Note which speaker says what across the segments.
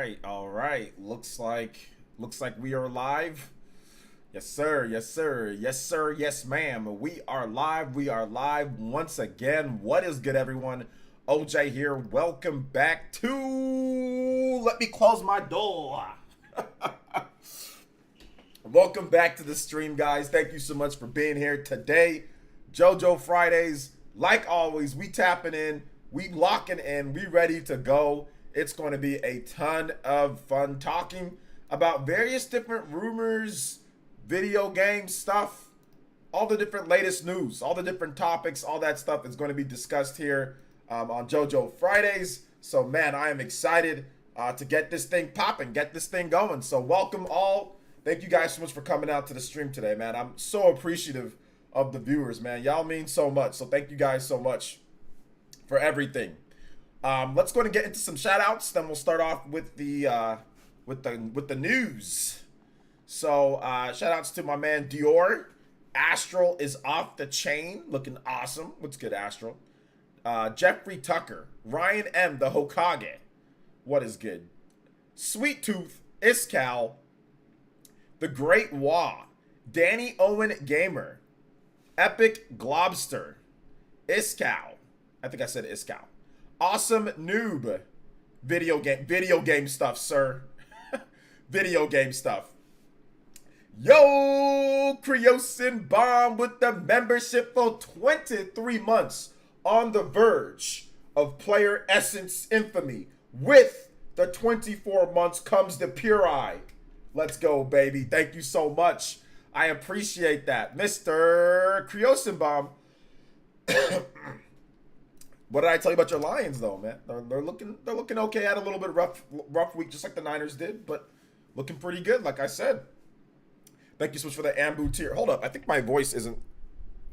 Speaker 1: all right. Looks like we are live. Yes, sir. Yes, sir. Yes, sir. Yes, ma'am. We are live. We are live once again. What is good, everyone? OJ here. Welcome back to. Let me close my door. Welcome back to the stream, guys. Thank you so much for being here today. JoJo Fridays. Like always, we tapping in, we locking in, we ready to go. It's going to be a ton of fun talking about various different rumors, video game stuff, all the different latest news, all the different topics, all that stuff is going to be discussed here on JoJo Fridays. So, man, I am excited to get this thing popping, get this thing going. So, welcome all. Thank you guys so much for coming out to the stream today, man. I'm so appreciative of the viewers, man. Y'all mean so much. So, thank you guys so much for everything. Let's go ahead and get into some shout outs. Then we'll start off with the news. So shout outs to my man Dior. Astral is off the chain, looking awesome. What's good, Astral? Jeffrey Tucker, Ryan M, the Hokage. What is good? Sweet Tooth, Iskal, the Great Wah, Danny Owen Gamer, Epic Globster, Iskal. I think I said Iskal. Awesome Noob. Video game stuff, sir. Video game stuff. Yo, Creosin Bomb with the membership for 23 months on the verge of PlayerEssence infamy. With the 24 months comes the Pure Eye. Let's go, baby. Thank you so much. I appreciate that. Mr. Creosin Bomb. What did I tell you about your Lions, though, man? They're looking okay. Had a little bit rough week, just like the Niners did, but looking pretty good, like I said. Thank you so much for the Ambu tier. Hold up, I think my voice isn't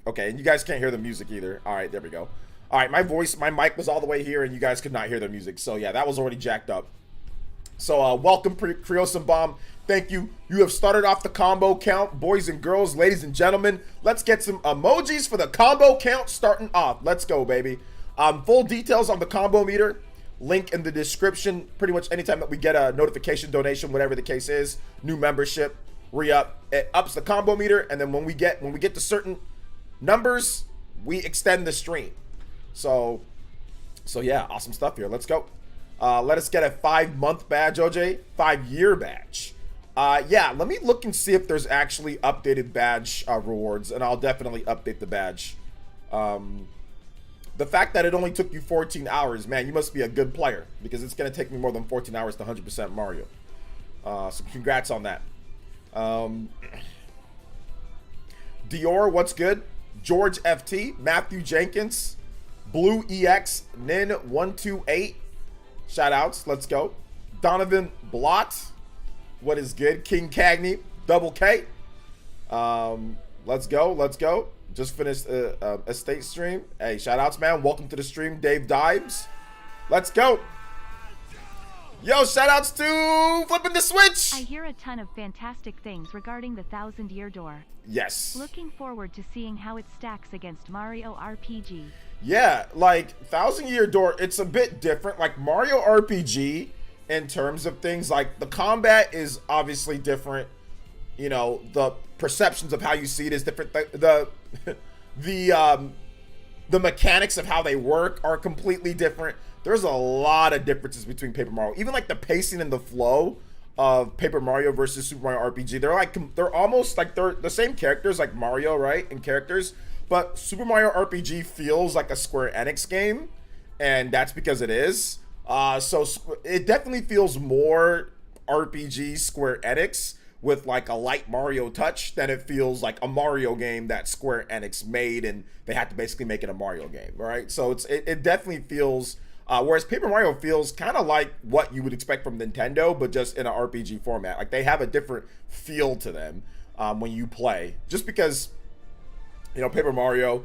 Speaker 1: okay, and you guys can't hear the music either. All right, there we go. All right, my mic was all the way here, and you guys could not hear the music. So yeah, that was already jacked up. So welcome, Creosin Bomb. Thank you. You have started off the combo count, boys and girls, ladies and gentlemen. Let's get some emojis for the combo count starting off. Let's go, baby. Full details on the combo meter, link in the description. Pretty much anytime that we get a notification, donation, whatever the case is, new membership, re-up, it ups the combo meter, and then when we get to certain numbers, we extend the stream. So yeah, awesome stuff here. Let's go. Let us get a 5-month badge, OJ, 5-year badge. Yeah, let me look and see if there's actually updated badge rewards, and I'll definitely update the badge. The fact that it only took you 14 hours, man, you must be a good player, because it's going to take me more than 14 hours to 100% Mario. So congrats on that. Dior, what's good? George FT, Matthew Jenkins, Blue EX, Nin128. Shout outs, let's go. Donovan Blott, what is good? King Cagney, Double K. Let's go. Just finished a state stream. Hey, shout outs, man. Welcome to the stream, Dave Dives. Let's go. Yo, shout outs to Flipping the Switch.
Speaker 2: I hear a ton of fantastic things regarding the 1,000-year door.
Speaker 1: Yes.
Speaker 2: Looking forward to seeing how it stacks against Mario RPG.
Speaker 1: Yeah, like 1,000-year door, it's a bit different. Like Mario RPG, in terms of things, like the combat is obviously different. You know, the perceptions of how you see it is different. The mechanics of how they work are completely different. There's a lot of differences between Paper Mario. Even like the pacing and the flow of Paper Mario versus Super Mario RPG. They're almost like they're the same characters like Mario, right? In characters. But Super Mario RPG feels like a Square Enix game. And that's because it is. So it definitely feels more RPG Square Enix with like a light Mario touch than it feels like a Mario game that Square Enix made and they had to basically make it a Mario game, right? So it definitely feels, whereas Paper Mario feels kind of like what you would expect from Nintendo, but just in an RPG format. Like they have a different feel to them when you play, just because, you know, Paper Mario,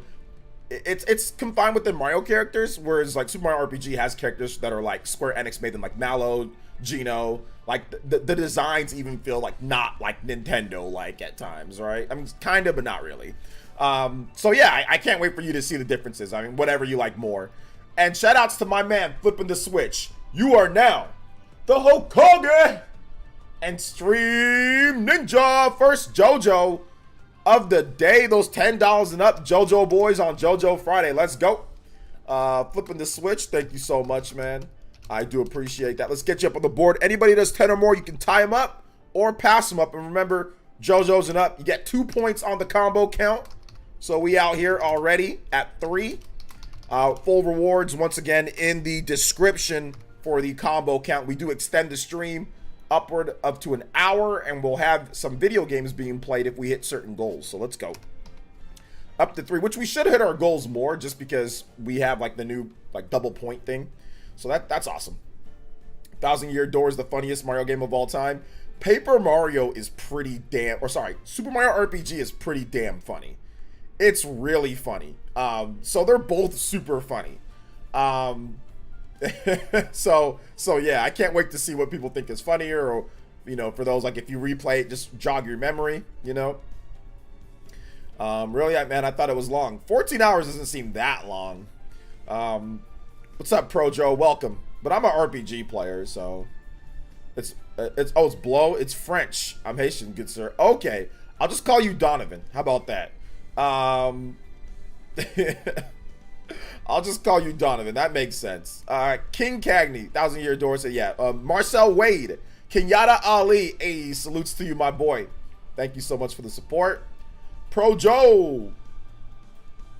Speaker 1: it's confined within Mario characters, whereas like Super Mario RPG has characters that are like Square Enix made them, like Mallow, Gino. Like the designs even feel like not like Nintendo like at times, right? I mean, kind of, but not really. So yeah, I can't wait for you to see the differences. I mean, whatever you like more. And shout outs to my man flipping the switch. You are now the Hokage, and Stream Ninja. First JoJo of the day. Those $10 and up JoJo boys on JoJo Friday. Let's go. Flipping the switch. Thank you so much, man. I do appreciate that. Let's get you up on the board. Anybody does 10 or more, you can tie them up or pass them up. And remember, JoJo's and up, you get 2 points on the combo count. So we out here already at 3. Full rewards, once again, in the description for the combo count. We do extend the stream upward up to an hour, and we'll have some video games being played if we hit certain goals. So let's go. Up to 3, which we should hit our goals more just because we have like the new like double point thing. So that's awesome. 1,000 Year Door is the funniest Mario game of all time. Paper Mario is pretty damn, or sorry, Super Mario RPG is pretty damn funny. It's really funny. So they're both super funny. So yeah, I can't wait to see what people think is funnier, or, you know, for those, like, if you replay it, just jog your memory, you know. Really, man, I thought it was long. 14 hours doesn't seem that long. What's up, Pro Joe? Welcome. But I'm an RPG player, so it's blow. It's French. I'm Haitian, good sir. Okay, I'll just call you Donovan. How about that? I'll just call you Donovan. That makes sense. King Cagney, 1,000 Year Door said, yeah. Marcel Wade, Kenyatta Ali, hey, salutes to you, my boy. Thank you so much for the support. Pro Joe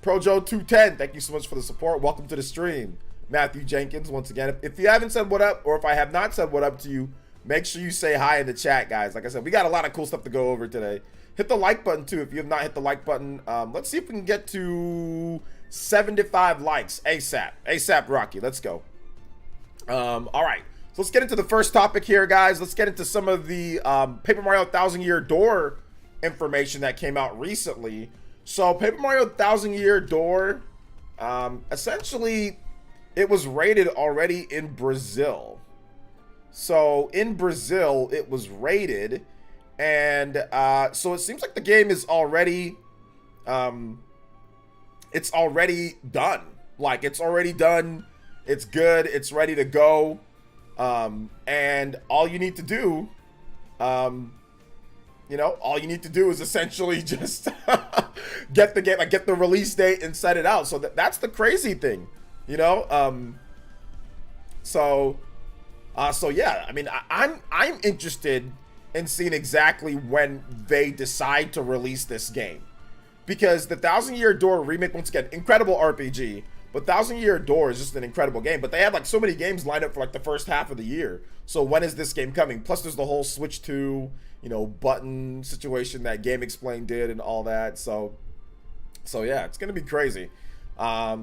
Speaker 1: 210, thank you so much for the support. Welcome to the stream. Matthew Jenkins, once again, if you haven't said what up, or if I have not said what up to you, make sure you say hi in the chat, guys. Like I said, we got a lot of cool stuff to go over today. Hit the like button too if you have not hit the like button. Let's see if we can get to 75 likes ASAP Rocky. Let's go. All right, so let's get into the first topic here, guys. Let's get into some of the Paper Mario 1,000 Year Door information that came out recently. So Paper Mario 1,000 Year Door, essentially, it was rated already in Brazil. So in Brazil, it was rated, and so it seems like the game is already, it's already done. Like, it's already done. It's good. It's ready to go. And all you need to do, you know, all you need to do is essentially just get the game, like get the release date and set it out. So that's the crazy thing, you know. So yeah, I mean, I'm interested in seeing exactly when they decide to release this game, because the 1,000 Year Door remake, once again, incredible RPG, but 1,000 Year Door is just an incredible game. But they have like so many games lined up for like the first half of the year. So when is this game coming? Plus, there's the whole Switch 2, you know, button situation that Game Explain did and all that. So yeah, it's gonna be crazy.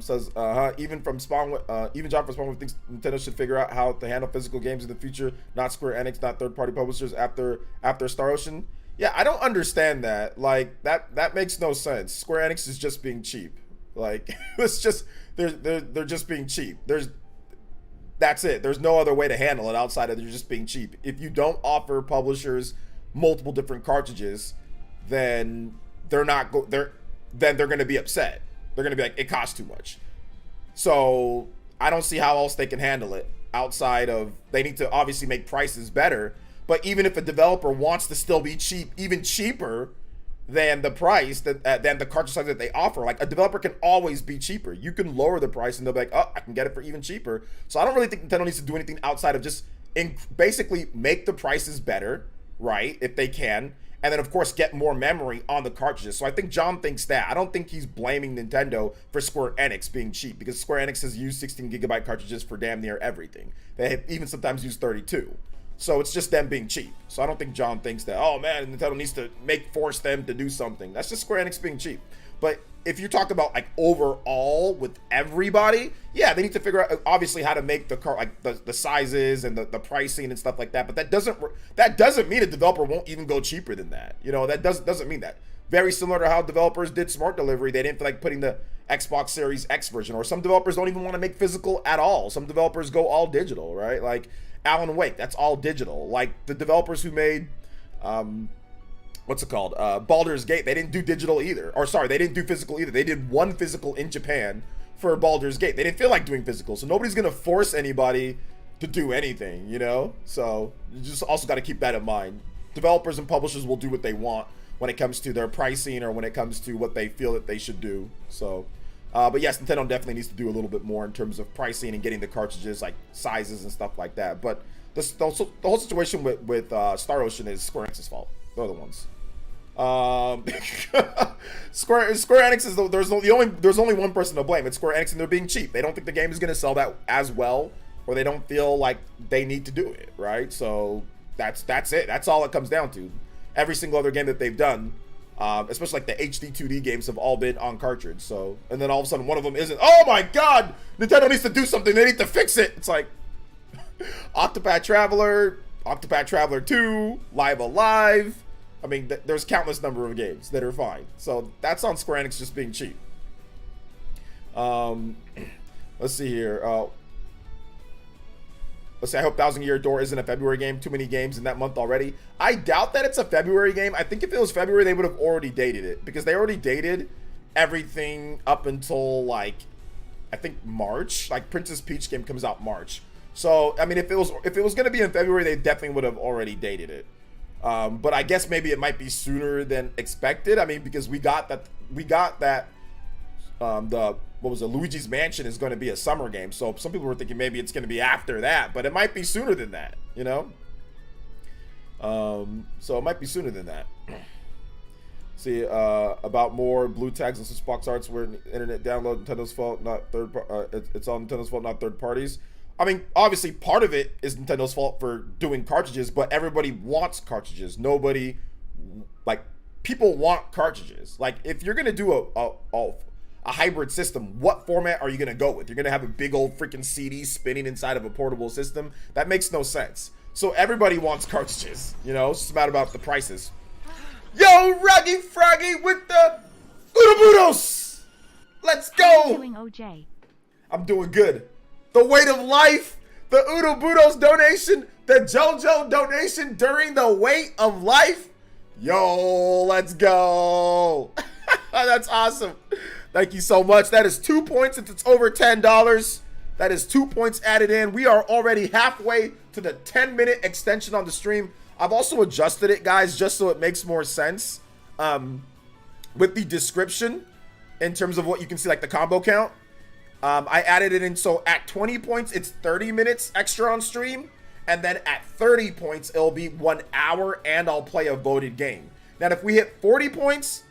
Speaker 1: Says even John from Spawn thinks Nintendo should figure out how to handle physical games in the future, not Square Enix, not third-party publishers after Star Ocean. Yeah, I don't understand that. Like, that makes no sense. Square Enix is just being cheap. Like, it's just they're just being cheap. That's it. There's no other way to handle it outside of they're just being cheap. If you don't offer publishers multiple different cartridges, then they're going to be upset. They're going to be like, it costs too much. So I don't see how else they can handle it outside of, they need to obviously make prices better. But even if a developer wants to still be cheap, even cheaper than the price than the cartridge size that they offer, like, a developer can always be cheaper. You can lower the price and they'll be like, oh, I can get it for even cheaper. So I don't really think Nintendo needs to do anything outside of just basically make the prices better, right, if they can, and then of course get more memory on the cartridges. So I think John thinks that. I don't think he's blaming Nintendo for Square Enix being cheap, because Square Enix has used 16 gigabyte cartridges for damn near everything. They have even sometimes used 32. So it's just them being cheap. So I don't think John thinks that, oh man, Nintendo needs to force them to do something. That's just Square Enix being cheap. But if you talk about like overall with everybody, yeah, they need to figure out obviously how to make the car, like the sizes and the pricing and stuff like that. But that doesn't mean a developer won't even go cheaper than that. You know, that doesn't mean that. Very similar to how developers did Smart Delivery. They didn't feel like putting the Xbox Series X version, or some developers don't even want to make physical at all. Some developers go all digital, right? Like Alan Wake, that's all digital. Like the developers who made what's it called? Baldur's Gate, they didn't do digital either. Or sorry, they didn't do physical either. They did one physical in Japan for Baldur's Gate. They didn't feel like doing physical. So nobody's going to force anybody to do anything, you know? So you just also got to keep that in mind. Developers and publishers will do what they want when it comes to their pricing or when it comes to what they feel that they should do. So, but yes, Nintendo definitely needs to do a little bit more in terms of pricing and getting the cartridges, like sizes and stuff like that. But the whole situation with Star Ocean is Square Enix's fault. They're the ones. Square Enix is there's only one person to blame. It's Square Enix, and they're being cheap. They don't think the game is going to sell that as well, or they don't feel like they need to do it, right? So that's it. That's all it comes down to. Every single other game that they've done, especially like the HD 2D games, have all been on cartridge. So, and then all of a sudden one of them isn't. Oh my God, Nintendo needs to do something. They need to fix it. It's like Octopath Traveler, Octopath Traveler 2, Live Alive. I mean, there's countless number of games that are fine. So that's on Square Enix just being cheap. Let's see here. Let's say I hope 1,000 Year Door isn't a February game. Too many games in that month already. I doubt that it's a February game. I think if it was February, they would have already dated it, because they already dated everything up until like, I think March. Like Princess Peach game comes out March. So I mean, if it was gonna be in February, they definitely would have already dated it. But I guess maybe it might be sooner than expected. I mean, because we got that what was it, Luigi's Mansion is going to be a summer game. So some people were thinking maybe it's going to be after that, but it might be sooner than that, you know? So it might be sooner than that. See, about more blue tags and switchbox arts were internet download. Nintendo's fault, not it's all Nintendo's fault, not third parties. I mean, obviously part of it is Nintendo's fault for doing cartridges, but everybody wants cartridges. Nobody, like, people want cartridges. Like, if you're going to do a hybrid system, what format are you going to go with? You're going to have a big old freaking CD spinning inside of a portable system? That makes no sense. So everybody wants cartridges, you know? It's just about the prices. Yo, Ruggy Froggy with the Udabudos! Let's go!
Speaker 2: OJ.
Speaker 1: I'm doing good. The weight of life, the Udabudos donation, the JoJo donation during the weight of life. Yo, let's go. That's awesome. Thank you so much. That is 2 points if it's over $10. That is 2 points added in. We are already halfway to the 10-minute extension on the stream. I've also adjusted it, guys, just so it makes more sense with the description in terms of what you can see, like the combo count. I added it in, so at 20 points, it's 30 minutes extra on stream. And then at 30 points, it'll be 1 hour and I'll play a voted game. Now, if we hit 40 points,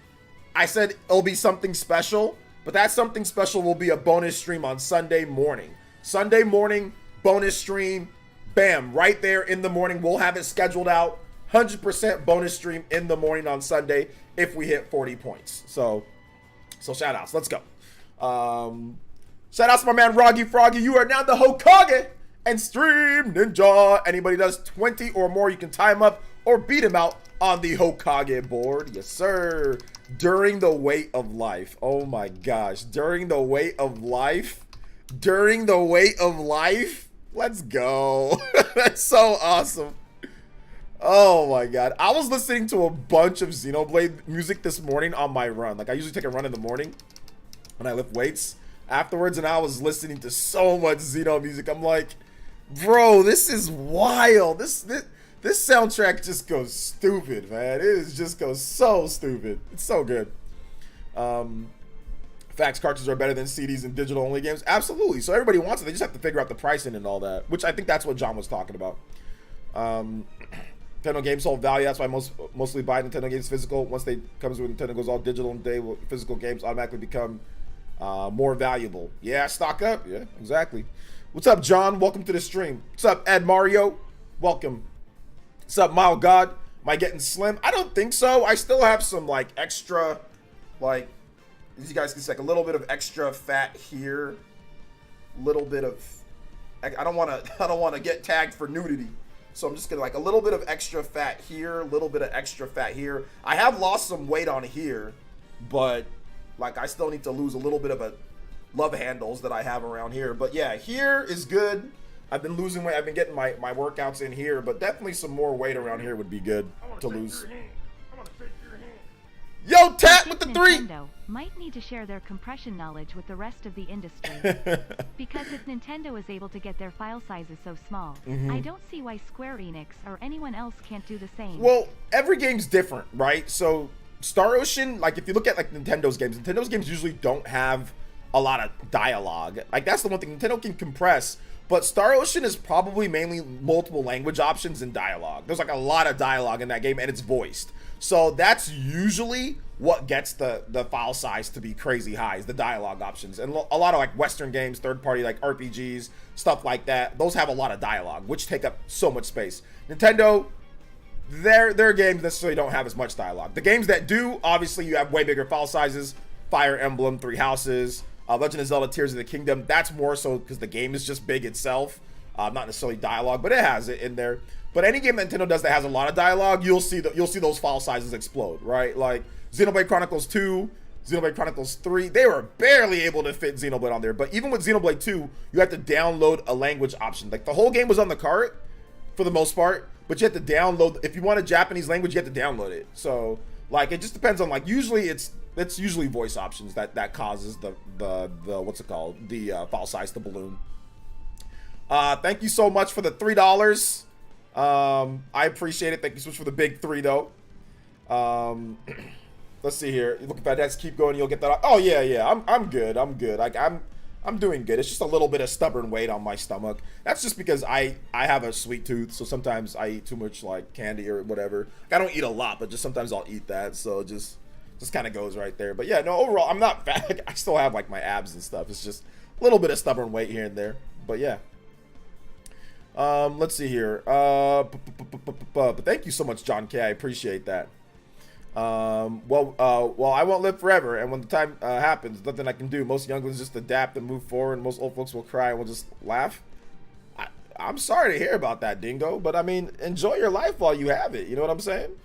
Speaker 1: I said it'll be something special, but that something special will be a bonus stream on Sunday morning. Sunday morning, bonus stream, bam, right there in the morning. We'll have it scheduled out, 100% bonus stream in the morning on Sunday if we hit 40 points. So shout outs, let's go. Shout outs to my man Roggy Froggy. You are now the Hokage and Stream Ninja. Anybody does 20 or more, you can tie him up or beat him out on the Hokage board. Yes, sir. During the weight of life. Oh my gosh. During the weight of life. During the weight of life. Let's go. That's so awesome. Oh my god. I was listening to a bunch of Xenoblade music this morning on my run. Like, I usually take a run in the morning when I lift weights afterwards, and I was listening to so much Xeno music. I'm like, bro, this is wild. This soundtrack just goes stupid, man. Just goes so stupid. It's so good. Facts, cartridges are better than CDs and digital only games. Absolutely. So everybody wants it. They just have to figure out the pricing and all that, which I think that's what John was talking about. Nintendo games hold value. That's why I mostly buy Nintendo games physical. Once they comes with Nintendo goes all digital, and physical games automatically become more valuable. Yeah, stock up. Yeah, exactly. What's up, John? Welcome to the stream. What's up, Ed Mario? Welcome. What's up, Mild God? Am I getting slim? I don't think so. I still have some like extra, like, as you guys can see, like a little bit of extra fat here. Little bit of, I don't want to get tagged for nudity. So I'm just gonna, like, a little bit of extra fat here, a little bit of extra fat here. I have lost some weight on here, but like I still need to lose a little bit of a love handles that I have around here. But yeah, here is good. I've been losing weight. I've been getting my workouts in here, but definitely some more weight around here would be good to lose. Yo, Tat
Speaker 2: I
Speaker 1: with
Speaker 2: think
Speaker 1: the 3.
Speaker 2: Nintendo might need to share their compression knowledge with the rest of the industry. Because if Nintendo is able to get their file sizes so small, I don't see why Square Enix or anyone else can't do the same.
Speaker 1: Well, every game's different, right? So Star Ocean, like if you look at like Nintendo's games usually don't have a lot of dialogue. Like that's the one thing Nintendo can compress, but Star Ocean is probably mainly multiple language options and dialogue. There's like a lot of dialogue in that game and it's voiced. So that's usually what gets the file size to be crazy high is the dialogue options. And a lot of like Western games, third party like RPGs, stuff like that, those have a lot of dialogue, which take up so much space. Nintendo, their games necessarily don't have as much dialogue. The games that do, obviously you have way bigger file sizes. Fire Emblem, Three Houses, Legend of Zelda Tears of the Kingdom. That's more so because the game is just big itself, not necessarily dialogue, but it has it in there. But any game that Nintendo does that has a lot of dialogue, you'll see those file sizes explode, right? Like Xenoblade Chronicles 2, Xenoblade Chronicles 3, they were barely able to fit Xenoblade on there. But even with Xenoblade 2, you have to download a language option. Like the whole game was on the cart for the most part, but you have to download. If you want a Japanese language, you have to download it. So like it just depends on like usually it's usually voice options that causes the what's it called, the file size to balloon. Thank you so much for the $3. I appreciate it. Thank you so much for the big 3 though. Let's see here. You look at that. Let's keep going. You'll get that. Oh yeah. I'm good. Like I'm doing good. It's just a little bit of stubborn weight on my stomach. That's just because I have a sweet tooth, so sometimes I eat too much like candy or whatever. I don't eat a lot, but just sometimes I'll eat that. So just kind of goes right there. But yeah, no, overall I'm not fat. I still have like my abs and stuff. It's just a little bit of stubborn weight here and there. But yeah. Let's see here. But thank you so much, John K. I appreciate that. Well, I won't live forever, and when the time happens, nothing I can do. Most younglings just adapt and move forward, and most old folks will cry and will just laugh. I'm sorry to hear about that, Dingo, but I mean, enjoy your life while you have it. You know what I'm saying?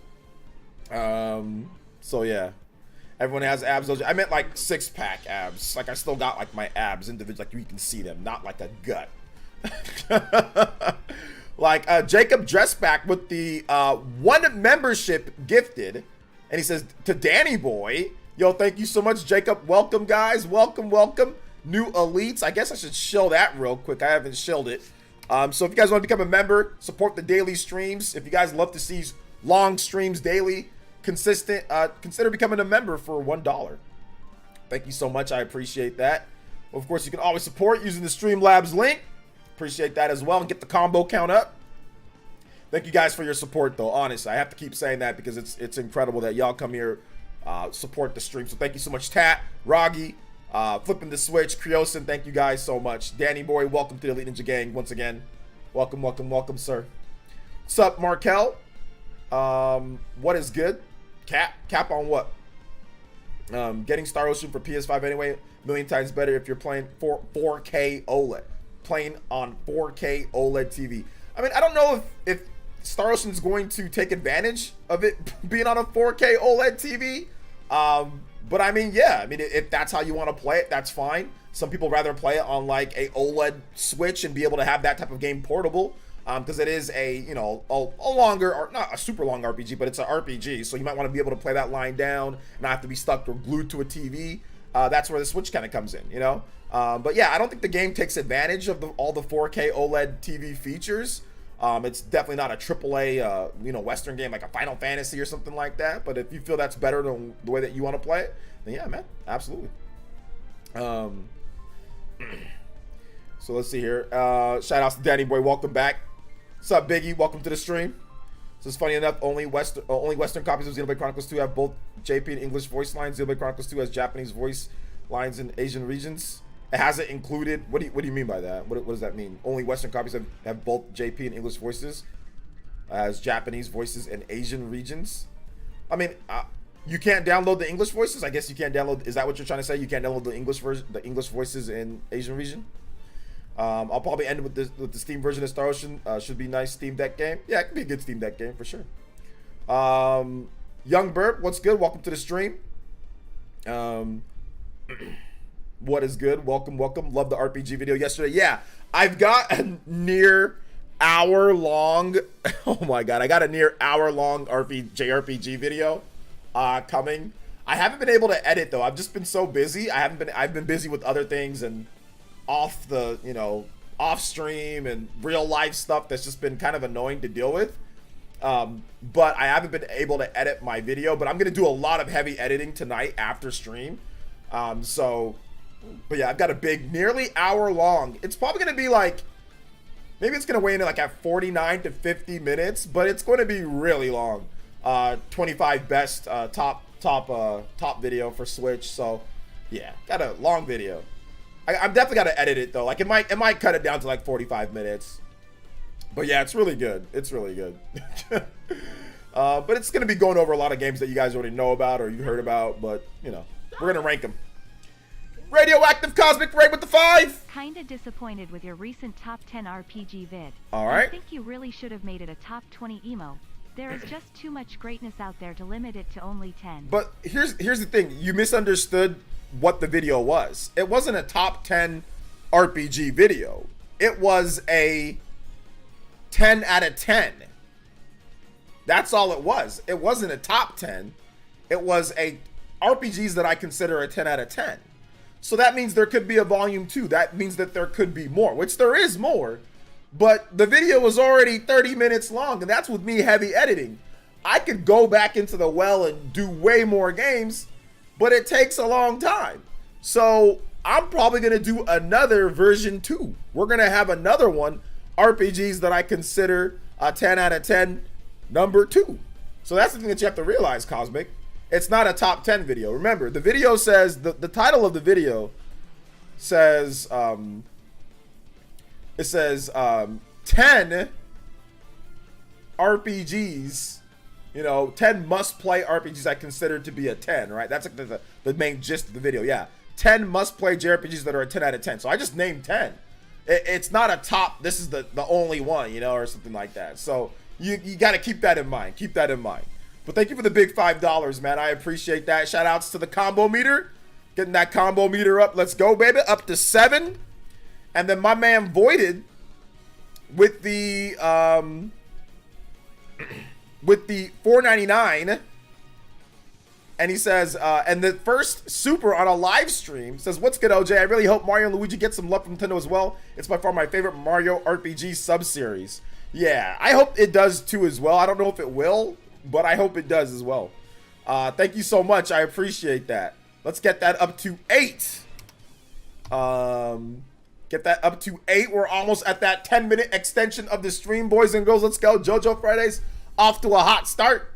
Speaker 1: So yeah, everyone has abs. I meant like 6-pack abs. Like I still got like my abs individual, like you can see them, not like a gut. Like Jacob Dressback with the 1 membership gifted, and he says to Danny Boy, yo, thank you so much, Jacob. Welcome, guys. Welcome. New elites. I guess I should shill that real quick. I haven't shilled it. So if you guys want to become a member, support the daily streams. If you guys love to see long streams daily, consistent, consider becoming a member for $1. Thank you so much. I appreciate that. Of course, you can always support using the Streamlabs link. Appreciate that as well, and get the combo count up. Thank you guys for your support though. Honestly, I have to keep saying that because it's incredible that y'all come here, support the stream. So thank you so much, Tat, Roggy, Flipping the Switch, Creosin. Thank you guys so much. Danny Boy, welcome to the Elite Ninja Gang once again. Welcome, sir. What's up, Markel? What is good? Cap on what? Getting Star Ocean for PS5 anyway. A million times better if you're playing 4K OLED. Playing on 4K OLED TV. I mean, I don't know if Star Ocean's going to take advantage of it being on a 4K OLED TV. But I mean, yeah, I mean, if that's how you want to play it, that's fine. Some people rather play it on like a OLED Switch and be able to have that type of game portable. Because it is a, you know, a longer, or not a super long RPG, but it's an RPG. So you might want to be able to play that lying down, not have to be stuck or glued to a TV. That's where the Switch kind of comes in, you know? But yeah, I don't think the game takes advantage of all the 4K OLED TV features. It's definitely not a AAA, you know, Western game like a Final Fantasy or something like that. But if you feel that's better than the way that you want to play it, then yeah, man, absolutely. So let's see here. Shout outs to Danny Boy. Welcome back. What's up, Biggie? Welcome to the stream. So it's funny enough, only Western copies of Xenoblade Chronicles 2 have both JP and English voice lines. Xenoblade Chronicles 2 has Japanese voice lines in Asian regions. It hasn't included. What do you mean by that? What does that mean? Only Western copies have both JP and English voices, as Japanese voices in Asian regions. I mean, you can't download the English voices. I guess you can't download. Is that what you're trying to say? You can't download the English version, the English voices in Asian region. I'll probably end with the Steam version of Star Ocean. Should be a nice Steam Deck game. Yeah, it could be a good Steam Deck game for sure. Young Burp, what's good? Welcome to the stream. What is good? Welcome. Love the RPG video yesterday. Yeah, I've got a near hour-long. Oh my god, I got a near hour-long JRPG video coming. I haven't been able to edit though. I've just been so busy. I've been busy with other things and off the, you know, off stream and real life stuff that's just been kind of annoying to deal with. But I haven't been able to edit my video, but I'm going to do a lot of heavy editing tonight after stream. But yeah, I've got a big, nearly hour long. It's probably going to be like, maybe it's going to weigh in like at 49 to 50 minutes, but it's going to be really long. 25 best, top video for Switch. So yeah, got a long video. I'm definitely got to edit it though. Like it might cut it down to like 45 minutes. But yeah, it's really good. It's really good. But it's going to be going over a lot of games that you guys already know about or you heard about. But, you know, we're going to rank them. Radioactive Cosmic Ray with the 5.
Speaker 2: Kinda disappointed with your recent top 10 RPG vid.
Speaker 1: All right.
Speaker 2: I think you really should have made it a top 20 emo. There is just too much greatness out there to limit it to only 10.
Speaker 1: But here's the thing. You misunderstood what the video was. It wasn't a top 10 RPG video. It was a 10 out of 10. That's all it was. It wasn't a top 10. It was a RPGs that I consider a 10 out of 10. So that means there could be a volume 2. That means that there could be more, which there is more. But the video was already 30 minutes long, and that's with me heavy editing. I could go back into the well and do way more games, but it takes a long time. So I'm probably going to do another version 2. We're going to have another one, RPGs that I consider a 10 out of 10 number 2. So that's the thing that you have to realize, Cosmic. It's not a top 10 video. Remember, the video says, the title of the video says, it says 10 RPGs, you know, 10 must-play RPGs I consider to be a 10, right? That's like the main gist of the video, yeah. 10 must-play JRPGs that are a 10 out of 10. So I just named 10. It's not a top, this is the only one, you know, or something like that. So you got to keep that in mind. Keep that in mind. But thank you for the big $5, man. I appreciate that. Shout outs to the combo meter. Getting that combo meter up. Let's go, baby. Up to 7. And then my man Voided with the $4.99. And he says, and the first super on a live stream says, what's good, OJ? I really hope Mario and Luigi get some love from Nintendo as well. It's by far my favorite Mario RPG sub-series. Yeah, I hope it does too as well. I don't know if it will, but I hope it does as well. Thank you so much. I appreciate that. Let's get that up to 8. Get that up to 8. We're almost at that 10-minute extension of the stream, boys and girls. Let's go. JoJo Fridays off to a hot start.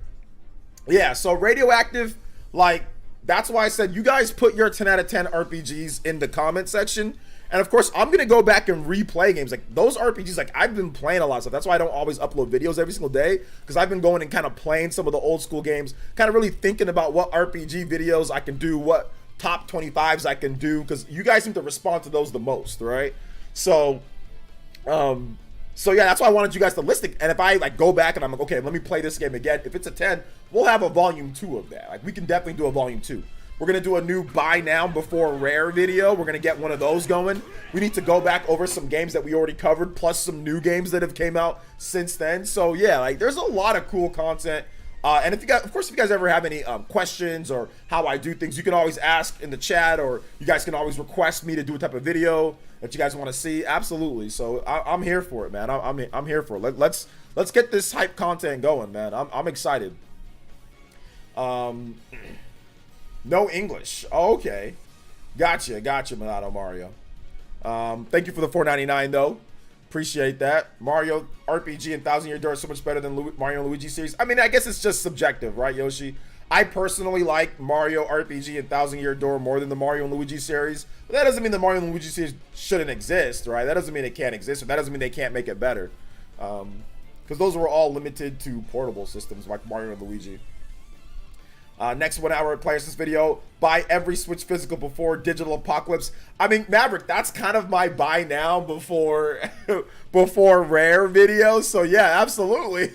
Speaker 1: Yeah, so Radioactive, like, that's why I said you guys put your 10 out of 10 RPGs in the comment section. And of course, I'm going to go back and replay games. Like, those RPGs, like, I've been playing a lot of stuff. That's why I don't always upload videos every single day. Because I've been going and kind of playing some of the old school games. Kind of really thinking about what RPG videos I can do. What top 25s I can do. Because you guys seem to respond to those the most, right? So yeah, that's why I wanted you guys to list it. And if I, like, go back and I'm like, okay, let me play this game again. If it's a 10, we'll have a volume 2 of that. Like, we can definitely do a volume 2. We're going to do a new buy now before rare video. We're going to get one of those going. We need to go back over some games that we already covered, plus some new games that have came out since then. So yeah, like, there's a lot of cool content. And if you guys, of course, if you guys ever have any questions or how I do things, you can always ask in the chat, or you guys can always request me to do a type of video that you guys want to see. Absolutely. So I'm here for it, man. I'm here for it. Let's get this hype content going, man. I'm excited. No English. Oh, okay. Gotcha, Minato Mario. Thank you for the $4.99 though. Appreciate that. Mario RPG and Thousand Year Door is so much better than Mario and Luigi series. I mean, I guess it's just subjective, right, Yoshi? I personally like Mario RPG and Thousand Year Door more than the Mario and Luigi series. But that doesn't mean the Mario and Luigi series shouldn't exist, right? That doesn't mean it can't exist, or that doesn't mean they can't make it better. Because those were all limited to portable systems like Mario and Luigi. Next 1 hour PlayerEssence video. Buy every Switch physical before digital apocalypse. I mean, Maverick, that's kind of my buy now before rare video. So yeah, absolutely.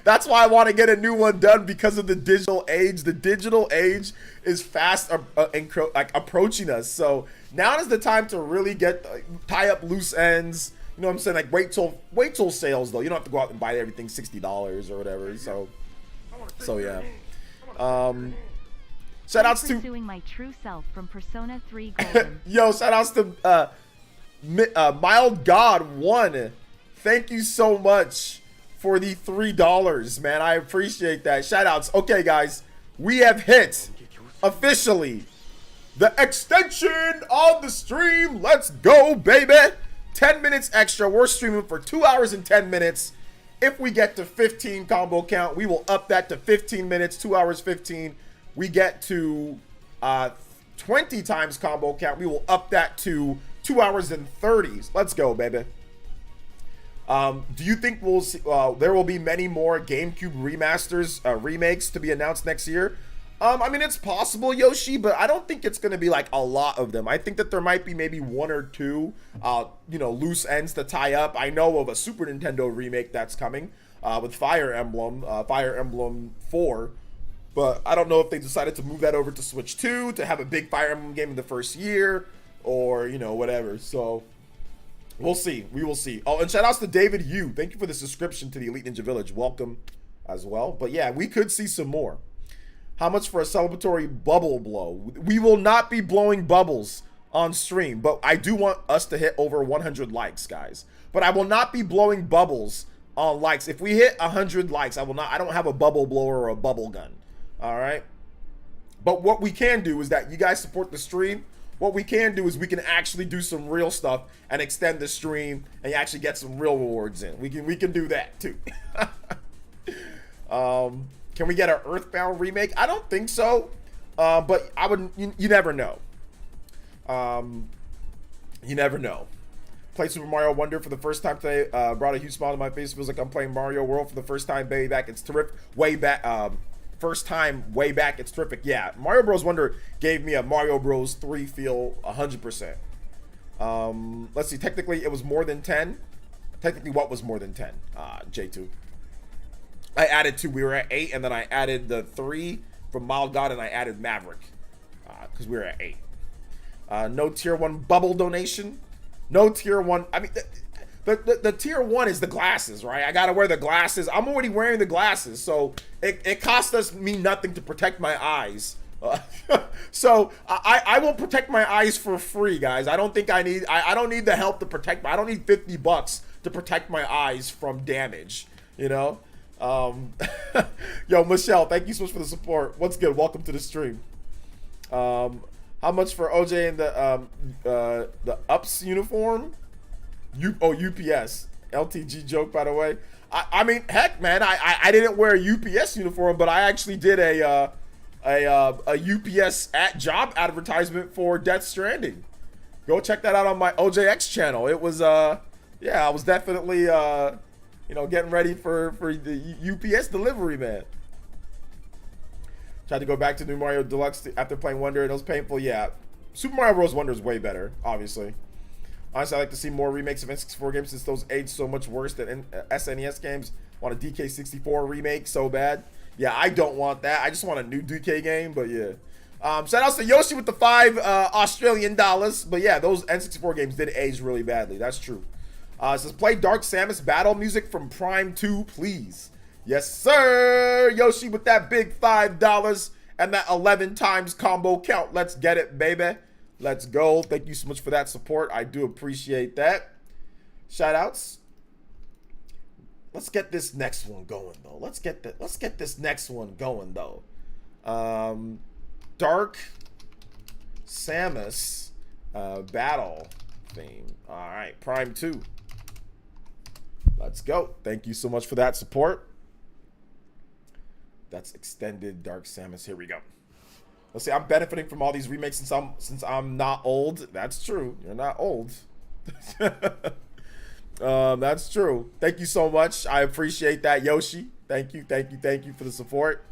Speaker 1: That's why I want to get a new one done, because of the digital age. The digital age is fast approaching us. So now is the time to really tie up loose ends. You know what I'm saying? Like, wait till sales though. You don't have to go out and buy everything $60 or whatever. So yeah. Shout outs to
Speaker 2: pursuing my true self from Persona 3 Golden.
Speaker 1: yo, shout outs to Mild God 1. Thank you so much for the $3, man. I appreciate that. Shout outs. Okay, guys, we have hit officially the extension of the stream. Let's go, baby. 10 minutes extra. We're streaming for 2 hours and 10 minutes. If we get to 15 combo count, we will up that to 15 minutes, 2 hours 15. We get to 20 times combo count, we will up that to 2 hours and 30s. Let's go, baby. Do you think we'll see, there will be many more GameCube remasters, remakes to be announced next year? I mean, it's possible, Yoshi, but I don't think it's going to be like a lot of them. I think that there might be maybe one or two, you know, loose ends to tie up. I know of a Super Nintendo remake that's coming with Fire Emblem 4. But I don't know if they decided to move that over to Switch 2 to have a big Fire Emblem game in the first year or, you know, whatever. So we'll see. We will see. Oh, and shout outs to David Yu. Thank you for the subscription to the Elite Ninja Village. Welcome as well. But yeah, we could see some more. How much for a celebratory bubble blow? We will not be blowing bubbles on stream, but I do want us to hit over 100 likes, guys. But I will not be blowing bubbles on likes. If we hit 100 likes, I don't have a bubble blower or a bubble gun. All right. But what we can do is that you guys support the stream. What we can do is we can actually do some real stuff and extend the stream and actually get some real rewards in. We can do that too. Can we get an Earthbound remake? I don't think so. But I would. You never know. You never know. Played Super Mario Wonder for the first time today. Brought a huge smile to my face. Feels like I'm playing Mario World for the first time. Way back. It's terrific. Way back. First time way back. It's terrific. Yeah. Mario Bros. Wonder gave me a Mario Bros. 3 feel 100%. Let's see. Technically, it was more than 10. Technically, what was more than 10? J2. I added 2. We were at 8, and then I added the 3 from Mild God, and I added Maverick because we were at 8. No tier 1 bubble donation. No tier 1. I mean, the tier 1 is the glasses, right? I gotta wear the glasses. I'm already wearing the glasses, so it costs me nothing to protect my eyes. So I will protect my eyes for free, guys. I don't think I need. I don't need the help to protect. I don't need $50 to protect my eyes from damage. You know. Yo, Michelle, thank you so much for the support. What's good? Welcome to the stream. How much for OJ and the UPS uniform? UPS. LTG joke, by the way. I mean, heck, man, I didn't wear a UPS uniform, but I actually did a UPS at job advertisement for Death Stranding. Go check that out on my OJX channel. It was yeah, I was definitely you know, getting ready for the UPS delivery, man. Tried to go back to New Mario Deluxe after playing Wonder, and it was painful. Yeah, Super Mario Bros. Wonder is way better, obviously. Honestly, I like to see more remakes of N64 games since those age so much worse than SNES games. Want a DK64 remake so bad. Yeah, I don't want that. I just want a new DK game, but yeah. Shout outs to Yoshi with the 5 Australian dollars. But yeah, those N64 games did age really badly. That's true. It says, play Dark Samus battle music from Prime 2, please. Yes, sir. Yoshi with that big $5 and that 11 times combo count. Let's get it, baby. Let's go. Thank you so much for that support. I do appreciate that. Shout outs. Let's get this next one going, though. Let's get this next one going, though. Dark Samus battle theme. All right, Prime 2. Let's go. Thank you so much for that support. That's extended Dark Samus. Here we go. Let's see. I'm benefiting from all these remakes since I'm not old. That's true. You're not old. That's true. Thank you so much. I appreciate that, Yoshi. Thank you for the support.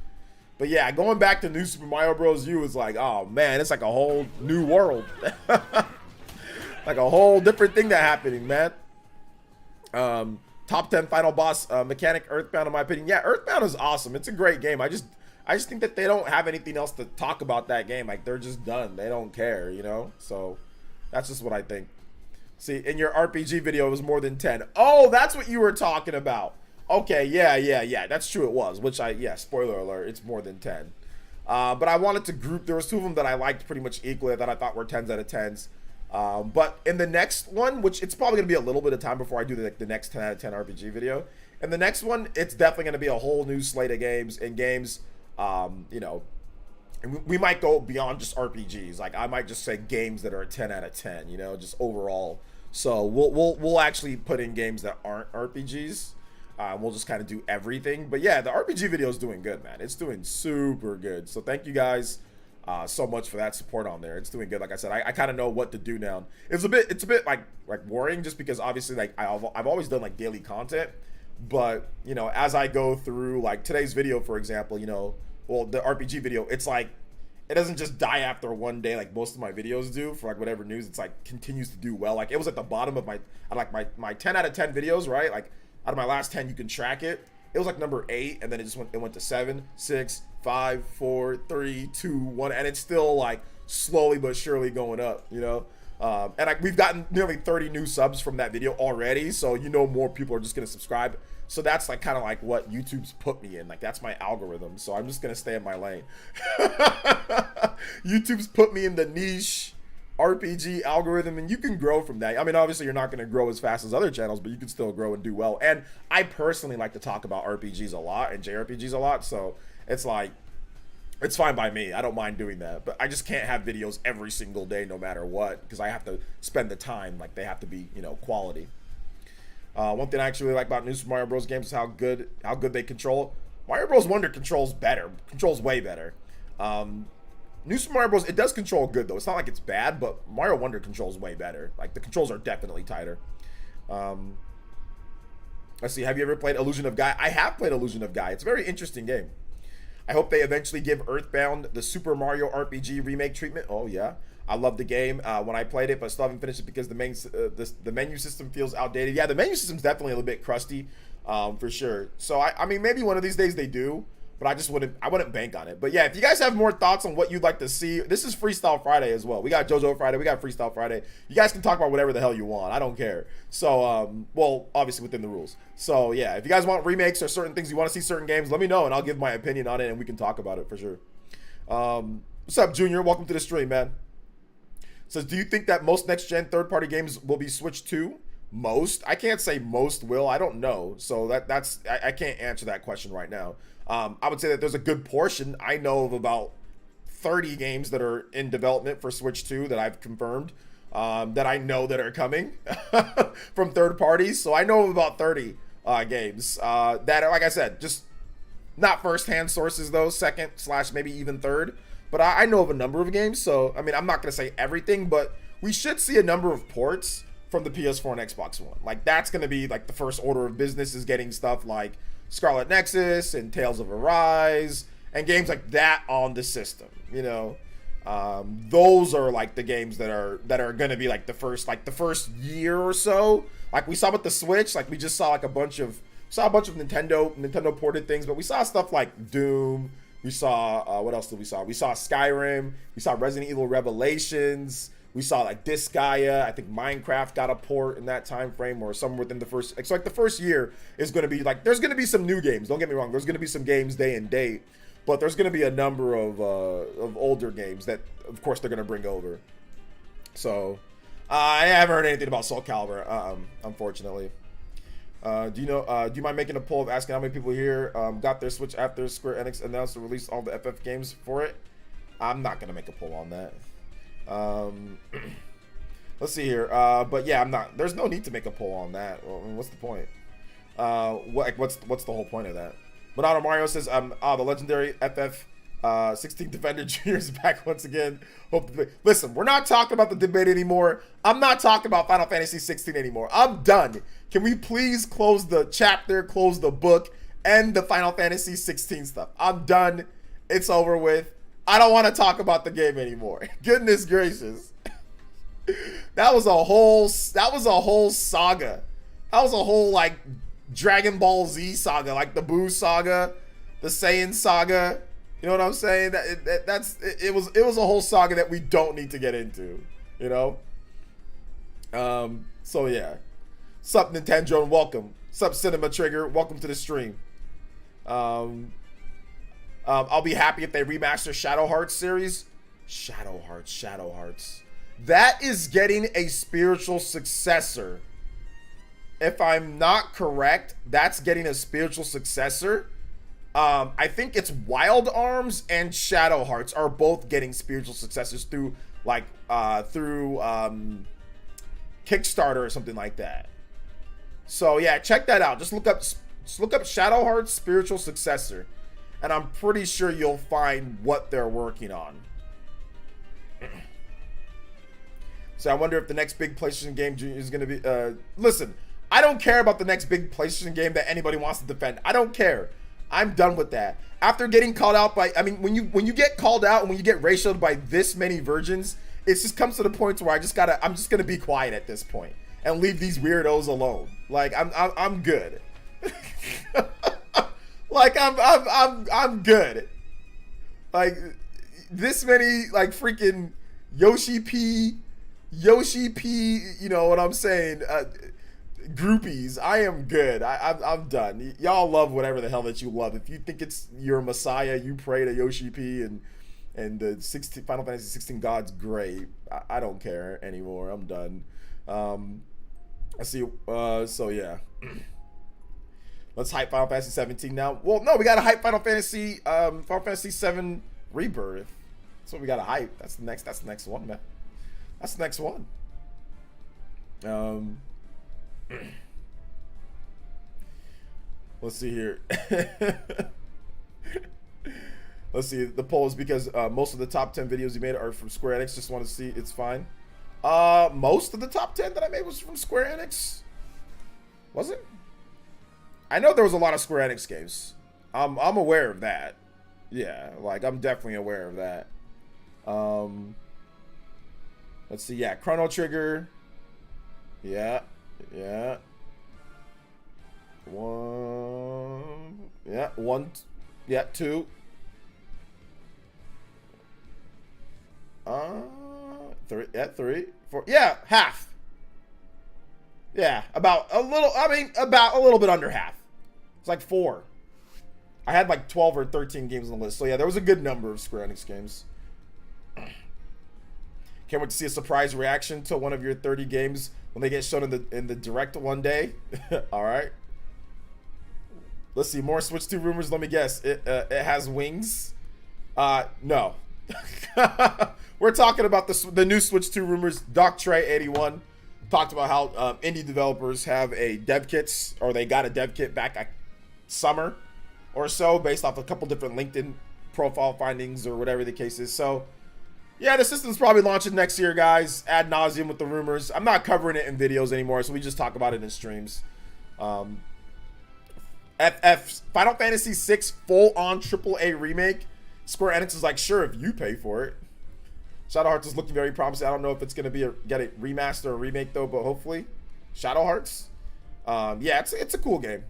Speaker 1: But yeah, going back to New Super Mario Bros. U is like, oh man, it's like a whole new world. Like a whole different thing that happening, man. Top 10 final boss mechanic Earthbound, in my opinion. Yeah, Earthbound is awesome. It's a great game. I just think that they don't have anything else to talk about that game. Like, they're just done. They don't care, you know? So that's just what I think. See, in your RPG video, it was more than 10. Oh, that's what you were talking about. Okay, yeah. That's true, it was. Which yeah, spoiler alert, it's more than 10. But I wanted to group, there was 2 of them that I liked pretty much equally that I thought were 10s out of 10s. But in the next one, which it's probably going to be a little bit of time before I do the next 10 out of 10 RPG video. In the next one, it's definitely going to be a whole new slate of games. And games, you know, we might go beyond just RPGs. Like, I might just say games that are a 10 out of 10, you know, just overall. So we'll actually put in games that aren't RPGs. We'll just kind of do everything. But yeah, the RPG video is doing good, man. It's doing super good. So thank you guys so much for that support on there. It's doing good. Like I said, I kind of know what to do now. It's a bit like worrying, just because obviously like I've always done like daily content, but you know, as I go through like today's video, for example, you know, well, the RPG video, it's like it doesn't just die after one day like most of my videos do for like whatever news. It's like continues to do well. Like it was at the bottom of my 10 out of 10 videos, right? Like out of my last 10, you can track it. It was like number 8, and then it went to 7, 6, 5, 4, 3, 2, 1, and it's still like slowly but surely going up, you know. And we've gotten nearly 30 new subs from that video already, so you know more people are just gonna subscribe. So that's like kind of like what YouTube's put me in. Like that's my algorithm. So I'm just gonna stay in my lane. YouTube's put me in the niche RPG algorithm, and you can grow from that. I mean, obviously you're not going to grow as fast as other channels, but you can still grow and do well. And I personally like to talk about RPGs a lot and JRPGs a lot, so it's like it's fine by me. I don't mind doing that, but I just can't have videos every single day no matter what, because I have to spend the time. Like they have to be, you know, quality. One thing I actually like about New Super Mario Bros. Games is how good they control. Mario Bros. Wonder controls way better. New Super Mario Bros. It does control good though. It's not like it's bad, but Mario Wonder controls way better. Like the controls are definitely tighter. Let's see. Have you ever played Illusion of Gaia? I have played Illusion of Gaia. It's a very interesting game. I hope they eventually give Earthbound the Super Mario RPG remake treatment. Oh yeah, I love the game when I played it, but still haven't finished it because the menu system feels outdated. Yeah, the menu system's definitely a little bit crusty, for sure. So I mean, maybe one of these days they do. But I wouldn't bank on it. But yeah, if you guys have more thoughts on what you'd like to see, this is Freestyle Friday as well. We got JoJo Friday, we got Freestyle Friday. You guys can talk about whatever the hell you want. I don't care. So, well, obviously within the rules. So yeah, if you guys want remakes or certain things, you want to see certain games, let me know and I'll give my opinion on it and we can talk about it for sure. What's up, Junior? Welcome to the stream, man. Says, do you think that most next-gen third-party games will be switched to? Most? I can't say most will. I don't know. So I can't answer that question right now. I would say that there's a good portion. I know of about 30 games that are in development for Switch 2 that I've confirmed, that I know that are coming from third parties. So I know of about 30 games that are, like I said, just not first-hand sources though, second / maybe even third. But I know of a number of games. So, I mean, I'm not going to say everything, but we should see a number of ports from the PS4 and Xbox One. Like, that's going to be like the first order of business, is getting stuff like Scarlet Nexus and Tales of Arise and games like that on the system, you know. Those are like the games that are going to be like the first year or so. Like we saw with the Switch, like we just saw like a bunch of Nintendo ported things, but we saw stuff like Doom. We saw what else did we saw? We saw Skyrim. We saw Resident Evil Revelations. We saw like Disgaea. I think Minecraft got a port in that time frame, or somewhere within the first. So like the first year is going to be like, there's going to be some new games. Don't get me wrong. There's going to be some games day and date, but there's going to be a number of older games that, of course, they're going to bring over. So I haven't heard anything about Soul Calibur, unfortunately. Do you mind making a poll of asking how many people here got their Switch after Square Enix announced to release all the FF games for it? I'm not going to make a poll on that. Let's see here. But yeah, I'm not. There's no need to make a poll on that. Well, I mean, what's the point? What's the whole point of that? Monado Mario says, the legendary FF 16 Defender Jr. is back once again. Hope to play. Listen, we're not talking about the debate anymore. I'm not talking about Final Fantasy 16 anymore. I'm done. Can we please close the chapter, close the book, end the Final Fantasy 16 stuff? I'm done. It's over with. I don't want to talk about the game anymore. Goodness gracious. That was a whole saga. That was a whole like Dragon Ball Z saga, like the Boo saga, the Saiyan saga. You know what I'm saying? It was a whole saga that we don't need to get into, you know? So yeah. Sup Nintendo and welcome. Sup Cinema Trigger, welcome to the stream. I'll be happy if they remaster Shadow Hearts series. Shadow Hearts. That is getting a spiritual successor. If I'm not correct, that's getting a spiritual successor. I think it's Wild Arms and Shadow Hearts are both getting spiritual successors through Kickstarter or something like that. So yeah, check that out. Just look up Shadow Hearts spiritual successor, and I'm pretty sure you'll find what they're working on. So I wonder if the next big PlayStation game is going to be. Listen, I don't care about the next big PlayStation game that anybody wants to defend. I don't care. I'm done with that. After getting called out by, I mean, when you get called out and when you get ratioed by this many virgins, it just comes to the point where I'm just gonna be quiet at this point and leave these weirdos alone. Like I'm good. Like I'm good. Like this many like freaking Yoshi P, you know what I'm saying? Groupies, I am good. I'm done. Y'all love whatever the hell that you love. If you think it's your messiah, you pray to Yoshi P and the Final Fantasy 16 gods. Great. I don't care anymore. I'm done. I see. So yeah. Let's hype Final Fantasy 17 now. Well, no, we gotta hype Final Fantasy 7 Rebirth. That's what we gotta hype. That's the next one, man. That's the next one. Let's see here. Let's see. The poll is because most of the top 10 videos you made are from Square Enix. Just want to see. It's fine. Most of the top 10 that I made was from Square Enix. Was it? I know there was a lot of Square Enix games. I'm aware of that. Yeah, like I'm definitely aware of that. Let's see. Yeah, Chrono Trigger. Yeah. One. Yeah, two. Three. Yeah, three. Four. Yeah, half. Yeah, about a little bit under half. It's like 4. I had like 12 or 13 games on the list. So yeah, there was a good number of Square Enix games. Can't wait to see a surprise reaction to one of your 30 games when they get shown in the direct one day. All right. Let's see, more Switch 2 rumors. Let me guess. It has wings. No. We're talking about the new Switch 2 rumors. Doc Trey 81 talked about how indie developers have a dev kits, or they got a dev kit back at summer or so, based off a couple different LinkedIn profile findings or whatever the case is. So yeah, the system's probably launching next year, guys. Ad nauseum with the rumors. I'm not covering it in videos anymore, so we just talk about it in streams. Final Fantasy VI full-on AAA remake. Square Enix is like, sure, if you pay for it. Shadow Hearts is looking very promising. I don't know if it's going to get a remaster or remake, though, but hopefully. Shadow Hearts. Yeah, it's a cool game.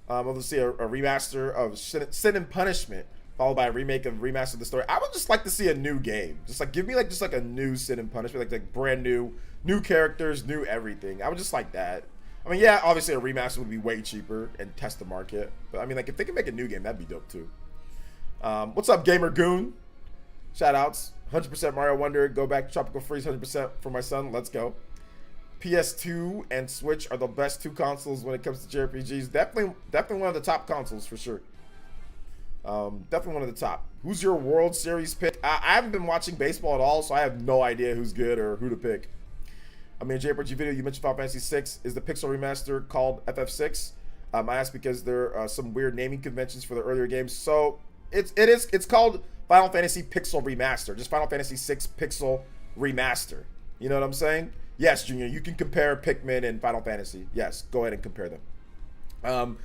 Speaker 1: We'll see a remaster of Sin and Punishment, followed by a remake of remaster of the story. I would just like to see a new game. Just like give me like a new Sin and Punishment, like brand new characters, new everything. I would just like that. I mean, yeah, obviously a remaster would be way cheaper and test the market. But I mean, like if they can make a new game, that'd be dope too. What's up, Gamer Goon? Shout outs. 100% Mario Wonder. Go back to Tropical Freeze. 100% for my son. Let's go. PS2 and Switch are the best 2 consoles when it comes to JRPGs. Definitely one of the top consoles for sure. Definitely one of the top. Who's your World Series pick? I haven't been watching baseball at all, so I have no idea who's good or who to pick. I mean, JRPG video, you mentioned Final Fantasy 6. Is the Pixel Remaster called FF6? I asked because there are some weird naming conventions for the earlier games. So it's called Final Fantasy Pixel Remaster. Just Final Fantasy 6 Pixel Remaster. You know what I'm saying? Yes, Junior, you can compare Pikmin and Final Fantasy. Yes, go ahead and compare them.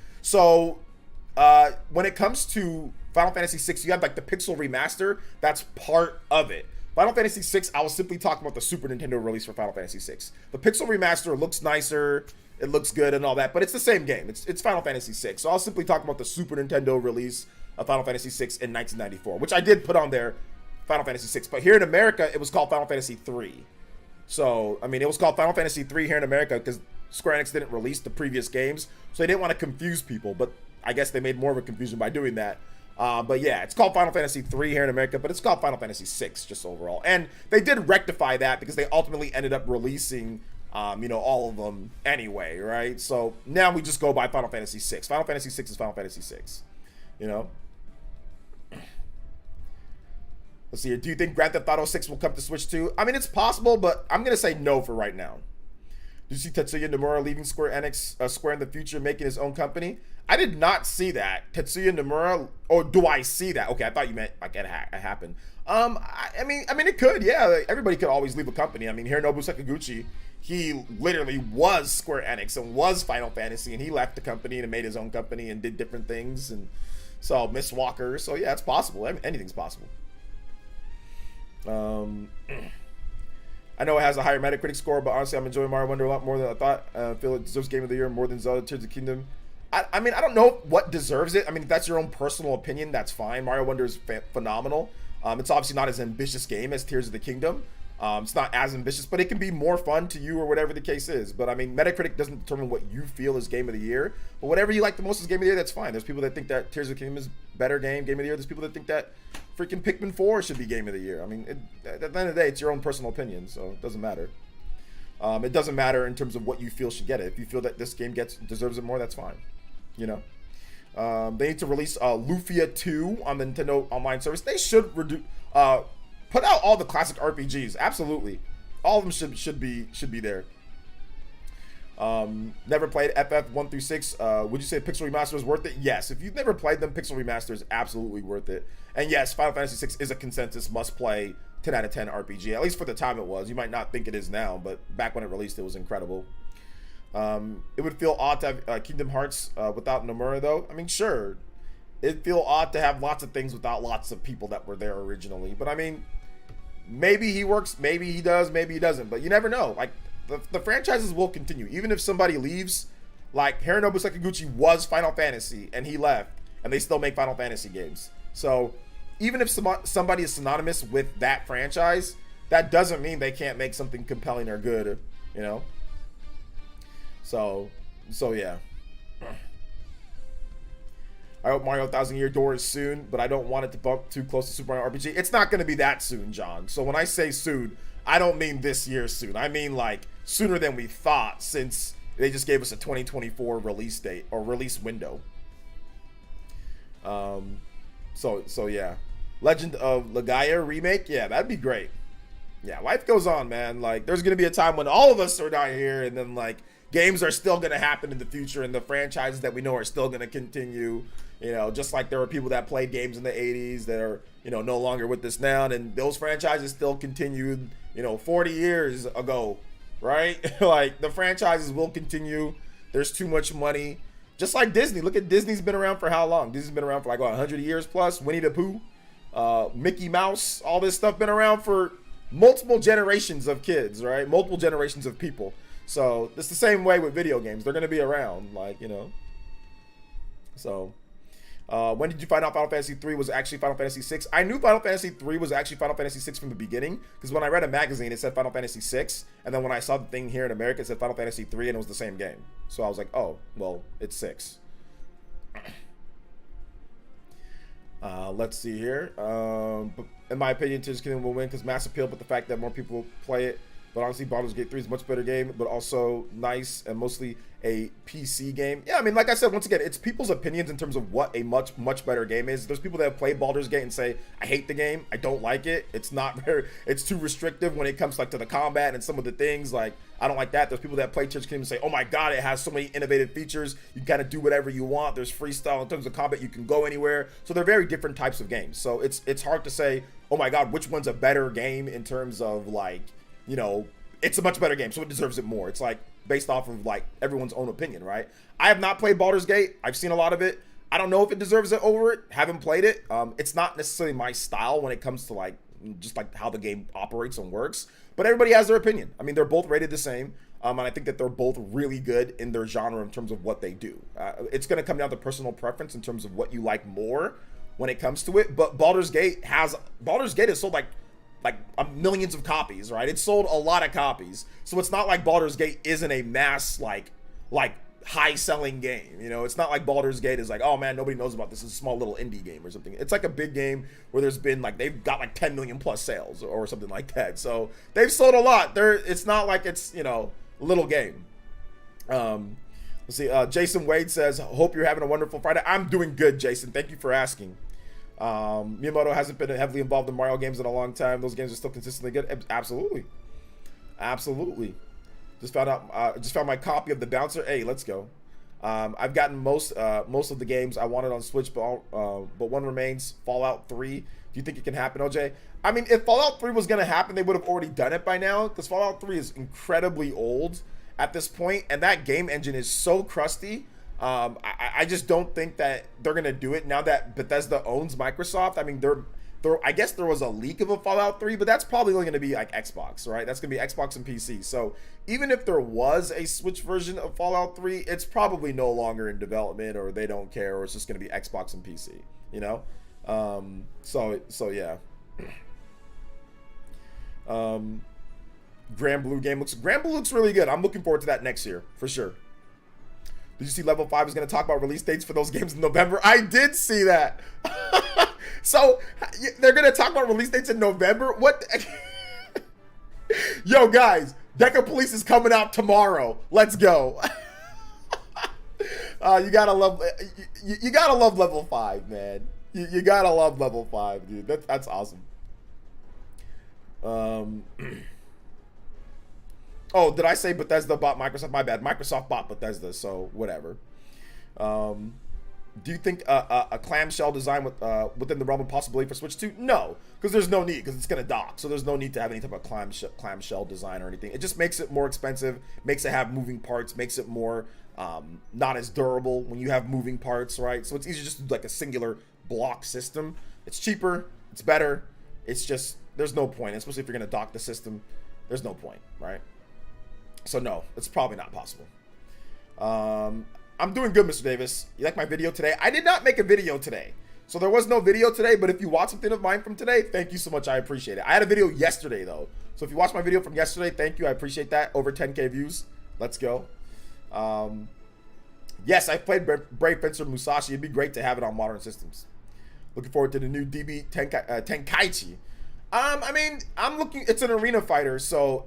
Speaker 1: When it comes to Final Fantasy 6, you have like the Pixel Remaster. That's part of it. Final Fantasy 6, I was simply talking about the Super Nintendo release for Final Fantasy 6. The Pixel Remaster looks nicer, it looks good and all that, but it's the same game. It's Final Fantasy 6. So I'll simply talk about the Super Nintendo release of Final Fantasy 6 in 1994, which I did put on there, Final Fantasy 6. But here in America, it was called Final Fantasy 3. So, I mean, it was called Final Fantasy 3 here in America because Square Enix didn't release the previous games, so they didn't want to confuse people, but I guess they made more of a confusion by doing that. But yeah, it's called Final Fantasy 3 here in America, but it's called Final Fantasy 6 just overall. And they did rectify that because they ultimately ended up releasing, all of them anyway, right? So now we just go by Final Fantasy 6. Final Fantasy 6 is Final Fantasy 6, Let's see here. Do you think Grand Theft Auto 6 will come to Switch too? I mean, it's possible, but I'm going to say no for right now. Do you see Tetsuya Nomura leaving Square in the future, making his own company? I did not see that. Tetsuya Nomura, or do I see that? Okay, I thought you meant like it happened. I mean, it could, yeah. Like, everybody could always leave a company. I mean, Hironobu Sakaguchi, he literally was Square Enix and was Final Fantasy, and he left the company and made his own company and did different things. And so Miss Walker, so yeah, it's possible. Anything's possible. I know it has a higher Metacritic score, but honestly, I'm enjoying Mario Wonder a lot more than I thought. I feel it deserves Game of the Year more than Zelda Tears of the Kingdom. I mean, I don't know what deserves it. I mean, if that's your own personal opinion, that's fine. Mario Wonder is phenomenal. It's obviously not as ambitious game as Tears of the Kingdom. It's not as ambitious, but it can be more fun to you or whatever the case is. But I mean, Metacritic doesn't determine what you feel is Game of the Year. But whatever you like the most is Game of the Year, that's fine. There's people that think that Tears of the Kingdom is better Game of the Year. There's people that think that freaking Pikmin 4 should be Game of the Year. I mean, at the end of the day, it's your own personal opinion, so it doesn't matter. It doesn't matter in terms of what you feel should get it. If you feel that this game deserves it more, that's fine. They need to release Lufia 2 on the Nintendo Online service. They should put out all the classic RPGs. Absolutely, all of them should be there. Never played FF 1 through 6. Would you say Pixel Remaster is worth it? Yes. If you've never played them, Pixel Remaster is absolutely worth it. And yes, Final Fantasy 6 is a consensus must-play 10 out of 10 RPG. At least for the time it was. You might not think it is now, but back when it released, it was incredible. It would feel odd to have Kingdom Hearts without Nomura, though. I mean, sure. It'd feel odd to have lots of things without lots of people that were there originally. But I mean, maybe he works, maybe he does, maybe he doesn't. But you never know. Like, the franchises will continue. Even if somebody leaves, like Hironobu Sakaguchi was Final Fantasy, and he left, and they still make Final Fantasy games. So even if somebody is synonymous with that franchise, that doesn't mean they can't make something compelling or good, So yeah. I hope Mario 1000 Year Door is soon, but I don't want it to bump too close to Super Mario RPG. It's not going to be that soon, John. So when I say soon, I don't mean this year soon. I mean like sooner than we thought, since they just gave us a 2024 release date or release window. So yeah. Legend of Legaia remake, yeah, that'd be great. Yeah, life goes on, man. Like, there's gonna be a time when all of us are not here, and then like games are still gonna happen in the future, and the franchises that we know are still gonna continue. Just like there were people that played games in the 80s that are, no longer with us now, and those franchises still continued, 40 years ago, right? Like, the franchises will continue. There's too much money. Just like Disney. Look at Disney's been around for how long? Disney's been around for like, what, 100 years plus? Winnie the Pooh, Mickey Mouse, all this stuff been around for multiple generations of kids, right? Multiple generations of people. So it's the same way with video games. They're going to be around, like, So, when did you find out Final Fantasy 3 was actually Final Fantasy 6? I knew Final Fantasy 3 was actually Final Fantasy 6 from the beginning, because when I read a magazine, it said Final Fantasy 6, and then when I saw the thing here in America, it said Final Fantasy 3, and it was the same game. So I was like, oh, well, it's 6. Let's see here. In my opinion, Tears of the Kingdom will win because mass appeal, but the fact that more people play it. But honestly, Baldur's Gate 3 is a much better game, but also nice and mostly a PC game. Yeah, I mean, like I said, once again, it's people's opinions in terms of what a much better game is. There's people that have played Baldur's Gate and say, I hate the game, I don't like it. It's too restrictive when it comes like to the combat and some of the things. Like, I don't like that. There's people that play Tears of the Kingdom and say, oh my god, it has so many innovative features. You kind of do whatever you want. There's freestyle in terms of combat. You can go anywhere. So they're very different types of games. So it's hard to say, oh my god, which one's a better game in terms of like, it's a much better game, so it deserves it more. It's like based off of like everyone's own opinion, right? I have not played Baldur's Gate. I've seen a lot of it. I don't know if it deserves it over it. Haven't played it. It's not necessarily my style when it comes to like just like how the game operates and works. But everybody has their opinion. I mean, they're both rated the same, and I think that they're both really good in their genre in terms of what they do. It's going to come down to personal preference in terms of what you like more when it comes to it. But Baldur's Gate has sold like millions of copies, right? It sold a lot of copies. So it's not like Baldur's Gate isn't a mass like high selling game. You know, it's not like Baldur's Gate is like, oh man, nobody knows about this. It's a small little indie game or something. It's like a big game where there's been like, they've got like 10 million plus sales or something like that. So they've sold a lot. It's not like it's, you know, a little game. Let's see. Jason Wade says, hope you're having a wonderful Friday. I'm doing good, Jason. Thank you for asking. Miyamoto hasn't been heavily involved in Mario games in a long time. Those games are still consistently good. Absolutely. Just found my copy of The Bouncer. Hey, let's go. I've gotten most of the games I wanted on Switch, but one remains, Fallout 3. Do you think it can happen, OJ? I mean, if Fallout 3 was going to happen, they would have already done it by now, because Fallout 3 is incredibly old at this point, and that game engine is so crusty. I just don't think that they're going to do it now that Bethesda owns Microsoft. I mean, I guess there was a leak of a Fallout 3, but that's probably only going to be like Xbox, right? That's going to be Xbox and PC. So even if there was a Switch version of Fallout 3, it's probably no longer in development, or they don't care, or it's just going to be Xbox and PC, you know? So yeah. Grand Blue looks really good. I'm looking forward to that next year, for sure. Did you see Level 5 is going to talk about release dates for those games in November? I did see that. So they're going to talk about release dates in November? What? Yo, guys, Deca Police is coming out tomorrow. Let's go. You gotta love Level 5, man. You gotta love Level 5, dude. That's awesome. Oh, did I say Bethesda bought Microsoft? My bad. Microsoft bought Bethesda, so whatever. Do you think a clamshell design within the realm of possibility for Switch 2? No, because there's no need, because it's going to dock. So there's no need to have any type of clamshell design or anything. It just makes it more expensive, makes it have moving parts, makes it more not as durable when you have moving parts, right? So it's easier just to do like a singular block system. It's cheaper, it's better. It's just, there's no point, especially if you're going to dock the system. There's no point, right? So no, it's probably not possible. I'm doing good, Mr. Davis. You like my video today? I did not make a video today. So there was no video today, but if you watch something of mine from today, thank you so much. I appreciate it. I had a video yesterday, though. So if you watched my video from yesterday, thank you. I appreciate that. Over 10K views. Let's go. Yes, I played Brave Fencer Musashi. It'd be great to have it on modern systems. Looking forward to the new DB Tenkaichi. I mean, it's an arena fighter, so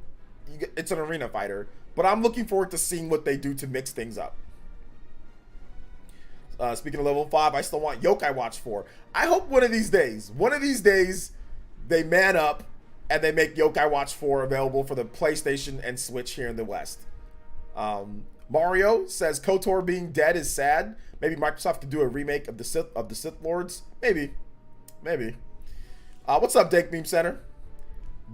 Speaker 1: it's an arena fighter. But I'm looking forward to seeing what they do to mix things up. Speaking of Level 5, I still want Yokai Watch 4. I hope one of these days, they man up and they make Yokai Watch 4 available for the PlayStation and Switch here in the West. Mario says KOTOR being dead is sad. Maybe Microsoft could do a remake of the Sith Lords. Maybe. What's up, Dank Meme Center?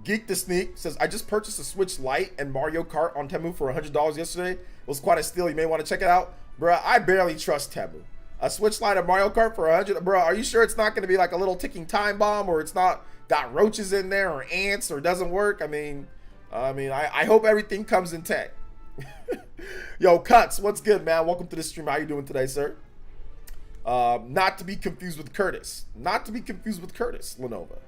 Speaker 1: Geek the Sneak says, I just purchased a Switch Lite and Mario Kart on Temu for $100 yesterday. It was quite a steal. You may want to check it out. Bruh, I barely trust Temu. A Switch Lite and Mario Kart for $100. Bruh, are you sure it's not going to be like a little ticking time bomb, or it's not got roaches in there or ants, or doesn't work? I mean, I hope everything comes intact. Yo, Cuts, what's good, man? Welcome to the stream. How you doing today, sir? Not to be confused with Curtis. Lenovo.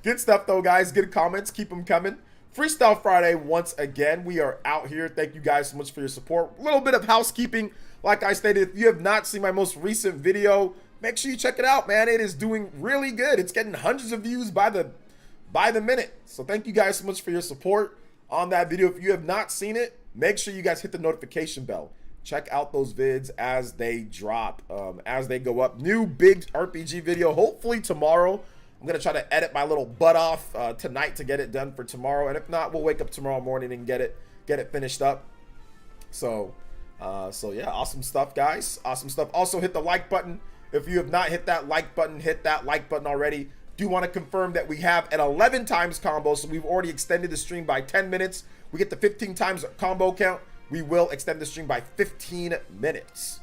Speaker 1: Good stuff, though, guys. Good comments. Keep them coming. Freestyle Friday once again. We are out here. Thank you guys so much for your support. A little bit of housekeeping. Like I stated, if you have not seen my most recent video, make sure you check it out, man. It is doing really good. It's getting hundreds of views by the minute. So thank you guys so much for your support on that video. If you have not seen it, make sure you guys hit the notification bell. Check out those vids as they drop, as they go up. New big RPG video, hopefully tomorrow. I'm going to try to edit my little butt off tonight to get it done for tomorrow. And if not, we'll wake up tomorrow morning and get it finished up. So yeah, awesome stuff, guys. Awesome stuff. Also, hit the like button. If you have not hit that like button, hit that like button already. Do want to confirm that we have an 11 times combo. So we've already extended the stream by 10 minutes. We get the 15 times combo count. We will extend the stream by 15 minutes.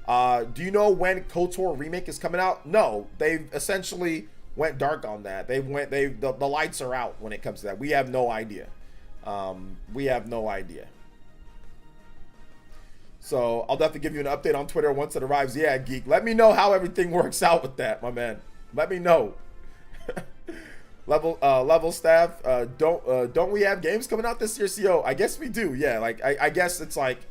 Speaker 1: Do you know when KOTOR Remake is coming out? No, they've essentially went dark on that. The lights are out when it comes to that. We have no idea. So I'll definitely give you an update on Twitter once it arrives. Yeah, Geek. Let me know how everything works out with that, my man. Let me know. level staff. Don't we have games coming out this year? CO, I guess we do. Yeah, like I guess it's like,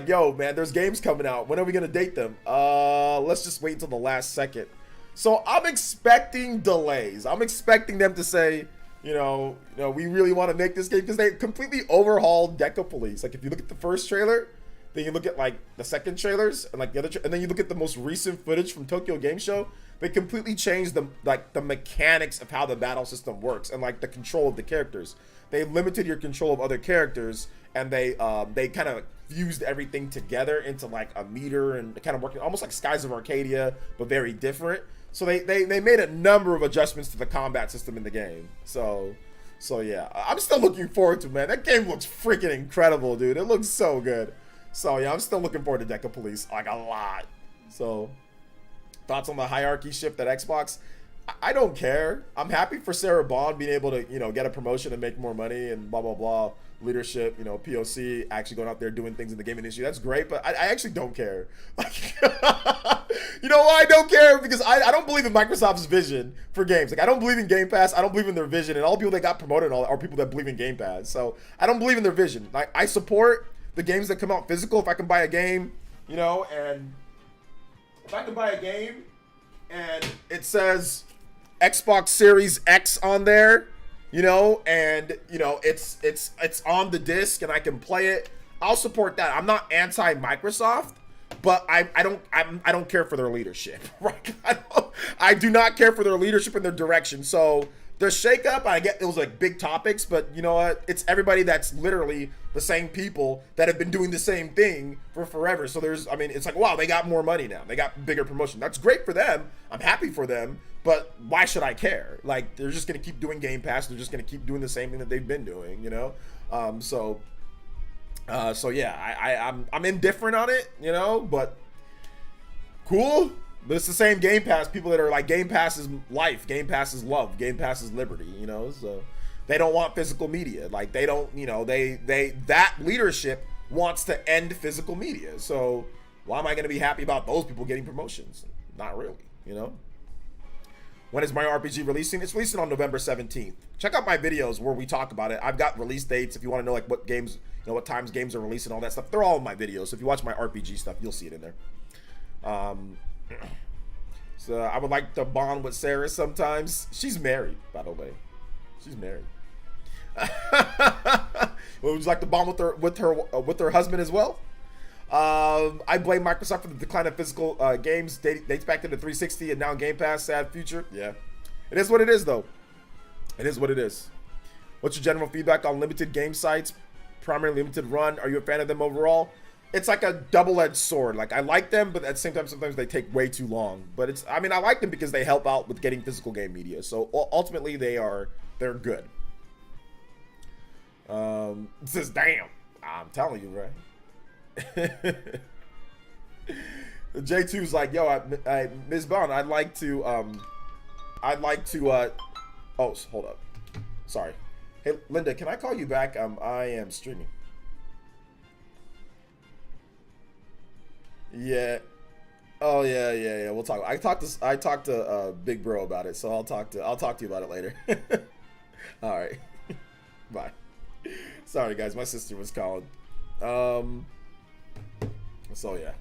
Speaker 1: yo, man, there's games coming out. When are we gonna date them? Let's just wait until the last second. So I'm expecting delays. I'm expecting them to say, we really want to make this game, because they completely overhauled Deca Police. Like, if you look at the first trailer, then you look at like the second trailers, and like the other, and then you look at the most recent footage from Tokyo Game Show. They completely changed the mechanics of how the battle system works and like the control of the characters. They limited your control of other characters, and they kind of fused everything together into like a meter, and kind of working almost like Skies of Arcadia, but very different. So they made a number of adjustments to the combat system in the game. So yeah, I'm still looking forward to it, man. That game looks freaking incredible, dude. It looks so good. So yeah, I'm still looking forward to Deca Police like a lot. So thoughts on the hierarchy shift at Xbox? I don't care. I'm happy for Sarah Bond being able to, get a promotion and make more money and blah, blah, blah. Leadership, POC, actually going out there doing things in the gaming industry. That's great, but I actually don't care. Like, you know why I don't care? Because I don't believe in Microsoft's vision for games. Like, I don't believe in Game Pass. I don't believe in their vision. And all the people that got promoted and all are people that believe in Game Pass. So I don't believe in their vision. Like, I support the games that come out physical. If I can buy a game, and if I can buy a game and it says Xbox Series X on there, and it's on the disc and I can play it, I'll support that. I'm not anti-Microsoft, but I don't care for their leadership. Right? I do not care for their leadership and their direction. So the shakeup, I get it was like big topics, but you know what? It's everybody that's literally the same people that have been doing the same thing for forever. So it's like, wow, they got more money now. They got bigger promotion. That's great for them. I'm happy for them, but why should I care? Like, they're just going to keep doing Game Pass. They're just going to keep doing the same thing that they've been doing, So yeah, I'm indifferent on it, but cool. But it's the same Game Pass. People that are like, Game Pass is life, Game Pass is love, Game Pass is liberty, so they don't want physical media. Like, they don't, that leadership wants to end physical media. So why am I going to be happy about those people getting promotions? Not really, When is my RPG releasing? It's releasing on November 17th. Check out my videos where we talk about it. I've got release dates. If you want to know like what games, what times games are releasing, all that stuff, they're all in my videos. So if you watch my RPG stuff, you'll see it in there. So I would like to bond with Sarah sometimes. She's married, by the way. She's married. Would you like to bond with her husband as well? I blame Microsoft for the decline of physical games. Dates back to the 360 and now Game Pass. Sad future. Yeah, it is what it is, though. It is what it is. What's your general feedback on limited game sites? Primarily limited run. Are you a fan of them overall? It's like a double-edged sword. Like, I like them, but at the same time, sometimes they take way too long. But I like them because they help out with getting physical game media. So ultimately, they're good. It says, damn. I'm telling you, right? J2's like, yo, Ms. Bond, I'd like to, oh, hold up. Sorry. Hey, Linda, can I call you back? I am streaming. Yeah. Oh yeah. We'll talk. I talked to Big Bro about it, so I'll talk to you about it later. All right. Bye. Sorry guys, my sister was calling. So yeah,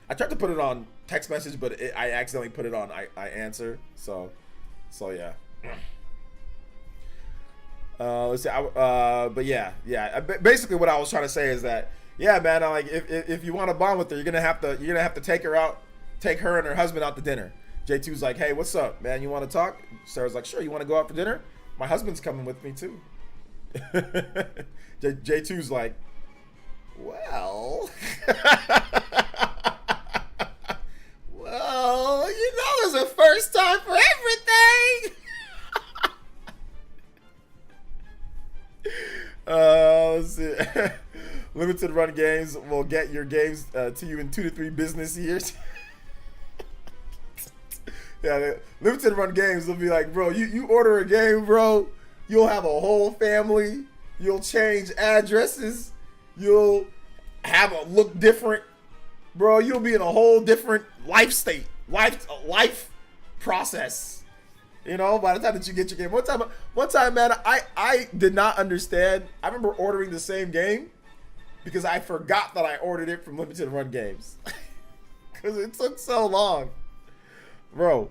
Speaker 1: I tried to put it on text message, but I accidentally put it on I answer. So yeah. Let's see. But yeah. Basically, what I was trying to say is that, yeah, man, like if you want to bond with her, you're gonna have to take her and her husband out to dinner. J2's like, hey, what's up, man? You want to talk? Sarah's like, sure. You want to go out for dinner? My husband's coming with me too. J2's like, well, well, there's a first time for everything. Let's see. Limited run games will get your games to you in 2 to 3 business years. Yeah, limited run games will be like, bro, you order a game, bro, you'll have a whole family, you'll change addresses, you'll have a look different, bro, you'll be in a whole different life state, life process. You know, by the time that you get your game. One time, man, I did not understand. I remember ordering the same game because I forgot that I ordered it from limited run games. Because it took so long. Bro.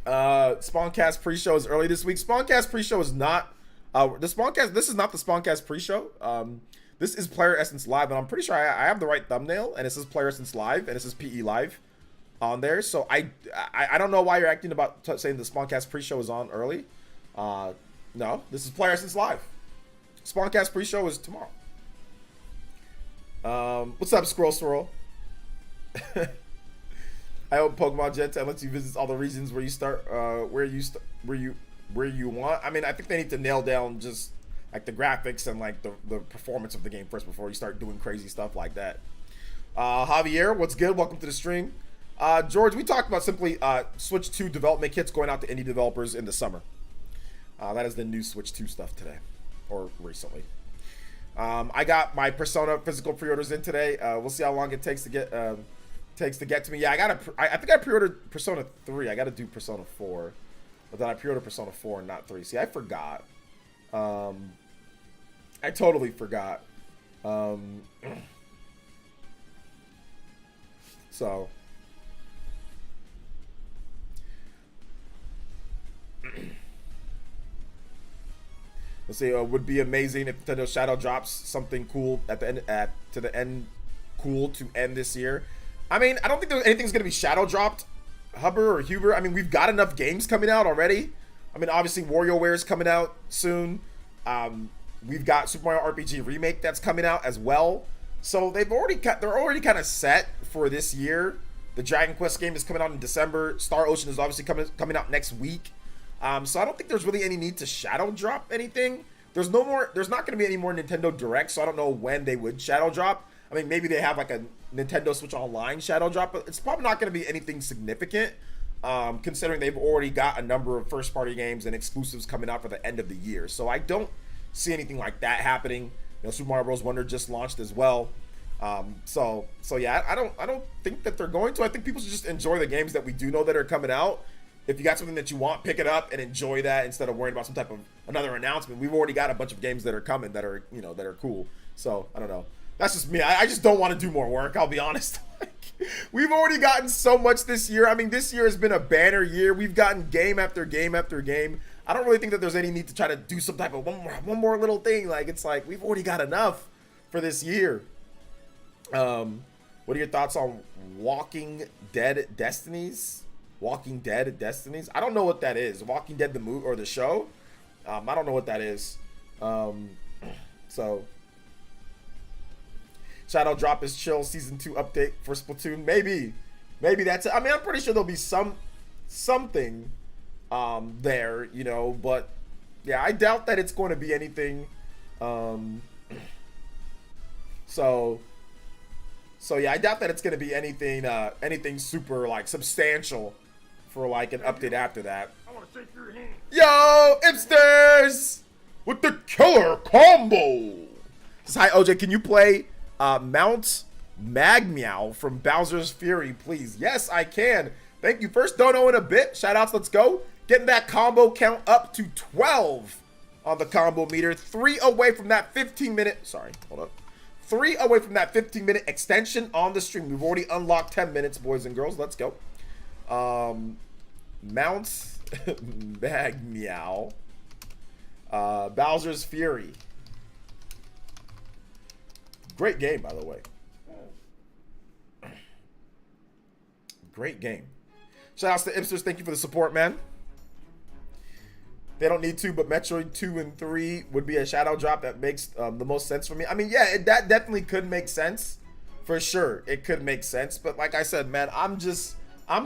Speaker 1: Spawncast pre-show is early this week. Spawncast pre-show is not this is not the Spawncast pre-show. This is PlayerEssence Live, and I'm pretty sure I have the right thumbnail, and it says PlayerEssence Live, and it says PE Live on there. So I don't know why you're acting about saying the Spawncast pre-show is on early. No, this is PlayerEssence Live. Spawncast pre-show is tomorrow. What's up, Squirrel Swirl? I hope Pokemon Gen 10 lets you visit all the regions where you start, where you want. I mean, I think they need to nail down just like the graphics and like the performance of the game first before you start doing crazy stuff like that. Javier, what's good? Welcome to the stream. George, we talked about simply Switch 2 development kits going out to indie developers in the summer. That is the new Switch 2 stuff today, or recently. I got my Persona physical pre-orders in today. We'll see how long it takes to get to me. Yeah, I think I pre-ordered Persona 3. I got to do Persona 4, but then I pre-ordered Persona 4 and not 3. See, I forgot. I totally forgot. So let's see. Would be amazing if Nintendo Shadow drops something cool at the end, cool to end this year. I mean, I don't think anything's gonna be shadow dropped, Hubber or Huber. I mean, we've got enough games coming out already. I mean, obviously WarioWare is coming out soon. We've got Super Mario RPG Remake that's coming out as well. So they're already kind of set for this year. The Dragon Quest game is coming out in December. Star Ocean is obviously coming out next week. So I don't think there's really any need to shadow drop anything. There's not going to be any more Nintendo Directs, so I don't know when they would shadow drop. I mean, maybe they have like a Nintendo Switch Online shadow drop, but it's probably not going to be anything significant, considering they've already got a number of first-party games and exclusives coming out for the end of the year. So I don't see anything like that happening. You know, Super Mario Bros. Wonder just launched as well. So yeah, I don't think that they're going to. I think people should just enjoy the games that we do know that are coming out. If you got something that you want, pick it up and enjoy that instead of worrying about some type of another announcement. We've already got a bunch of games that are coming that are, you know, that are cool. So I don't know. That's just me. I just don't want to do more work. I'll be honest. We've already gotten so much this year. I mean, this year has been a banner year. We've gotten game after game after game. I don't really think that there's any need to try to do some type of one more little thing. Like, it's like we've already got enough for this year. What are your thoughts on Walking Dead Destinies? Walking Dead Destinies? I don't know what that is. Walking Dead the movie or the show? I don't know what that is. So Shadow Drop is chill. Season 2 update for Splatoon. Maybe that's it. I mean, I'm pretty sure there'll be something there, you know, but yeah, I doubt that it's going to be anything. So yeah, I doubt that it's going to be anything super like substantial for like an update after that. I want to shake your hand. Yo, Ipsters with the killer combo. Says, hi OJ, can you play Mount Magmeow from Bowser's Fury, please? Yes, I can. Thank you. First dono in a bit. Shout outs, let's go. Getting that combo count up to 12 on the combo meter. 3 away from that 15-minute. Sorry, hold up. 3 away from that 15-minute extension on the stream. We've already unlocked 10 minutes, boys and girls. Let's go. Mount Magmeow. Bowser's Fury. Great game, by the way. Great game. Shout outs to Ipsters. Thank you for the support, man. They don't need to, but Metroid 2 and 3 would be a shadow drop that makes the most sense for me. I mean, yeah, that definitely could make sense. For sure, it could make sense. But like I said, man, I'm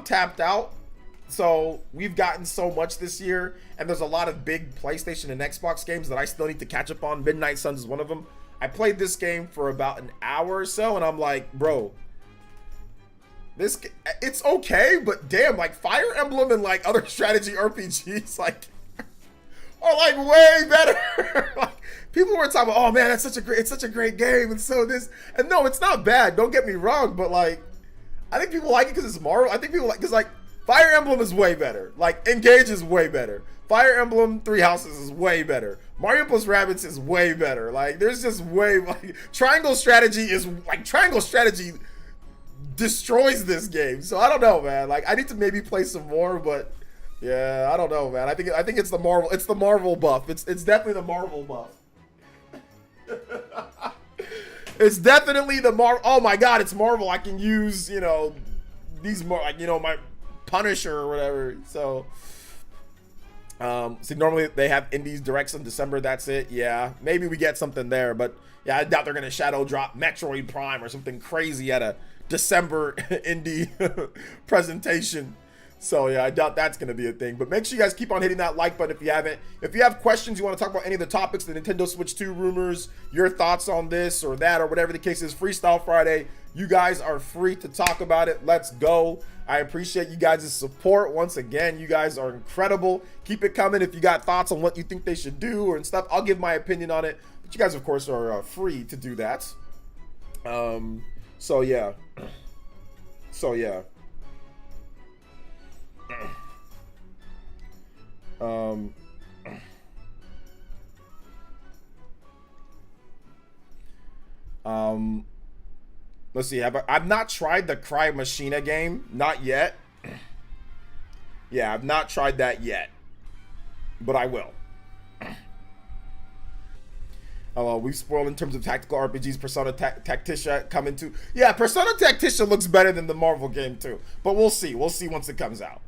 Speaker 1: tapped out. So we've gotten so much this year. And there's a lot of big PlayStation and Xbox games that I still need to catch up on. Midnight Suns is one of them. I played this game for about an hour or so. And I'm like, bro, it's okay. But damn, like Fire Emblem and like other strategy RPGs, like, are like way better. Like, people were talking about, oh man, it's such a great game, and so this, and no, it's not bad. Don't get me wrong, but like, I think people like it because it's Mario. I think people like, because like Fire Emblem is way better. Like, Engage is way better. Fire Emblem Three Houses is way better. Mario plus Rabbids is way better. Like, there's just way, like, Triangle Strategy destroys this game. So I don't know, man. Like, I need to maybe play some more, but yeah, I don't know, man. I think it's the Marvel buff. It's definitely the Marvel buff. It's definitely the Marvel. Oh my god, it's Marvel. I can use, you know, these more, like, you know, my Punisher or whatever. So see, normally they have indies directs in December. That's it. Yeah, maybe we get something there, but yeah, I doubt they're gonna shadow drop Metroid Prime or something crazy at a December indie presentation. So yeah, I doubt that's gonna be a thing. But make sure you guys keep on hitting that like button if you haven't. If you have questions, you want to talk about any of the topics, the Nintendo Switch 2 rumors, your thoughts on this or that, or whatever the case is, Freestyle Friday, you guys are free to talk about it. Let's go. I appreciate you guys' support. Once again, you guys are incredible. Keep it coming. If you got thoughts on what you think they should do or stuff, I'll give my opinion on it. But you guys, of course, are free to do that. So yeah. Let's see. I've not tried the Cry Machina game, not yet. Yeah, I've not tried that yet, but I will. We've spoiled in terms of tactical RPGs. Persona Tacticia coming to. Yeah, Persona Tacticia looks better than the Marvel game too, but we'll see. We'll see once it comes out.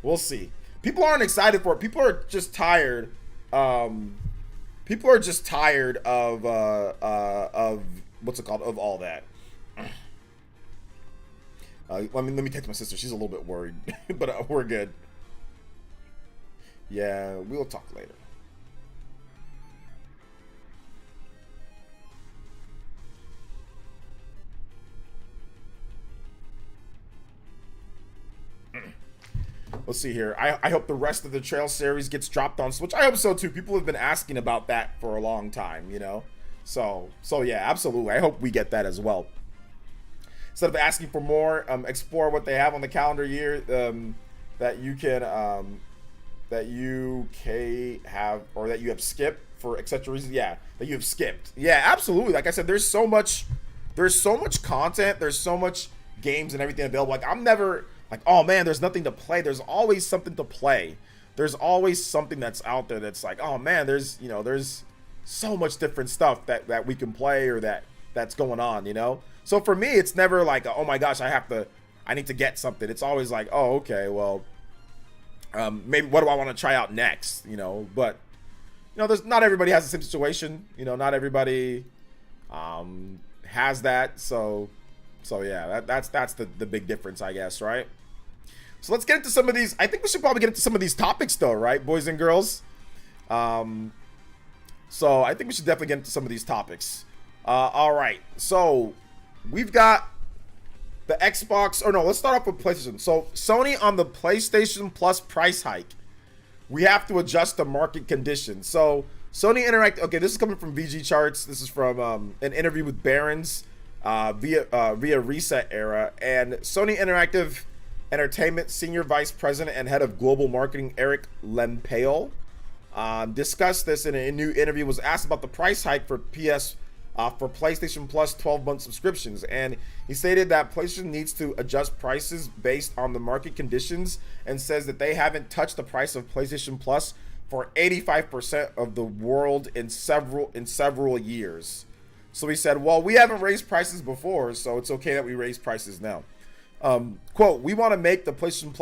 Speaker 1: We'll see. People aren't excited for it. People are just tired. People are just tired of what's it called? Of all that. Let me text my sister. She's a little bit worried, but we're good. Yeah, we'll talk later. Let's see here. I hope the rest of the Trail series gets dropped on Switch. I hope so too. People have been asking about that for a long time, you know? So yeah, absolutely. I hope we get that as well. Instead of asking for more, explore what they have on the calendar year that you have skipped for etc reasons. Yeah, that you have skipped. Yeah, absolutely. Like I said, there's so much content. There's so much games and everything available. Like, I'm never like, oh man, there's nothing to play. There's always something to play. There's always something that's out there that's like, oh man, there's so much different stuff that we can play or that's going on, you know? So for me, it's never like, oh my gosh, I need to get something. It's always like, oh, okay, well, maybe what do I want to try out next, you know? But, you know, not everybody has the same situation. You know, not everybody has that. So yeah, that's the big difference, I guess, right? So let's get into some of these. I think we should probably get into some of these topics though, right, boys and girls? So I think we should definitely get into some of these topics. All right, so we've got the Xbox, or no, let's start off with PlayStation. So Sony on the PlayStation Plus price hike. We have to adjust to market conditions. So Sony Interactive, okay, this is coming from VG Charts. This is from an interview with Barron's via Reset Era. And Sony Interactive Entertainment Senior Vice President and Head of Global Marketing Eric Lempale discussed this in a new interview, was asked about the price hike for PlayStation Plus 12-month subscriptions, and he stated that PlayStation needs to adjust prices based on the market conditions, and says that they haven't touched the price of PlayStation Plus for 85% of the world in several years. So he said, well, we haven't raised prices before, so it's okay that we raise prices now. Quote, we want to make PlayStation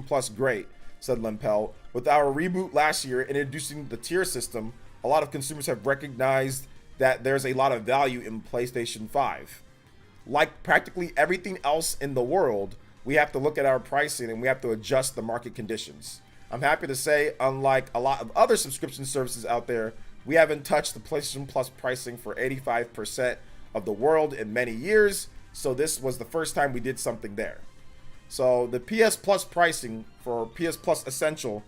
Speaker 1: Plus great, said Lempel. With our reboot last year and introducing the tier system, a lot of consumers have recognized that there's a lot of value in PlayStation 5. Like practically everything else in the world, we have to look at our pricing and we have to adjust the market conditions. I'm happy to say, unlike a lot of other subscription services out there, we haven't touched the PlayStation Plus pricing for 85% of the world in many years, so this was the first time we did something there. So the PS Plus pricing for PS Plus Essential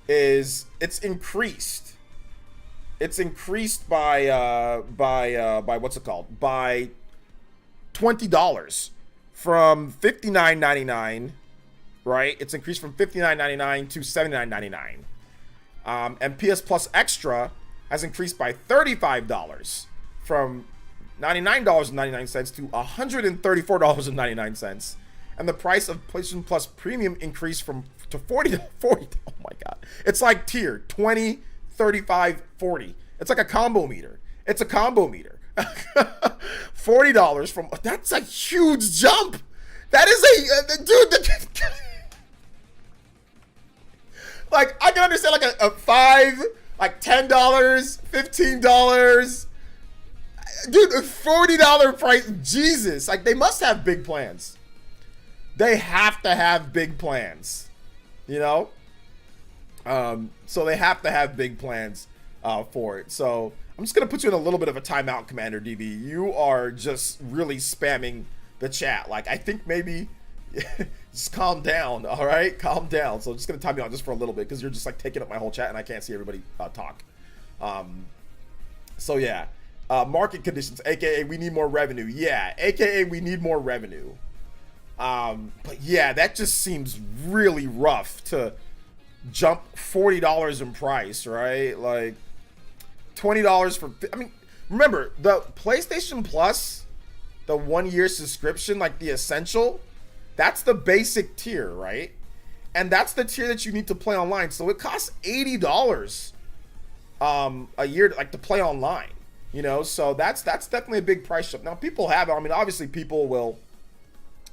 Speaker 1: it's increased. It's increased by what's it called? By $20 from $59.99, right? It's increased from $59.99 to $79.99. And PS Plus Extra has increased by $35 from $99.99 to $134.99. And the price of PlayStation Plus Premium increased to 40 to 40. Oh my God. It's like tier 20, 35, 40. It's like a combo meter. It's a combo meter. $40 from, that's a huge jump. That is dude. Like, I can understand like a $5, like $10, $15. Dude, a $40 price. Jesus. Like, they must have big plans. They have to have big plans, you know? So they have to have big plans for it. So I'm just going to put you in a little bit of a timeout, Commander DB. You are just really spamming the chat. Like, I think maybe just calm down, all right? Calm down. So I'm just going to time you out just for a little bit because you're just like taking up my whole chat and I can't see everybody talk. So yeah, market conditions, AKA we need more revenue. Yeah, AKA we need more revenue. But yeah, that just seems really rough to jump $40 in price, right? Like $20 for, I mean, remember the PlayStation Plus, the 1 year subscription, like the essential, that's the basic tier, right? And that's the tier that you need to play online. So it costs $80 a year like to play online, you know? So that's definitely a big price jump. Now people have, I mean, obviously people will,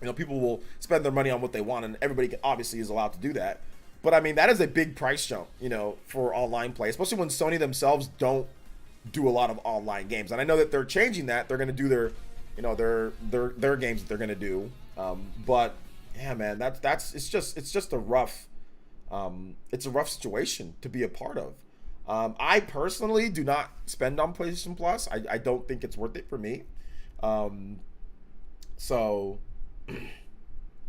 Speaker 1: you know, people will spend their money on what they want, and everybody obviously is allowed to do that. But I mean, that is a big price jump, you know, for online play, especially when Sony themselves don't do a lot of online games. And I know that they're changing that. They're going to do their, you know, their games that they're going to do. But yeah, man, it's just a rough, it's a rough situation to be a part of. I personally do not spend on PlayStation Plus. I don't think it's worth it for me. So,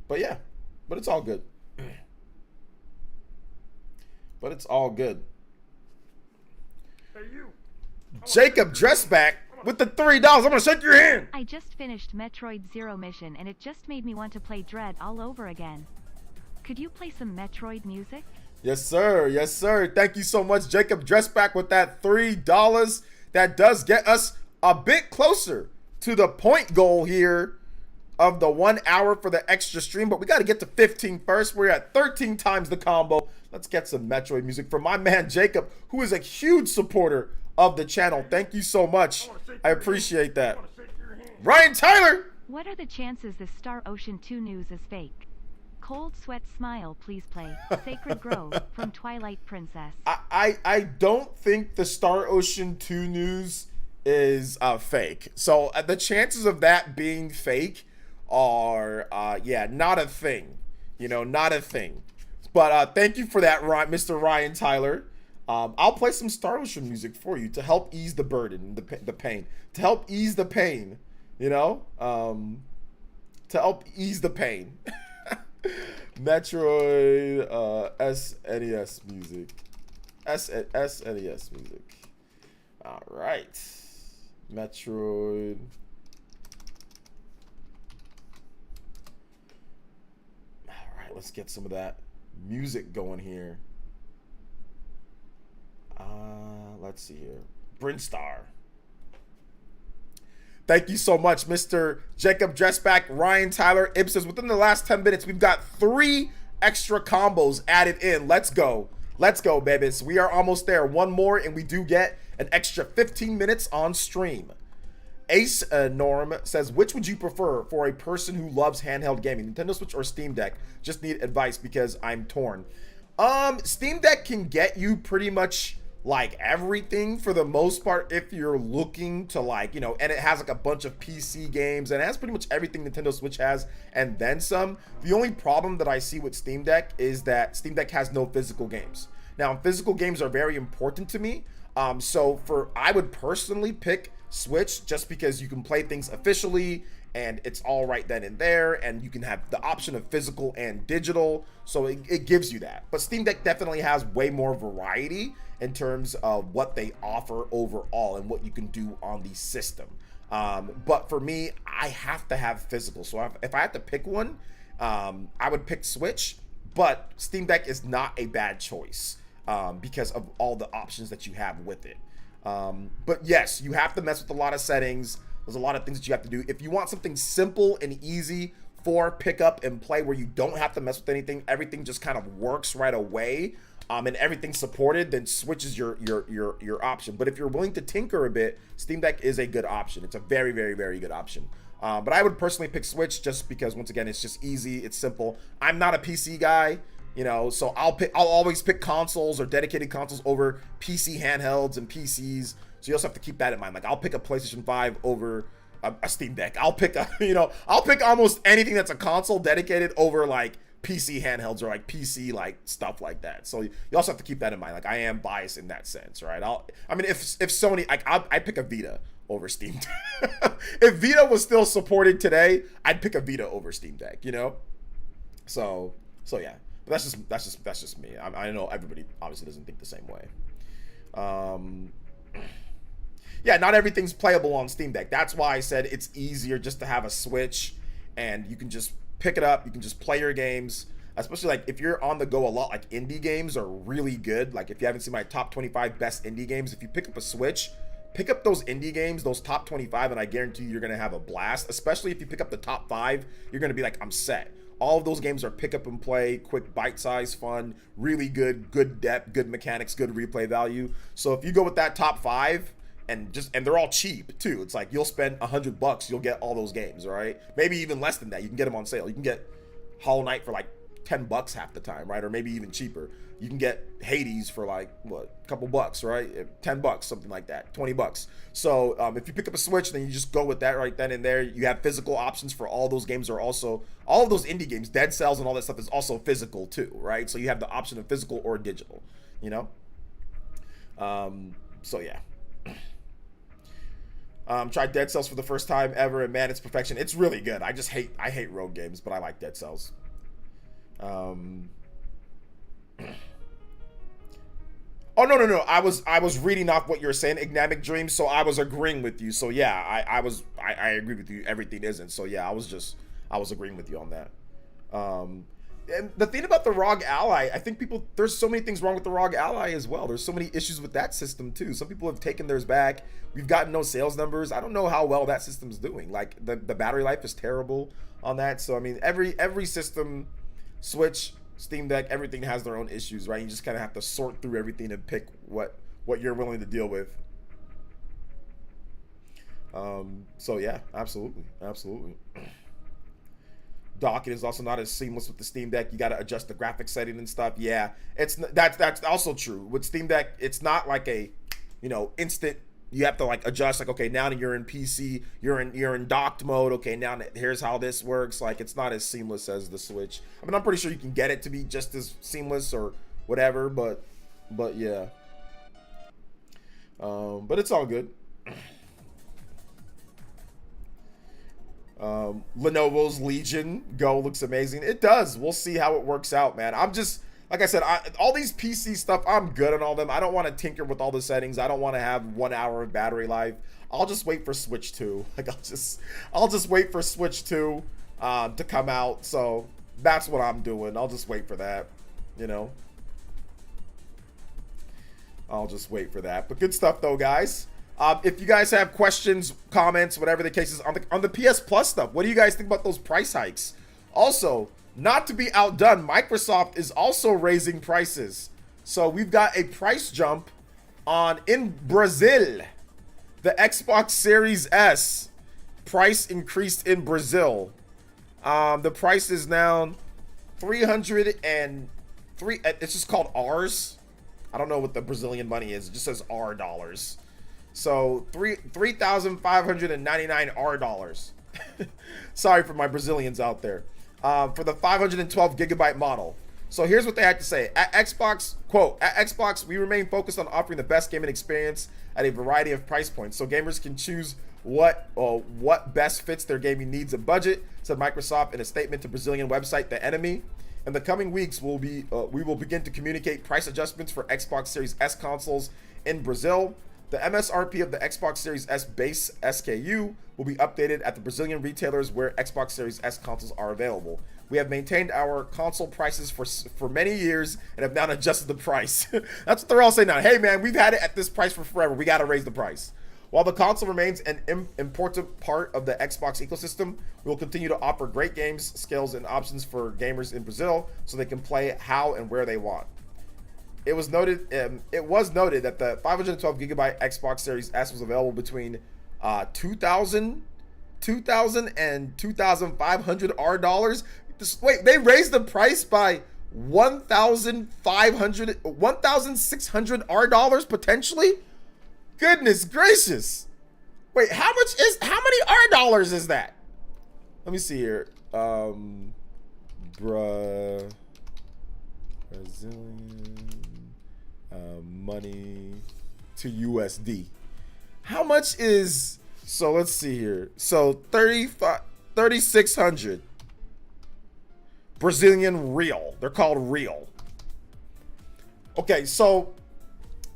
Speaker 1: but yeah, but it's all good. But it's all good.
Speaker 3: Hey, you.
Speaker 1: Jacob Dressback with the $3. I'm gonna shake your hand.
Speaker 2: I just finished Metroid Zero Mission and it just made me want to play Dread all over again. Could you play some Metroid music?
Speaker 1: Yes, sir. Yes, sir. Thank you so much, Jacob Dressback, with that $3. That does get us a bit closer to the point goal here of the 1 hour for the extra stream, but we got to get to 15 first. We're at 13 times the combo. Let's get some Metroid music from my man Jacob, who is a huge supporter of the channel. Thank you so much. I appreciate that. Ryan Tyler.
Speaker 2: What are the chances this Star Ocean 2 news is fake? Cold Sweat Smile, please play Sacred Grove from Twilight Princess.
Speaker 1: I don't think the Star Ocean 2 news is fake. So the chances of that being fake are yeah, not a thing. You know, not a thing. But thank you for that, Mr. Ryan Tyler. I'll play some Star Ocean music for you to help ease the burden, the pain, to help ease the pain, you know, to help ease the pain. Metroid SNES music. SNES music. All right. Metroid. All right, let's get some of that music going here. Let's see here. Brinstar. Thank you so much, Mr. Jacob Dressback, Ryan Tyler. Ib says, within the last 10 minutes, we've got 3 extra combos added in. Let's go. Let's go, babies. We are almost there. One more, and we do get an extra 15 minutes on stream. Ace Norm says, which would you prefer for a person who loves handheld gaming? Nintendo Switch or Steam Deck? Just need advice because I'm torn. Steam Deck can get you pretty much like everything for the most part if you're looking to, like, you know, and it has like a bunch of PC games and it has pretty much everything Nintendo Switch has and then some. The only problem that I see with Steam Deck is that Steam Deck has no physical games. Now, physical games are very important to me. So I would personally pick Switch just because you can play things officially and it's all right then and there, and you can have the option of physical and digital, so it gives you that. But Steam Deck definitely has way more variety in terms of what they offer overall and what you can do on the system. But for me, I have to have physical. So if I had to pick one, I would pick Switch. But Steam Deck is not a bad choice because of all the options that you have with it. But yes, you have to mess with a lot of settings. There's a lot of things that you have to do. If you want something simple and easy for pick up and play where you don't have to mess with anything, everything just kind of works right away, and everything's supported, then Switch is your option. But if you're willing to tinker a bit, Steam Deck is a good option. It's a very, very, very good option. But I would personally pick Switch just because, once again, it's just easy, it's simple. I'm not a PC guy, you know, so I'll always pick consoles or dedicated consoles over PC handhelds and PCs. So you also have to keep that in mind. Like, I'll pick a PlayStation 5 over a Steam Deck. I'll pick I'll pick almost anything that's a console dedicated over like PC handhelds or like PC like stuff like that. So you also have to keep that in mind. Like, I am biased in that sense, right? I mean, if Sony, like, I pick a Vita over Steam Deck. If Vita was still supported today, I'd pick a Vita over Steam Deck, you know? So yeah. But that's just me. I know everybody obviously doesn't think the same way. Yeah, not everything's playable on Steam Deck. That's why I said it's easier just to have a Switch and you can just pick it up. You can just play your games, especially like if you're on the go a lot. Like, indie games are really good. Like, if you haven't seen my top 25 best indie games, if you pick up a Switch, pick up those indie games, those top 25, and I guarantee you're going to have a blast. Especially if you pick up the top 5, you're going to be like, I'm set. All of those games are pick up and play, quick, bite-sized, fun, really good depth, good mechanics, good replay value. So if you go with that top 5, and they're all cheap too. It's like you'll spend $100, you'll get all those games, right? Maybe even less than that. You can get them on sale. You can get Hollow Knight for like $10 half the time, right? Or maybe even cheaper. You can get Hades for like a couple bucks, right? $10, something like that, $20. So if you pick up a Switch, then you just go with that right then and there. You have physical options for all those games. Are also all of those indie games, Dead Cells and all that stuff is also physical too, right? So you have the option of physical or digital, you know. So yeah. Tried Dead Cells for the first time ever, and man, it's perfection. It's really good. I hate rogue games, but I like Dead Cells. Oh no. I was reading off what you're saying, Ignamic Dreams, so I was agreeing with you. So yeah, I agree with you. Everything isn't. So yeah, I was agreeing with you on that. And the thing about the ROG Ally, I think there's so many things wrong with the ROG Ally as well. There's so many issues with that system too. Some people have taken theirs back. We've gotten no sales numbers. I don't know how well that system's doing. Like, the battery life is terrible on that. So I mean, every system, Switch, Steam Deck, everything has their own issues, right? You just kind of have to sort through everything and pick what you're willing to deal with. So yeah, absolutely. Docking is also not as seamless with the Steam Deck. You got to adjust the graphics setting and stuff. Yeah, that's also true with Steam Deck. It's not like a, instant. You have to like adjust. Like, okay, now that you're in PC, you're in docked mode. Okay, now here's how this works. Like, it's not as seamless as the Switch. I mean, I'm pretty sure you can get it to be just as seamless or whatever. But yeah. But it's all good. Lenovo's Legion Go looks amazing. It does. We'll see how it works out, man. I'm just, like I said, all these PC stuff, I'm good on all them. I don't want to tinker with all the settings. I don't want to have 1 hour of battery life. I'll just wait for Switch 2. Like, I'll just wait for Switch 2 to come out. So that's what I'm doing. I'll just wait for that, I'll just wait for that. But good stuff though, guys. If you guys have questions, comments, whatever the case is on the PS Plus stuff, what do you guys think about those price hikes? Also, not to be outdone, Microsoft is also raising prices. So we've got a price jump in Brazil. The Xbox Series S price increased in Brazil. The price is now 303. It's just called Rs. I don't know what the Brazilian money is. It just says R dollars. So 3,599 R dollars. Sorry for my Brazilians out there. For the 512 gigabyte model. So here's what they had to say. At Xbox, quote, at Xbox, we remain focused on offering the best gaming experience at a variety of price points, so gamers can choose what best fits their gaming needs and budget, said Microsoft in a statement to Brazilian website The Enemy. In the coming weeks, we will begin to communicate price adjustments for Xbox Series S consoles in Brazil. The MSRP of the Xbox Series S base SKU will be updated at the Brazilian retailers where Xbox Series S consoles are available. We have maintained our console prices for many years and have not adjusted the price. That's what they're all saying now. Hey man, we've had it at this price for forever. We got to raise the price. While the console remains an important part of the Xbox ecosystem, we will continue to offer great games, skills, and options for gamers in Brazil so they can play how and where they want. It was noted that the 512 gigabyte Xbox Series S was available between 2,000 and 2,500 dollars. Wait, they raised the price by 1,600 dollars potentially? Goodness gracious. Wait, how many R dollars is that? Let me see here. Brazilian money to USD. How much is, so let's see here. So 3,600 Brazilian real. They're called real. Okay, so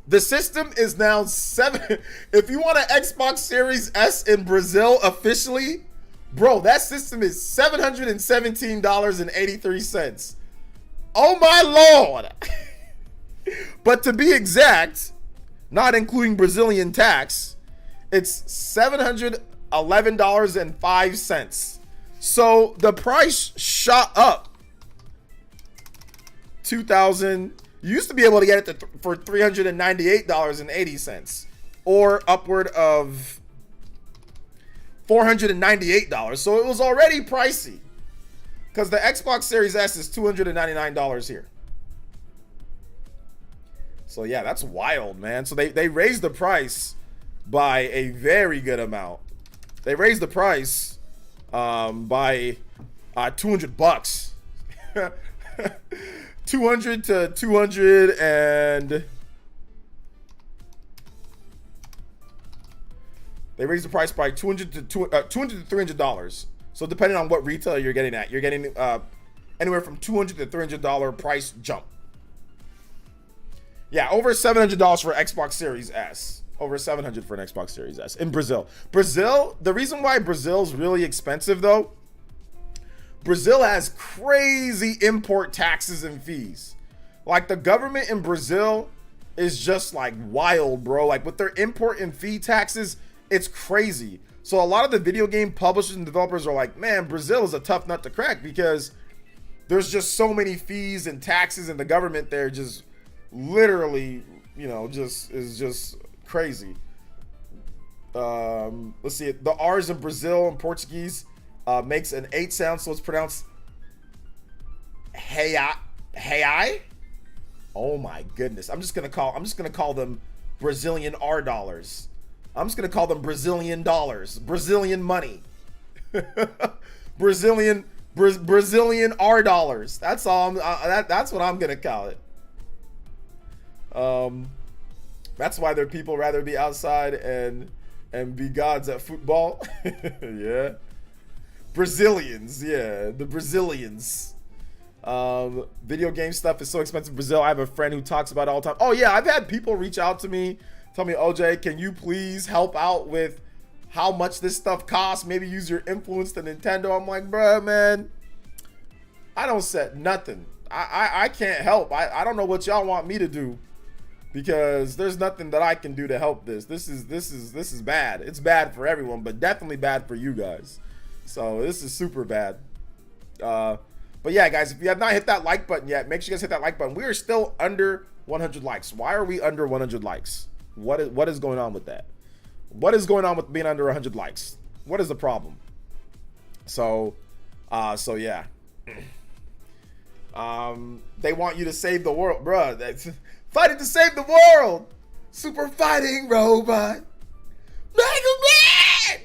Speaker 1: the system is now if you want an Xbox Series S in Brazil officially, bro, that system is $717.83. Oh my Lord. But to be exact, not including Brazilian tax, it's $711.05. So the price shot up 2,000. You used to be able to get it for $398.80 or upward of $498. So it was already pricey because the Xbox Series S is $299 here. So yeah, that's wild, man. So they raised the price by a very good amount. They raised the price by $200. 200 to 200 and they raised the price by $200 to $300. So depending on what retailer you're getting at, you're getting anywhere from $200 to $300 price jump. Yeah, over $700 for Xbox Series S. Over $700 for an Xbox Series S in Brazil. Brazil, the reason why Brazil's really expensive though, Brazil has crazy import taxes and fees. Like the government in Brazil is just like wild, bro. Like with their import and fee taxes, it's crazy. So a lot of the video game publishers and developers are like, man, Brazil is a tough nut to crack because there's just so many fees and taxes and the government there just literally, you know, is just crazy. Let's see, the R's in Brazil and Portuguese makes an 8 sound, so it's pronounced hey I. Oh my goodness. I'm just gonna call them Brazilian R dollars. I'm just gonna call them Brazilian dollars, Brazilian money. Brazilian R dollars. That's all. That's what I'm gonna call it. That's why their people rather be outside and be gods at football. Yeah. Brazilians, yeah, the Brazilians. Video game stuff is so expensive in Brazil. I have a friend who talks about it all the time. Oh yeah, I've had people reach out to me, tell me, OJ, can you please help out with how much this stuff costs? Maybe use your influence to Nintendo. I'm like, bruh, man, I don't set nothing. I can't help. I don't know what y'all want me to do because there's nothing that I can do to help this. This is bad. It's bad for everyone, but definitely bad for you guys. So this is super bad. But yeah, guys, if you have not hit that like button yet, make sure you guys hit that like button. We are still under 100 likes. Why are we under 100 likes? What is going on with that? What is going on with being under 100 likes? What is the problem? So yeah. They want you to save the world, bruh. That's fighting to save the world. Super fighting robot. Mega Man.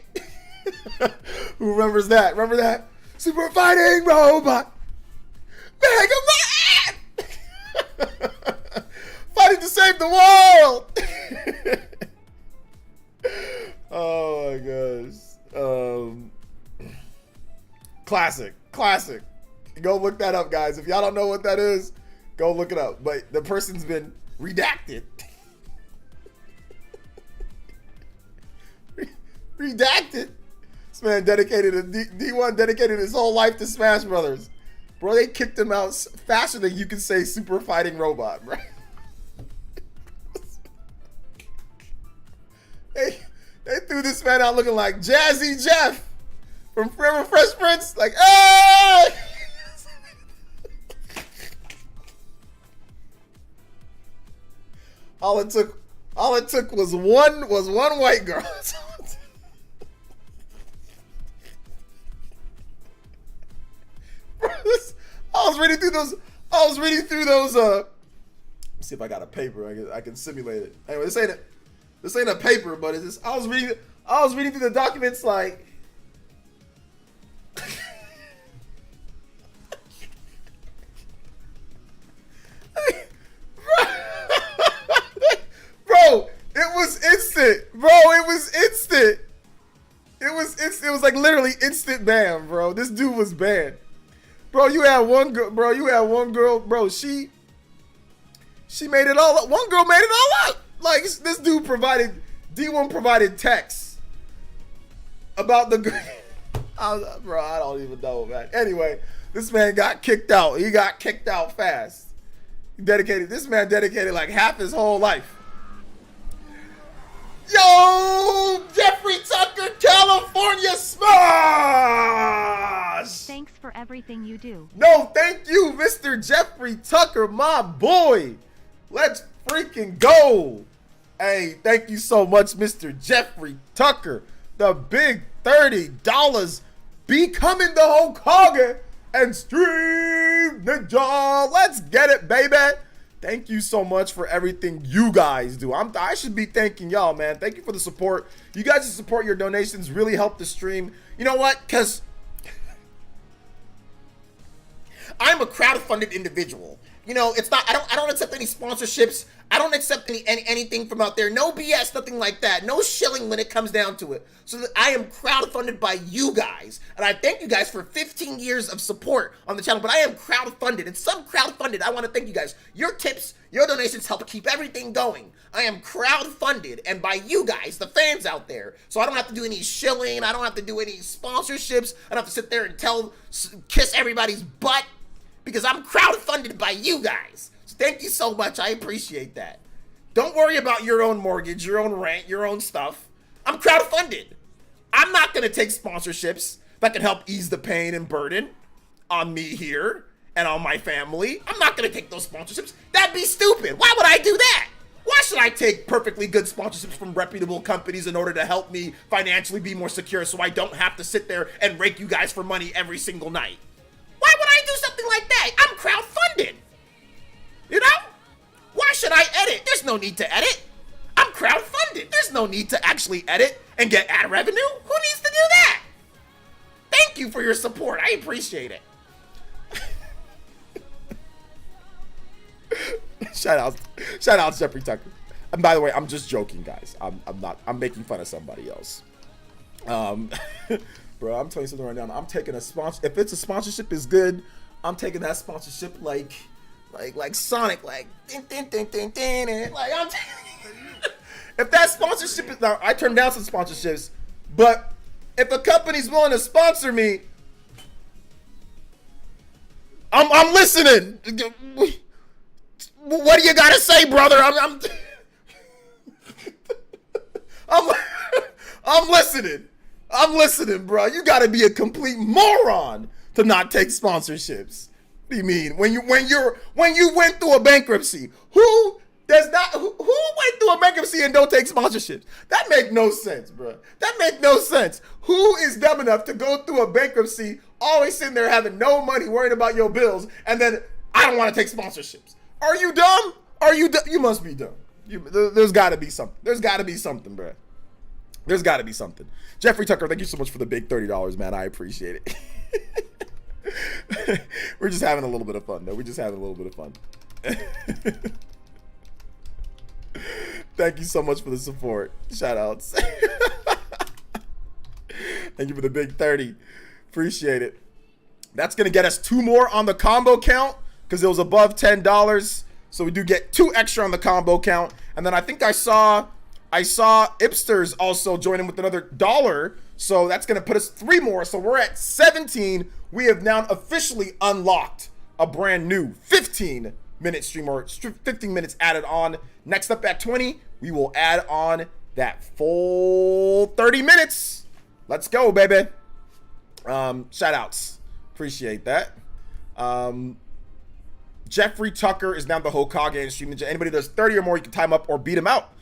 Speaker 1: Who remembers that? Remember that? Super fighting robot. Mega Man. Fighting to save the world. Oh my gosh. Classic. Go look that up, guys. If y'all don't know what that is, go look it up. But the person's been redacted. Redacted. This man dedicated D1 dedicated his whole life to Smash Brothers. Bro, they kicked him out faster than you can say Super Fighting Robot, bro. They threw this man out looking like Jazzy Jeff from Forever Fresh Prince. Like, hey! All it took was one white girl. I was reading through those. Let's see if I got a paper. I can simulate it. Anyway, this ain't a paper, but it's just, I was reading through the documents like. Bro, it was instant. It was like literally instant ban, bro. This dude was banned. Bro, you had one girl, bro, she made it all up. One girl made it all up. Like, this dude D1 provided text about the bro, I don't even know, man. Anyway, this man got kicked out. He got kicked out fast. This man dedicated like half his whole life. Yo, Jeffrey Tucker, California Smash!
Speaker 2: Thanks for everything you do.
Speaker 1: No, thank you, Mr. Jeffrey Tucker, my boy. Let's freaking go. Hey, thank you so much, Mr. Jeffrey Tucker. The big $30 becoming the Hokage and Stream Ninja. Let's get it, baby. Thank you so much for everything you guys do. I should be thanking y'all, man. Thank you for the support. You guys' support, your donations really help the stream. You know what? Because I'm a crowdfunded individual. You know, it's not. I don't accept any sponsorships. I don't accept anything from out there. No BS, nothing like that. No shilling when it comes down to it. So that I am crowdfunded by you guys. And I thank you guys for 15 years of support on the channel. But I am crowdfunded. And some crowdfunded, I want to thank you guys. Your tips, your donations help keep everything going. I am crowdfunded and by you guys, the fans out there. So I don't have to do any shilling. I don't have to do any sponsorships. I don't have to sit there and kiss everybody's butt. Because I'm crowdfunded by you guys. So thank you so much. I appreciate that. Don't worry about your own mortgage, your own rent, your own stuff. I'm crowdfunded. I'm not going to take sponsorships that can help ease the pain and burden on me here and on my family. I'm not going to take those sponsorships. That'd be stupid. Why would I do that? Why should I take perfectly good sponsorships from reputable companies in order to help me financially be more secure so I don't have to sit there and rake you guys for money every single night? Why would I do something like that? I'm crowdfunded. You know? Why should I edit? There's no need to edit. I'm crowdfunded. There's no need to actually edit and get ad revenue. Who needs to do that? Thank you for your support. I appreciate it. Shout out Jeffrey Tucker. And by the way, I'm just joking, guys. I'm making fun of somebody else. Bro, I'm telling you something right now. I'm taking a sponsor. If it's a sponsorship is good, I'm taking that sponsorship like Sonic, like ding, ding, ding, ding, ding, like I'm. If that sponsorship is now, I turn down some sponsorships, but if a company's willing to sponsor me, I'm listening. What do you gotta say, brother? I'm listening. I'm listening, bro. You gotta be a complete moron to not take sponsorships. What do you mean? When you went through a bankruptcy, who went through a bankruptcy and don't take sponsorships? That make no sense, bro. That make no sense. Who is dumb enough to go through a bankruptcy, always sitting there having no money, worrying about your bills, and then I don't want to take sponsorships? Are you dumb? You must be dumb. There's got to be something. There's got to be something, bro. There's got to be something. Jeffrey Tucker, thank you so much for the big $30, man. I appreciate it. We're just having a little bit of fun, though. We're just having a little bit of fun. Thank you so much for the support. Shout outs. Thank you for the big 30. Appreciate it. That's going to get us 2 more on the combo count because it was above $10. So we do get 2 extra on the combo count. And then I think I saw I saw Ipsters also join in with another $1. So that's going to put us 3 more. So we're at 17. We have now officially unlocked a brand new 15-minute stream, or 15 minutes added on. Next up at 20, we will add on that full 30 minutes. Let's go, baby. Shout outs. Appreciate that. Jeffrey Tucker is now the Hokage in Stream Ninja. Anybody that does 30 or more, you can time up or beat him out.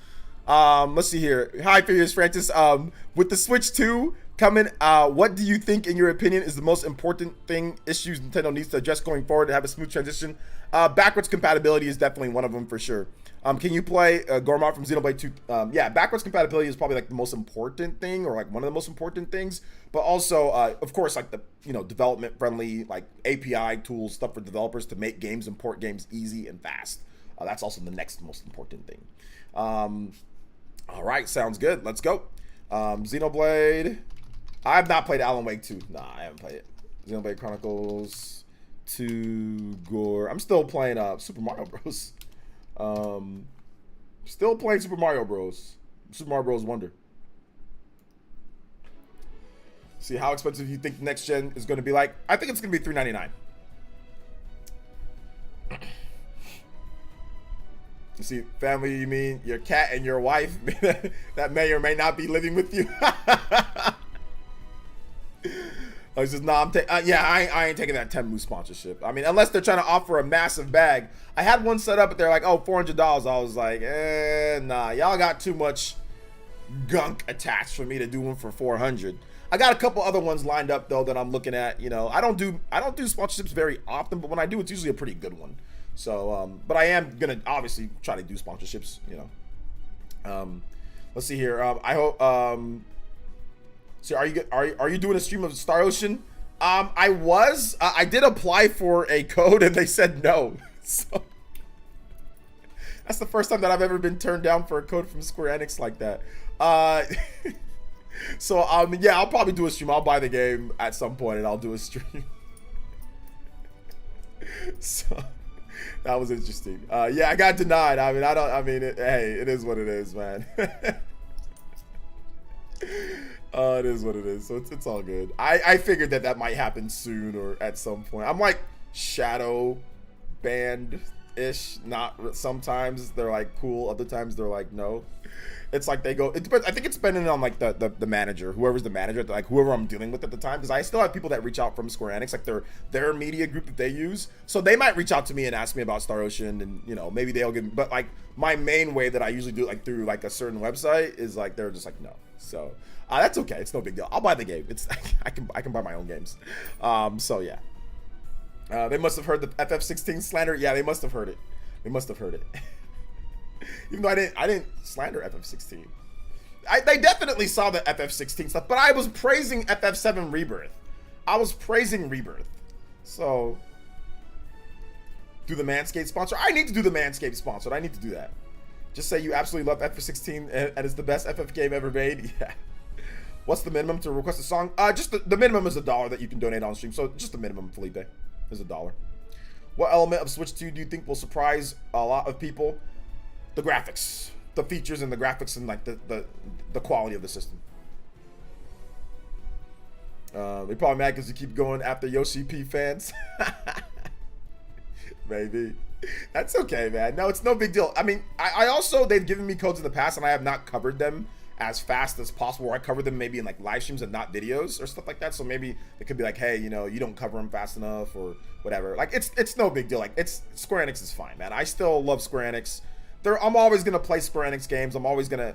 Speaker 1: Let's see here. Hi, Furious Francis. With the Switch 2 coming, what do you think, in your opinion, is the most important issues Nintendo needs to address going forward to have a smooth transition? Backwards compatibility is definitely one of them for sure. Can you play Gormar from Xenoblade 2? Yeah, backwards compatibility is probably like the most important thing, or like one of the most important things. But also, of course, like the development friendly like API tools, stuff for developers to make games and port games easy and fast. That's also the next most important thing. All right, sounds good. Let's go. Xenoblade. I have not played Alan Wake 2. Nah, I haven't played it. Xenoblade Chronicles 2 Gore. I'm still playing Super Mario Bros. Still playing Super Mario Bros. Super Mario Bros. Wonder. See how expensive you think next gen is going to be like. I think it's going to be $399. You see, family, you mean your cat and your wife that may or may not be living with you? I was just, nah, I ain't taking that Temu sponsorship. I mean, unless they're trying to offer a massive bag. I had one set up, but they're like, oh, $400. I was like, nah, y'all got too much gunk attached for me to do one for $400. I got a couple other ones lined up though that I'm looking at. I don't do sponsorships very often, but when I do, it's usually a pretty good one. So, but I am gonna obviously try to do sponsorships. Let's see here. I hope. So are you doing a stream of Star Ocean? I did apply for a code and they said no. So that's the first time that I've ever been turned down for a code from Square Enix like that. So yeah, I'll probably do a stream. I'll buy the game at some point and I'll do a stream. So that was interesting. Yeah, I got denied. Hey, it is what it is, man. It is what it is. So it's all good. I figured that might happen soon or at some point. I'm like shadow banned-ish. Not sometimes they're like cool, other times they're like no. It's like they go. It depends. I think it's depending on like the manager, whoever's the manager, like whoever I'm dealing with at the time. Because I still have people that reach out from Square Enix, like their media group that they use. So they might reach out to me and ask me about Star Ocean, and maybe they'll give. But like my main way that I usually do it, like through like a certain website, is like they're just like no. So that's okay. It's no big deal. I'll buy the game. It's I can buy my own games. So yeah. They must have heard the FF16 slander. Yeah, they must have heard it. They must have heard it. Even though I didn't slander FF16. They definitely saw the FF16 stuff, but I was praising FF7 Rebirth. I was praising Rebirth. So, do the Manscaped sponsor? I need to do the Manscaped sponsor. I need to do that. Just say you absolutely love FF16 and it's the best FF game ever made. Yeah. What's the minimum to request a song? Just the minimum is $1 that you can donate on stream. So just the minimum, Felipe, is $1. What element of Switch 2 do you think will surprise a lot of people? The graphics, the features and the graphics, and like the quality of the system. They probably mad because you keep going after Yoshi P fans. Maybe. That's okay, man. No, it's no big deal. I mean, I also, they've given me codes in the past and I have not covered them as fast as possible. Or I cover them maybe in like live streams and not videos or stuff like that. So maybe it could be like, hey, you don't cover them fast enough or whatever. Like it's no big deal. Like Square Enix is fine, man. I still love Square Enix. I'm always gonna play Square Enix games. I'm always gonna,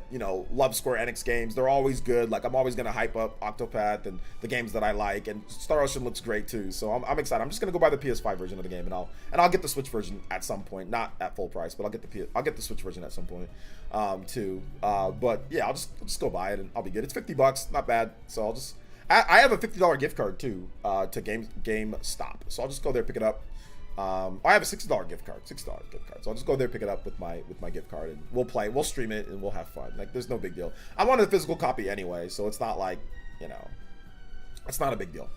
Speaker 1: love Square Enix games. They're always good. Like I'm always gonna hype up Octopath and the games that I like. And Star Ocean looks great too. So I'm excited. I'm just gonna go buy the PS5 version of the game, and I'll get the Switch version at some point. Not at full price, but I'll get the Switch version at some point, too. But yeah, I'll just go buy it and I'll be good. It's $50, not bad. So I have a $50 gift card too, to GameStop. So I'll just go there, pick it up. I have a $6 gift card. So I'll just go there, pick it up with my gift card, and we'll stream it, and we'll have fun. Like there's no big deal. I wanted a physical copy anyway, so it's not like, it's not a big deal.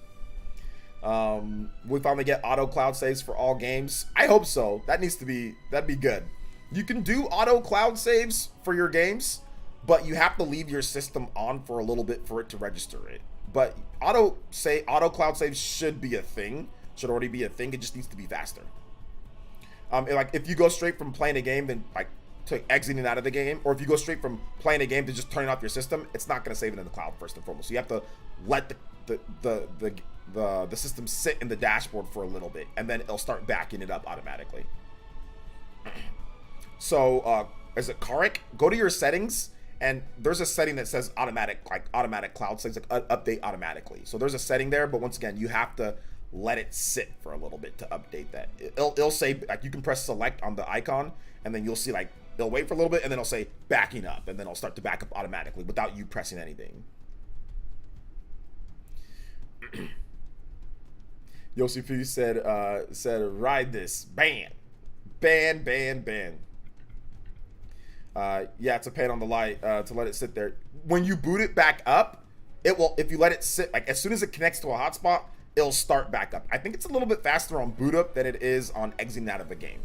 Speaker 1: We finally get auto cloud saves for all games. I hope so. That'd be good. You can do auto cloud saves for your games, but you have to leave your system on for a little bit for it to register it. But auto cloud save should be a thing, should already be a thing. It just needs to be faster. Like if you go straight from playing a game then like to exiting out of the game, or if you go straight from playing a game to just turning off your system, it's not going to save it in the cloud first and foremost. So you have to let the system sit in the dashboard for a little bit, and then it'll start backing it up automatically. So is it Karik? Go to your settings, and there's a setting that says automatic cloud saves, like update automatically. So there's a setting there, but once again, you have to let it sit for a little bit to update that. It'll say, like, you can press select on the icon, and then you'll see, like, it'll wait for a little bit, and then it'll say backing up, and then it'll start to back up automatically without you pressing anything. Yosifu said ride this, ban. Yeah, it's a pain on the light to let it sit there. When you boot it back up, it will, if you let it sit, like as soon as it connects to a hotspot, it'll start back up. I think it's a little bit faster on boot up than it is on exiting out of the game.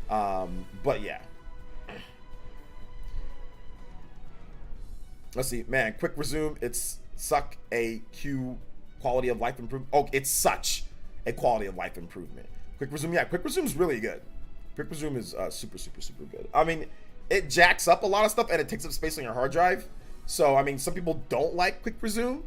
Speaker 1: But yeah. Let's see, man, quick resume, it's suck a Q quality of life improvement. Oh, it's such a quality of life improvement. Quick resume, yeah, quick resume is really good. Quick resume is super good. I mean, it jacks up a lot of stuff and it takes up space on your hard drive. So, I mean, some people don't like quick resume.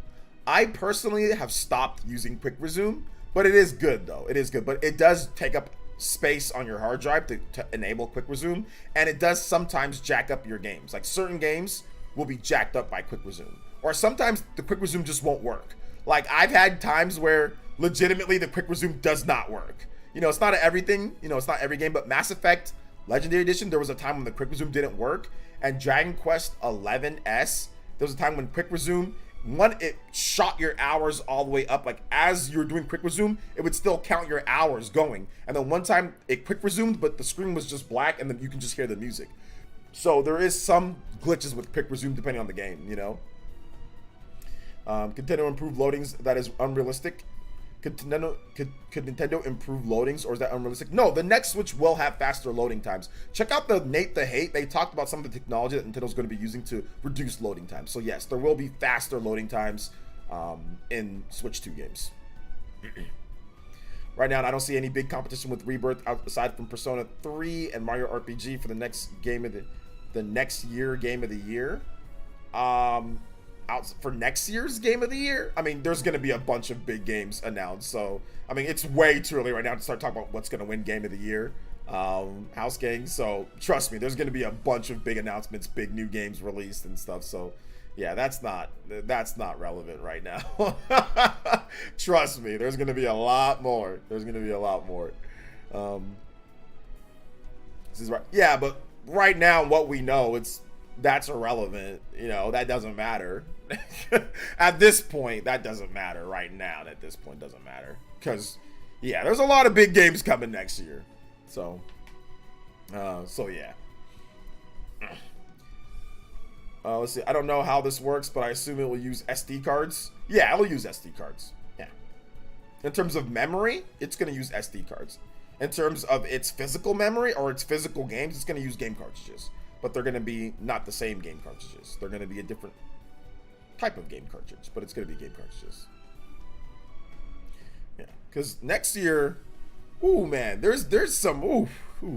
Speaker 1: I personally have stopped using quick resume, but it is good though. It is good, but it does take up space on your hard drive to enable quick resume, and it does sometimes jack up your games. Like certain games will be jacked up by quick resume, or sometimes the quick resume just won't work. Like I've had times where legitimately the quick resume does not work. You know, it's not everything, you know, it's not every game, but Mass Effect Legendary Edition, there was a time when the quick resume didn't work, and Dragon Quest 11S, there was a time when quick resume, it shot your hours all the way up. Like as you're doing quick resume, it would still count your hours going. And then one time it quick resumed, but the screen was just black, and then you can just hear the music. So there is some glitches with quick resume depending on the game, you know. Could Nintendo improve loadings that is unrealistic? Could Nintendo improve loadings, or is that unrealistic? No, the next Switch will have faster loading times. Check out the Nate the Hate. They talked about some of the technology that Nintendo's going to be using to reduce loading times. So yes, there will be faster loading times in Switch 2 games. Right now, I don't see any big competition with Rebirth aside from Persona 3 and Mario RPG for the next game of the next year game of the year. Out for next year's game of the year, I mean, there's going to be a bunch of big games announced. So, I mean, it's way too early right now to start talking about what's going to win game of the year, House Gang. So, trust me, there's going to be a bunch of big announcements, big new games released and stuff. So, yeah, that's not relevant right now. Trust me, there's going to be a lot more. This is right. Yeah, but right now, what we know, that's irrelevant. You know, that doesn't matter. At this point, that doesn't matter right now. At this point, doesn't matter. Because, yeah, there's a lot of big games coming next year. So yeah. Let's see. I don't know how this works, but I assume it will use SD cards. Yeah, it'll use SD cards. Yeah. In terms of memory, it's going to use SD cards. In terms of its physical memory or its physical games, it's going to use game cartridges. But they're going to be not the same game cartridges. They're going to be a different type of game cartridge, but it's going to be game cartridges. Yeah, because next year, ooh man, there's some ooh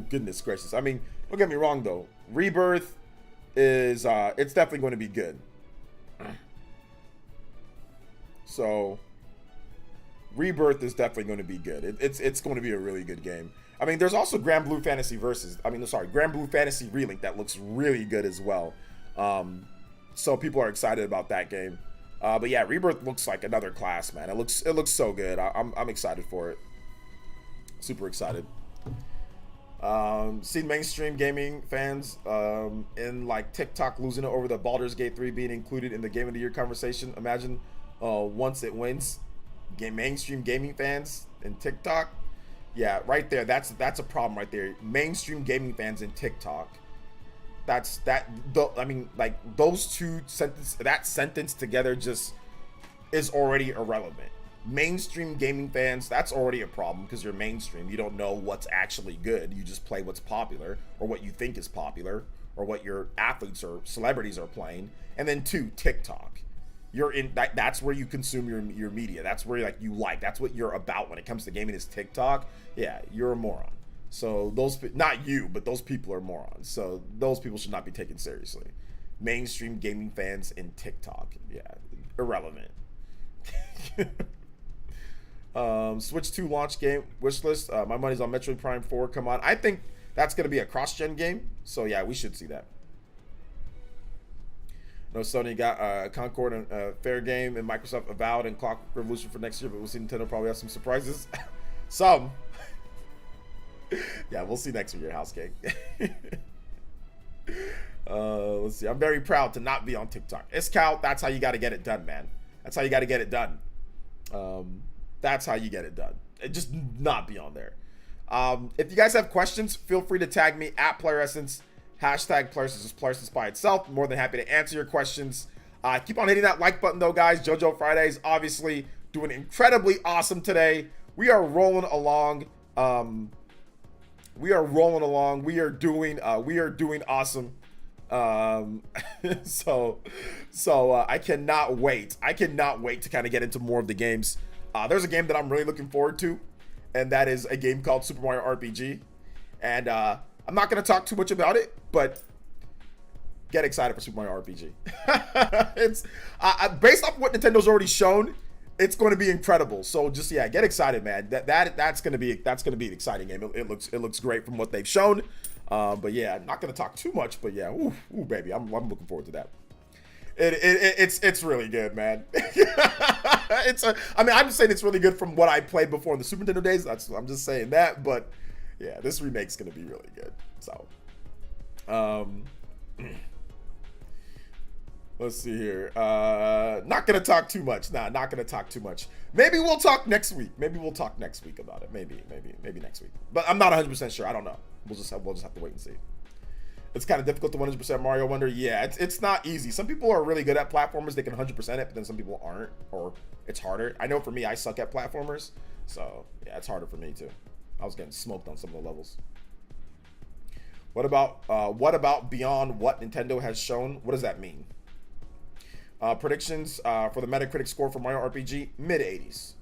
Speaker 1: goodness gracious. I mean, don't get me wrong though. Rebirth is it's definitely going to be good. So Rebirth is definitely going to be good. It's going to be a really good game. I mean, there's also Grand Blue Fantasy Grand Blue Fantasy Relink that looks really good as well. So people are excited about that game. But yeah, Rebirth looks like another class, man. It looks so good. I'm excited for it. Super excited. Seen mainstream gaming fans in like TikTok losing it over the Baldur's Gate 3 being included in the Game of the Year conversation. Imagine once it wins, mainstream gaming fans in TikTok. Yeah, right there. That's a problem right there. Mainstream gaming fans in TikTok. I mean, like those two sentence together just is already irrelevant. Mainstream gaming fans, that's already a problem because you're mainstream. You don't know what's actually good. You just play what's popular or what you think is popular or what your athletes or celebrities are playing. And then 2, TikTok. You're in that's where you consume your media. That's where that's what you're about when it comes to gaming is TikTok. Yeah, you're a moron. So not you, but those people are morons. So those people should not be taken seriously. Mainstream gaming fans in TikTok. Yeah, irrelevant. Switch 2 launch game wish list. My money's on Metroid Prime 4. Come on. I think that's going to be a cross-gen game. So yeah, we should see that. No, Sony got Concord and fair game, and Microsoft Avowed and Clock Revolution for next year, but we'll see. Nintendo probably have some surprises. Some. Yeah, we'll see next year, House Cake. Let's see. I'm very proud to not be on TikTok. Iskal, that's how you got to get it done, man. That's how you got to get it done. That's how you get it done. Just not be on there. If you guys have questions, feel free to tag me at PlayerEssence. Hashtag PlayerEssence by itself. More than happy to answer your questions. Keep on hitting that like button though, guys. JoJo Fridays obviously doing incredibly awesome today. We are rolling along. We are doing awesome. So I cannot wait. I cannot wait to kind of get into more of the games. There's a game that I'm really looking forward to, and that is a game called Super Mario RPG. And I'm not going to talk too much about it, but get excited for Super Mario RPG. It's based off what Nintendo's already shown, it's going to be incredible. So just get excited, man. That's going to be an exciting game. It looks great from what they've shown. But yeah, I'm not going to talk too much, but yeah, ooh baby, I'm looking forward to that. It's really good, man. I'm just saying it's really good from what I played before in the Super Nintendo days. I'm just saying that, but yeah, this remake's gonna be really good. So, let's see here. Not gonna talk too much. Nah, not gonna talk too much. Maybe we'll talk next week. Maybe we'll talk next week about it. Maybe next week. But I'm not 100% sure. I don't know. We'll just have to wait and see. It's kind of difficult to 100% Mario Wonder. Yeah, it's not easy. Some people are really good at platformers. They can 100% it, but then some people aren't, or it's harder. I know for me, I suck at platformers. So yeah, it's harder for me too. I was getting smoked on some of the levels. What about beyond what Nintendo has shown? What does that mean? Predictions for the Metacritic score for Mario RPG, mid-80s.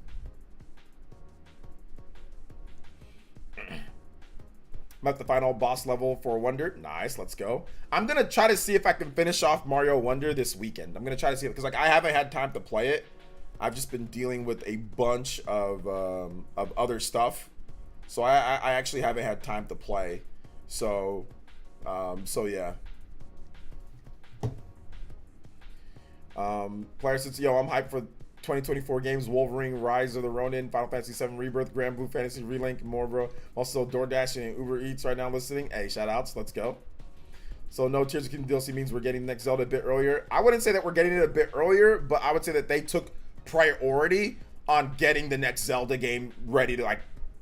Speaker 1: I'm at the final boss level for Wonder. Nice, let's go. I'm gonna try to see if I can finish off Mario Wonder this weekend. I'm gonna try to see it because I haven't had time to play it. I've just been dealing with a bunch of other stuff. So I actually haven't had time to play. So yeah. PlayerEssence, yo, I'm hyped for 2024 games: Wolverine, Rise of the Ronin, Final Fantasy VII Rebirth, Grand Blue Fantasy Relink, more, bro. Also DoorDash and Uber Eats right now listening. Hey, shout outs, let's go. So no Tears of the Kingdom DLC means we're getting the next Zelda a bit earlier. I wouldn't say that we're getting it a bit earlier, but I would say that they took priority on getting the next Zelda game ready to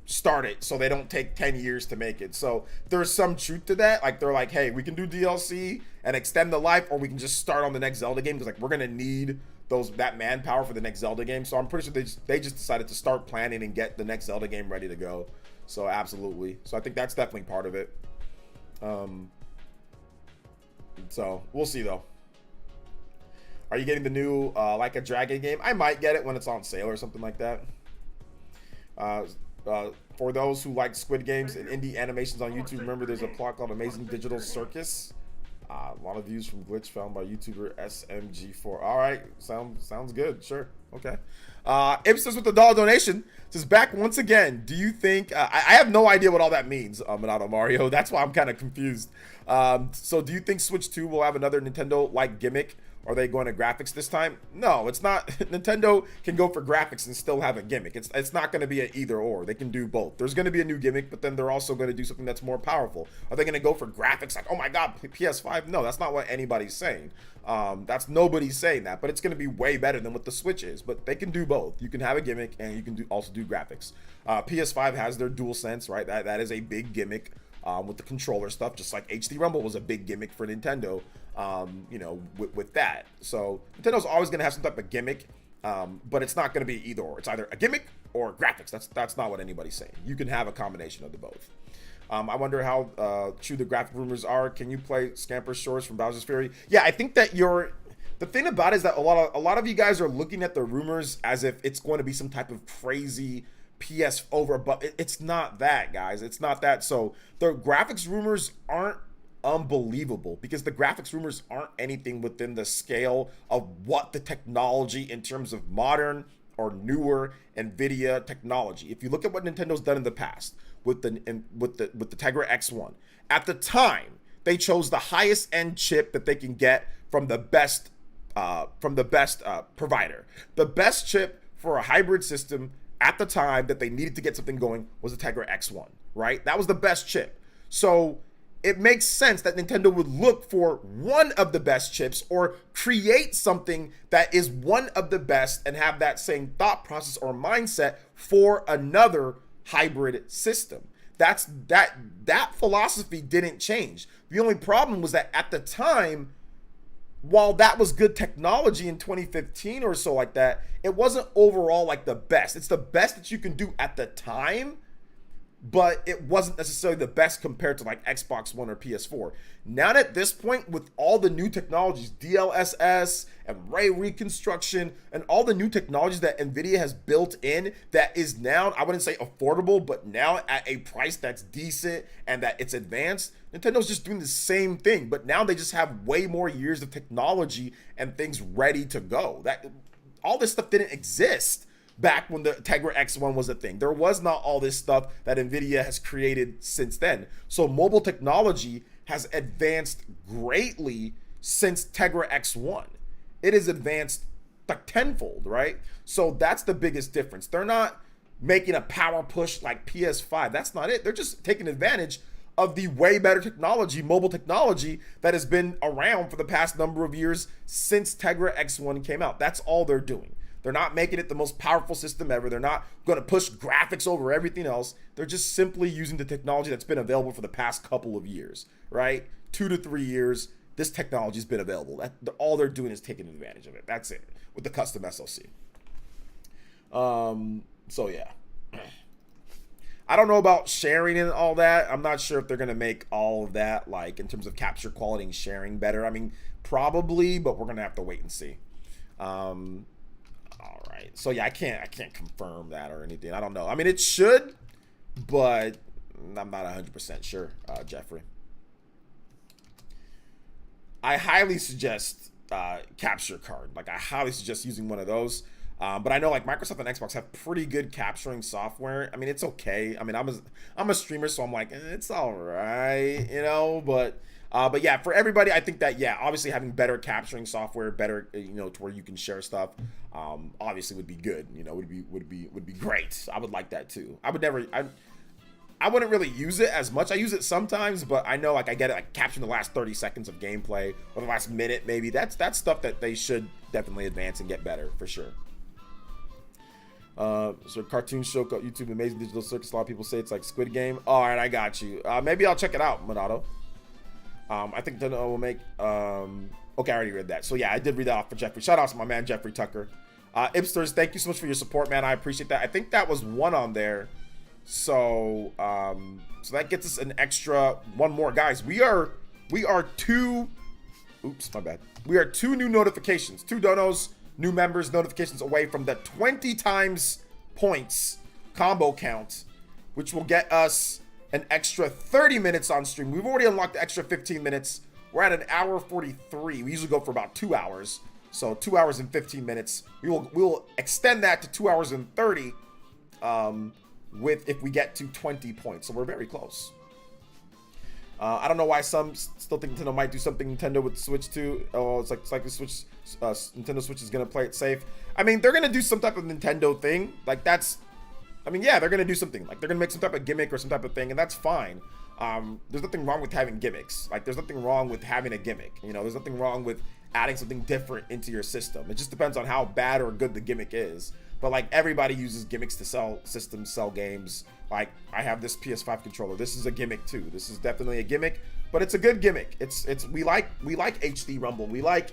Speaker 1: start it, so they don't take 10 years to make it. So there's some truth to that. They're like, hey, we can do DLC and extend the life, or we can just start on the next Zelda game, because we're gonna need that manpower for the next Zelda game. So I'm pretty sure they just decided to start planning and get the next Zelda game ready to go. So absolutely. So I think that's definitely part of it. So we'll see though. Are you getting the new Like a Dragon game? I might get it when it's on sale or something like that. For those who like Squid Games and indie animations on YouTube, remember there's a plot called Amazing Digital Circus. A lot of views from glitch found by YouTuber SMG4. All right, sounds good. Sure, okay. Ipsos with the dollar donation says, back once again. Do you think? I have no idea what all that means. Minato Mario. That's why I'm kind of confused. So do you think Switch 2 will have another Nintendo-like gimmick? Are they going to graphics this time? No, it's not. Nintendo can go for graphics and still have a gimmick. It's not going to be an either or. They can do both. There's going to be a new gimmick, but then they're also going to do something that's more powerful. Are they going to go for graphics like, oh my god, PS5? No, that's not what anybody's saying. That's nobody's saying that, but it's going to be way better than what the Switch is. But they can do both. You can have a gimmick and you can also do graphics. PS5 has their DualSense, right? That is a big gimmick. With the controller stuff, just like HD Rumble was a big gimmick for Nintendo, with that. So Nintendo's always going to have some type of gimmick, but it's not going to be either or. It's either a gimmick or graphics. That's not what anybody's saying. You can have a combination of the both. I wonder how true the graphic rumors are. Can you play Scamper Shores from Bowser's Fury? Yeah, I think that the thing about it is that a lot of you guys are looking at the rumors as if it's going to be some type of crazy PS over, but it's not that, guys. It's not that. So the graphics rumors aren't unbelievable because the graphics rumors aren't anything within the scale of what the technology in terms of modern or newer NVIDIA technology. If you look at what Nintendo's done in the past with the Tegra X1, at the time they chose the highest end chip that they can get from the best provider. The best chip for a hybrid system at the time that they needed to get something going was the Tegra X1, right? That was the best chip. So it makes sense that Nintendo would look for one of the best chips or create something that is one of the best and have that same thought process or mindset for another hybrid system. That philosophy didn't change. The only problem was that at the time, while that was good technology in 2015 or so like that, it wasn't overall like the best. It's the best that you can do at the time, but it wasn't necessarily the best compared to like Xbox One or PS4. Now at this point, with all the new technologies, DLSS and ray reconstruction and all the new technologies that NVIDIA has built in, that is now, I wouldn't say affordable, but now at a price that's decent and that it's advanced, Nintendo's just doing the same thing, but now they just have way more years of technology and things ready to go. That all this stuff didn't exist back when the Tegra X1 was a thing. There was not all this stuff that NVIDIA has created since then. So mobile technology has advanced greatly since Tegra X1. It has advanced like tenfold, right? So that's the biggest difference. They're not making a power push like PS5. That's not it. They're just taking advantage of the way better technology, mobile technology, that has been around for the past number of years since Tegra X1 came out. That's all they're doing. They're not making it the most powerful system ever. They're not going to push graphics over everything else. They're just simply using the technology that's been available for the past couple of years, right? 2 to 3 years, this technology's been available. All they're doing is taking advantage of it. That's it, with the custom SoC. So yeah. I don't know about sharing and all that. I'm not sure if they're going to make all of that, like in terms of capture quality and sharing, better. I mean, probably, but we're going to have to wait and see. All right. So yeah, I can't confirm that or anything. I don't know. I mean, it should, but I'm not 100% sure, Jeffrey. I highly suggest capture card. Like, I highly suggest using one of those. But I know like Microsoft and Xbox have pretty good capturing software. I mean, it's okay. I mean, I'm a streamer, so I'm like, it's all right, you know. But yeah, for everybody, I think that, yeah, obviously having better capturing software, better, you know, to where you can share stuff, obviously would be good. You know, would be great. I would like that too. I wouldn't really use it as much. I use it sometimes, but I know like I get it like capturing the last 30 seconds of gameplay or the last minute maybe. That's stuff that they should definitely advance and get better for sure. So cartoon show called YouTube Amazing Digital Circus. A lot of people say it's like Squid Game. All right, I got you. Maybe I'll check it out, Monado. I think Nintendo will make. Okay, I already read that. So yeah, I did read that off for Jeffrey. Shout out to my man Jeffrey Tucker. Ipsters, thank you so much for your support, man. I appreciate that. I think that was one on there. So so that gets us an extra one more, guys. We are two. Oops, my bad. We are 2 new notifications, 2 donos. New members notifications away from the 20 times points combo count, which will get us an extra 30 minutes on stream. We've already unlocked the extra 15 minutes. We're at an hour 43. We usually go for about 2 hours. So 2 hours and 15 minutes. We will extend that to 2 hours and 30 if we get to 20 points. So we're very close. I don't know why some still think Nintendo might do something Nintendo with Switch 2. Oh, it's like the Switch, Nintendo Switch is gonna play it safe. I mean, they're gonna do some type of Nintendo thing. Like that's, I mean, yeah, they're gonna do something. Like they're gonna make some type of gimmick or some type of thing, and that's fine. There's nothing wrong with having gimmicks. Like there's nothing wrong with having a gimmick. You know, there's nothing wrong with adding something different into your system. It just depends on how bad or good the gimmick is. But like everybody uses gimmicks to sell systems, sell games. Like I have this PS5 controller. This is a gimmick too. This is definitely a gimmick, but it's a good gimmick. It's we like HD Rumble. We like,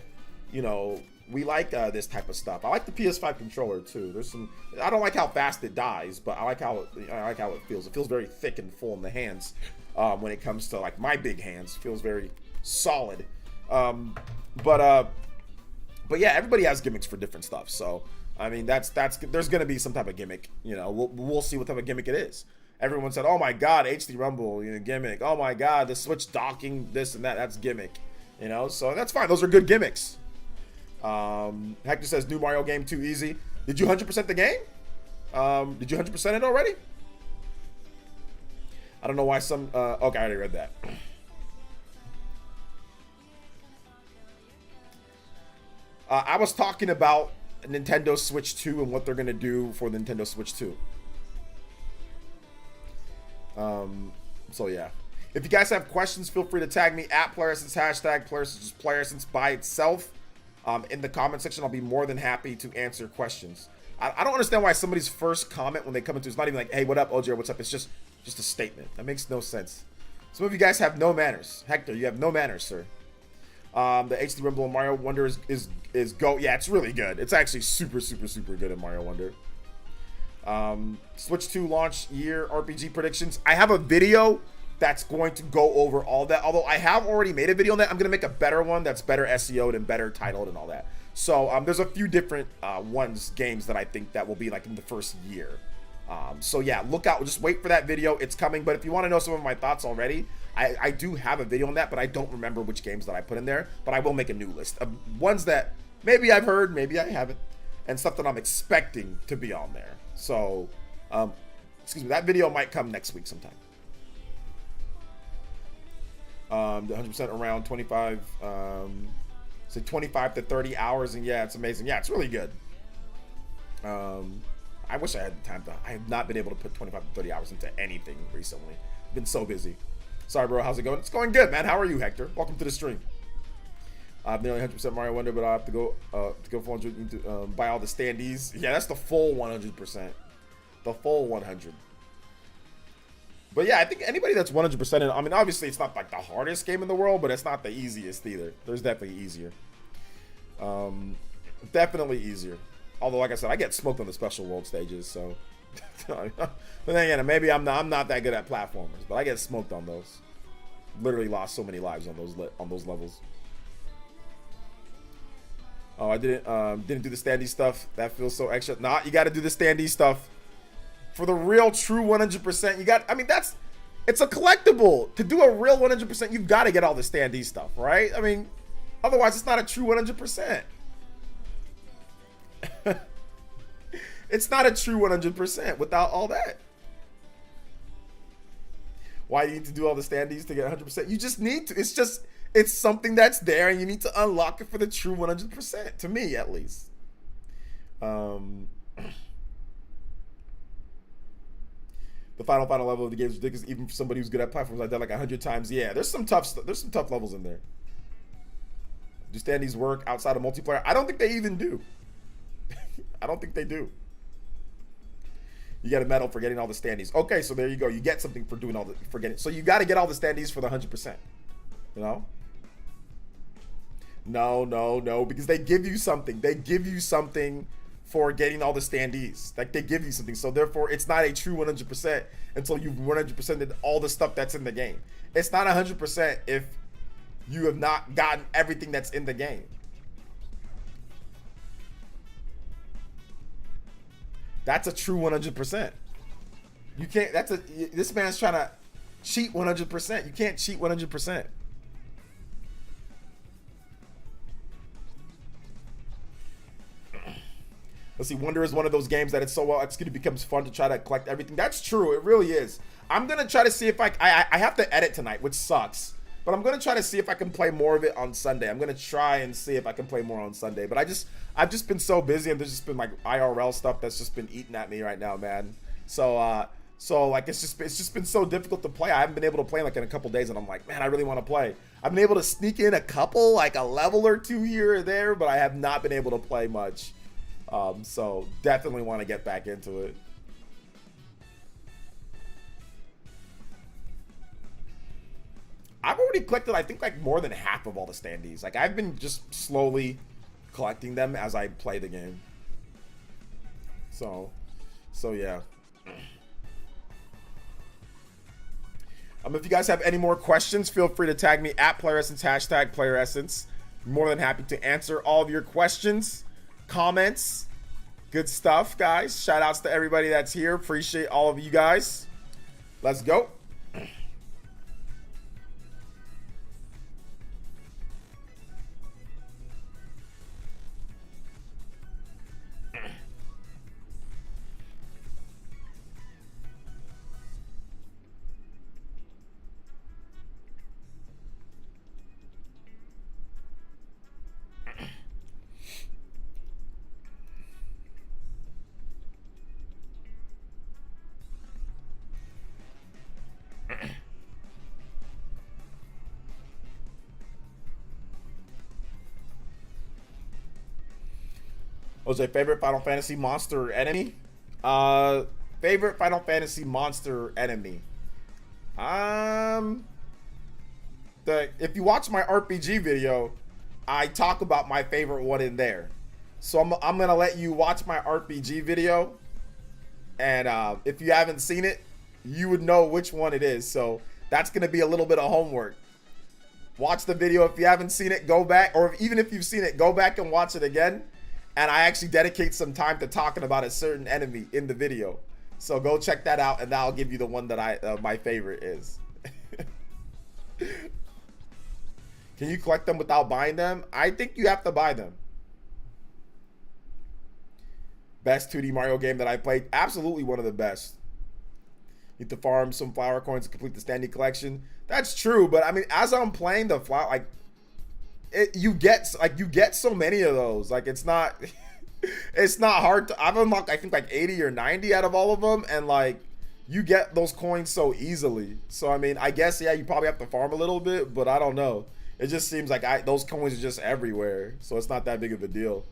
Speaker 1: you know, this type of stuff. I like the PS5 controller too. There's some. I don't like how fast it dies, but I like how it feels. It feels very thick and full in the hands. when it comes to like my big hands. Feels very solid. But yeah, everybody has gimmicks for different stuff. So I mean, there's gonna be some type of gimmick. You know, we'll see what type of gimmick it is. Everyone said, "Oh my God, HD Rumble, you know, gimmick. Oh my God, the Switch docking, this and that. That's gimmick." You know, so that's fine. Those are good gimmicks. Hector says, "New Mario game too easy." Did you 100% the game? Did you 100% it already? I don't know why some. Okay, I already read that. I was talking about Nintendo Switch 2 and what they're gonna do for the Nintendo Switch 2. So yeah, if you guys have questions, feel free to tag me at PlayerEssence, hashtag PlayerEssence, just PlayerEssence by itself. In the comment section, I'll be more than happy to answer questions. I don't understand why somebody's first comment when they come into it's not even like, "Hey, what up, OJ? What's up?" It's just a statement. That makes no sense. Some of you guys have no manners. Hector, you have no manners, sir. The HD Rumble and Mario Wonder is go. Yeah, it's really good. It's actually super good in Mario Wonder. Switch 2 launch year RPG predictions. I have a video that's going to go over all that. Although I have already made a video on that, I'm going to make a better one that's better SEO'd and better titled and all that. So there's a few different games that I think that will be like in the first year. So yeah, look out. Just wait for that video. It's coming. But if you want to know some of my thoughts already, I do have a video on that, but I don't remember which games that I put in there. But I will make a new list of ones that maybe I've heard, maybe I haven't, and stuff that I'm expecting to be on there. So, excuse me, that video might come next week sometime. The 100% around 25, say 25 to 30 hours, and yeah, it's amazing. Yeah, it's really good. I wish I had the time to. I have not been able to put 25 to 30 hours into anything recently. Been so busy. Sorry, bro. How's it going? It's going good, man. How are you, Hector? Welcome to the stream. I've nearly 100% Mario Wonder, but I have to go 400 to buy all the standees. Yeah, that's the full 100%. The full 100. But yeah, I think anybody that's 100% in, I mean, obviously it's not like the hardest game in the world, but it's not the easiest either. There's definitely easier. Definitely easier. Although, like I said, I get smoked on the special world stages, so. But then again, maybe I'm not that good at platformers, but I get smoked on those. Literally lost so many lives on those levels. Oh, I didn't do the standee stuff. That feels so extra. Nah, you got to do the standee stuff for the real, true 100%. You got. I mean, it's a collectible. To do a real 100%, you've got to get all the standee stuff, right? I mean, otherwise, it's not a true 100%. It's not a true 100% without all that. Why do you need to do all the standees to get 100%? You just need to. It's something that's there, and you need to unlock it for the true 100%. To me, at least. The final level of the game is ridiculous, even for somebody who's good at platforms. I did like 100 times. Yeah, there's some tough levels in there. Do standees work outside of multiplayer? I don't think they even do. I don't think they do. You get a medal for getting all the standees. Okay, so there you go. You get something for doing so you got to get all the standees for the 100%. You know? No, because they give you something. They give you something for getting all the standees. Like, they give you something. So therefore, it's not a true 100% until you've 100%ed all the stuff that's in the game. It's not 100% if you have not gotten everything that's in the game. That's a true 100%. You can't. This man's trying to cheat 100%. You can't cheat 100%. Let's see. Wonder is one of those games that it's so well executed, it becomes fun to try to collect everything. That's true. It really is. I'm gonna try to see if I have to edit tonight, which sucks. But I'm gonna try to see if I can play more of it on Sunday. I'm gonna try and see if I can play more on Sunday. But I've just been so busy, and there's just been like IRL stuff that's just been eating at me right now, man. So like it's just been so difficult to play. I haven't been able to play like in a couple days, and I'm like, man, I really want to play. I've been able to sneak in a couple, like a level or two here or there, but I have not been able to play much. So definitely want to get back into it. I've already collected, I think, like more than half of all the standees. Like, I've been just slowly collecting them as I play the game. So yeah. If you guys have any more questions, feel free to tag me at PlayerEssence, hashtag PlayerEssence. More than happy to answer all of your questions, comments. Good stuff, guys. Shout outs to everybody that's here. Appreciate all of you guys. Let's go. What's your favorite Final Fantasy monster or enemy? Favorite Final Fantasy monster or enemy? If you watch my RPG video, I talk about my favorite one in there. So I'm gonna let you watch my RPG video, and if you haven't seen it, you would know which one it is. So that's gonna be a little bit of homework. Watch the video. If you haven't seen it, go back, or even if you've seen it, go back and watch it again. And I actually dedicate some time to talking about a certain enemy in the video. So go check that out, and that'll give you the one that my favorite is. Can you collect them without buying them? I think you have to buy them. Best 2D Mario game that I played? Absolutely one of the best. Need to farm some flower coins to complete the standing collection. That's true, but I mean, as I'm playing the flower, like, you get so many of those. Like, it's not hard to. I've unlocked, I think, like 80 or 90 out of all of them, and like, you get those coins so easily. So I mean, I guess, yeah, you probably have to farm a little bit, but I don't know. It just seems like those coins are just everywhere, so it's not that big of a deal.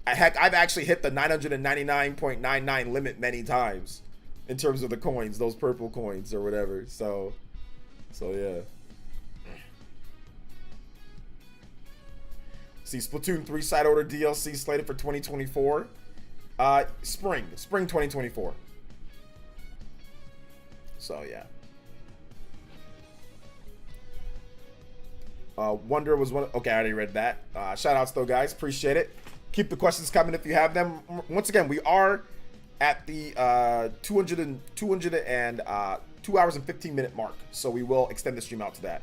Speaker 1: Heck, I've actually hit the 999.99 limit many times in terms of the coins, those purple coins or whatever. So yeah. See, Splatoon 3 side order DLC slated for 2024. Spring 2024. So yeah. Wonder was one. Okay, I already read that. Shout outs though, guys. Appreciate it. Keep the questions coming if you have them. Once again, we are at the 2 hours and 15 minute mark, so we will extend the stream out to that.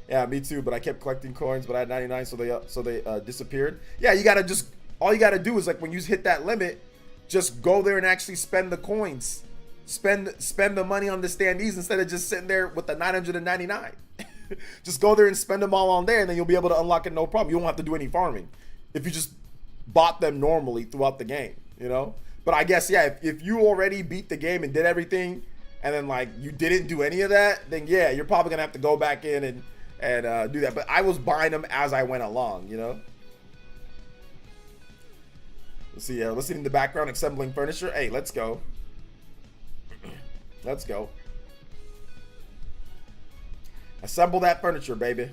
Speaker 1: Yeah, me too, but I kept collecting coins, but I had 99, so they disappeared. Yeah, you gotta just, all you gotta do is, like, when you hit that limit, just go there and actually spend the coins. Spend the money on the standees instead of just sitting there with the 999. Just go there and spend them all on there, and then you'll be able to unlock it no problem. You won't have to do any farming if you just bought them normally throughout the game, you know? But I guess, yeah, if you already beat the game and did everything, and then, like, you didn't do any of that, then yeah, you're probably gonna have to go back in and do that. But I was buying them as I went along, you know? Let's see, listening in the background, assembling furniture. Hey, let's go. Let's go. Assemble that furniture, baby.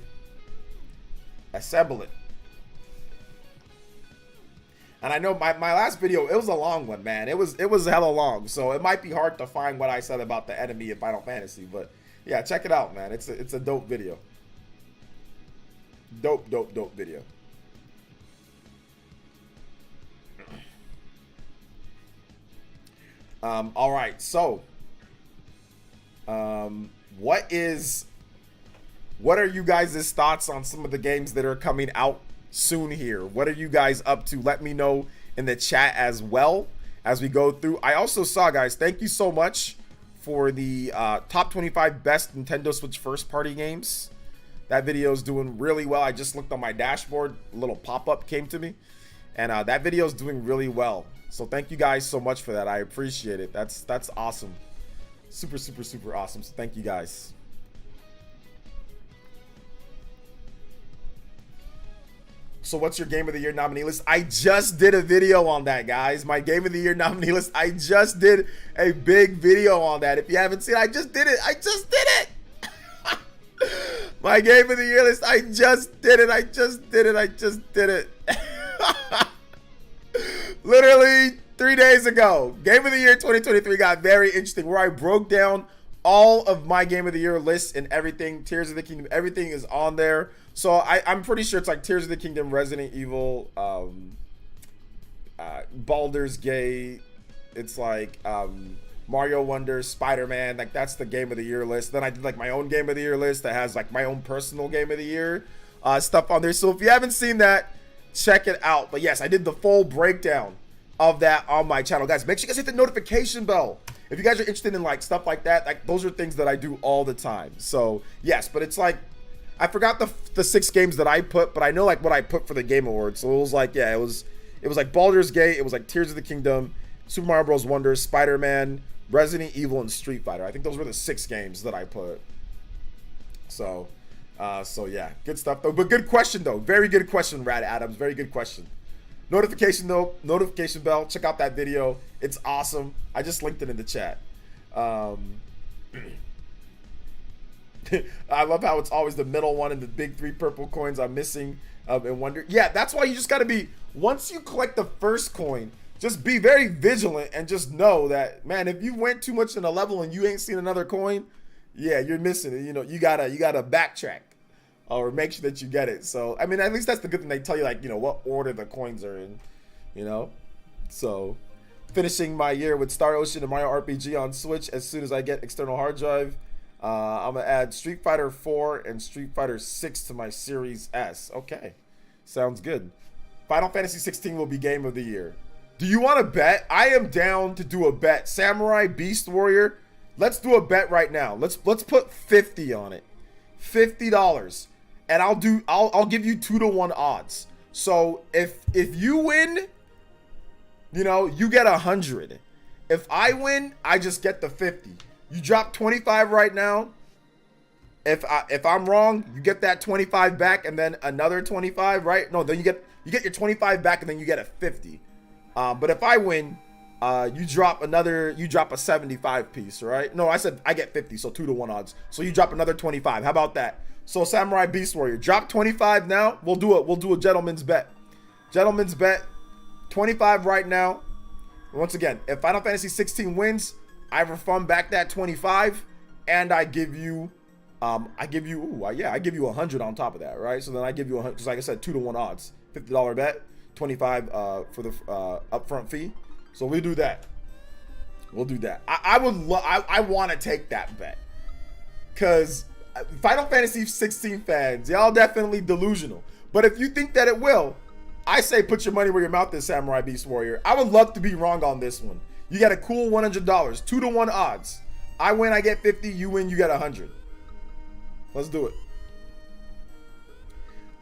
Speaker 1: Assemble it. And I know my last video, it was a long one, man. It was hella long, so it might be hard to find what I said about the enemy in Final Fantasy, but yeah, check it out, man. It's a dope video. Dope video. All right, so what are you guys' thoughts on some of the games that are coming out soon here? What are you guys up to? Let me know in the chat as well as we go through. I also saw, guys, thank you so much for the top 25 best Nintendo Switch first party games. That video is doing really well. I just looked on my dashboard, a little pop-up came to me, and that video is doing really well. So thank you guys so much for that. I appreciate it. That's awesome. Super awesome. So thank you guys. So what's your Game of the Year nominee list? I just did a video on that, guys. My Game of the Year nominee list. I just did a big video on that. If you haven't seen it, I just did it. My Game of the Year list. I just did it. Literally 3 days ago. Game of the Year 2023 got very interesting, where I broke down all of my game of the year lists and everything, Tears of the Kingdom, everything is on there. So I'm pretty sure it's like Tears of the Kingdom, Resident Evil, Baldur's Gate. It's like Mario Wonder, Spider-Man. Like that's the game of the year list. Then I did like my own game of the year list that has like my own personal game of the year stuff on there. So if you haven't seen that, check it out. But yes, I did the full breakdown of that on my channel. Guys, make sure you guys hit the notification bell if you guys are interested in like stuff like that. Like those are things that I do all the time. So yes, but it's like I forgot the 6 games that I put, but I know like what I put for the Game Awards. So it was like, yeah, it was like Baldur's Gate, it was like Tears of the Kingdom, Super Mario Bros. Wonder, Spider-Man, Resident Evil, and Street Fighter. I think those were the 6 games that I put. So yeah, good stuff though. But good question though. Very good question, Rad Adams. Very good question. Notification bell. Check out that video. It's awesome. I just linked it in the chat. I love how it's always the middle one and the big 3 purple coins I'm missing and Wonder. Yeah, that's why you just got to be, once you collect the first coin, just be very vigilant and just know that, man, if you went too much in a level and you ain't seen another coin, yeah, you're missing it. You know, you gotta backtrack or make sure that you get it. So, I mean, at least that's the good thing. They tell you, like, you know, what order the coins are in, you know? So, finishing my year with Star Ocean and Mario RPG on Switch as soon as I get external hard drive. I'm going to add Street Fighter 4 and Street Fighter 6 to my Series S. Okay. Sounds good. Final Fantasy 16 will be Game of the Year. Do you want to bet? I am down to do a bet. Samurai Beast Warrior. Let's do a bet right now. Let's put 50 on it. $50. And I'll give you 2-to-1 odds. So if you win, you know, you get 100. If I win, I just get the 50. You drop 25 right now. If I'm wrong, you get that 25 back and then another 25, right? No, then you get your 25 back and then you get a 50. But if I win, you drop a 75 piece, right? No, I said I get 50, so 2-to-1 odds. So you drop another 25. How about that? So Samurai Beast Warrior, drop 25 now. We'll do a gentleman's bet. Gentleman's bet, 25 right now. Once again, if Final Fantasy 16 wins, I refund back that 25, and I give you 100 on top of that, right? So then I give you 100, because like I said, 2-to-1 odds, $50 bet, 25 for the upfront fee. So we do that. We'll do that. I want to take that bet, because Final Fantasy 16 fans, y'all definitely delusional. But if you think that it will, I say put your money where your mouth is, Samurai Beast Warrior. I would love to be wrong on this one. You get a cool $100, 2-to-1 odds. I win, I get 50. You win, you get 100. Let's do it.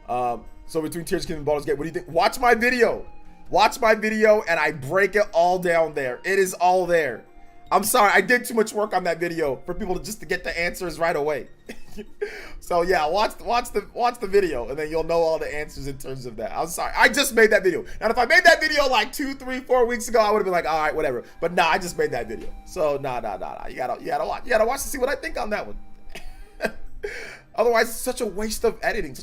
Speaker 1: So between Tears of the Kingdom and Baldur's Gate, what do you think? Watch my video. Watch my video, and I break it all down there. It is all there. I'm sorry, I did too much work on that video for people to get the answers right away. So yeah, watch the video, and then you'll know all the answers in terms of that. I'm sorry, I just made that video. And if I made that video like 2, 3, 4 weeks ago, I would have been like, all right, whatever. But nah, I just made that video. So nah. You gotta watch to see what I think on that one. Otherwise, it's such a waste of editing.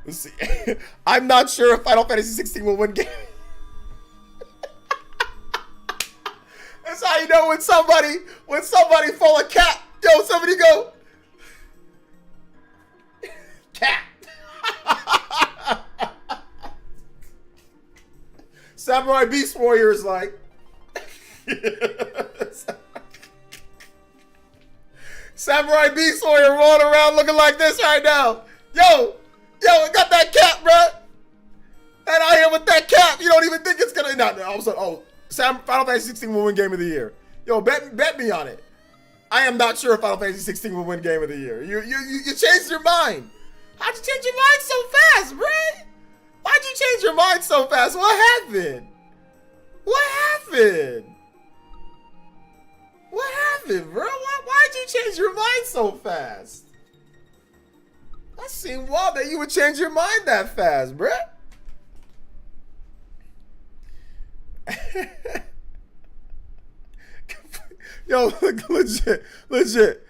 Speaker 1: Let's see. I'm not sure if Final Fantasy 16 will win game. That's how you know when somebody full of cat. Yo, somebody go. Cat. Samurai Beast Warrior is like. Samurai Beast Warrior rolling around looking like this right now. Yo, I got that cap, bruh. And out here with that cap, you don't even think it's gonna. No, all of a sudden, Final Fantasy 16 will win Game of the Year. Yo, bet me on it. I am not sure if Final Fantasy 16 will win Game of the Year. You changed your mind. How'd you change your mind so fast, bruh? Why'd you change your mind so fast? What happened? What happened, bro? Why'd you change your mind so fast? That seemed wild that you would change your mind that fast, bro. Yo, legit. Legit,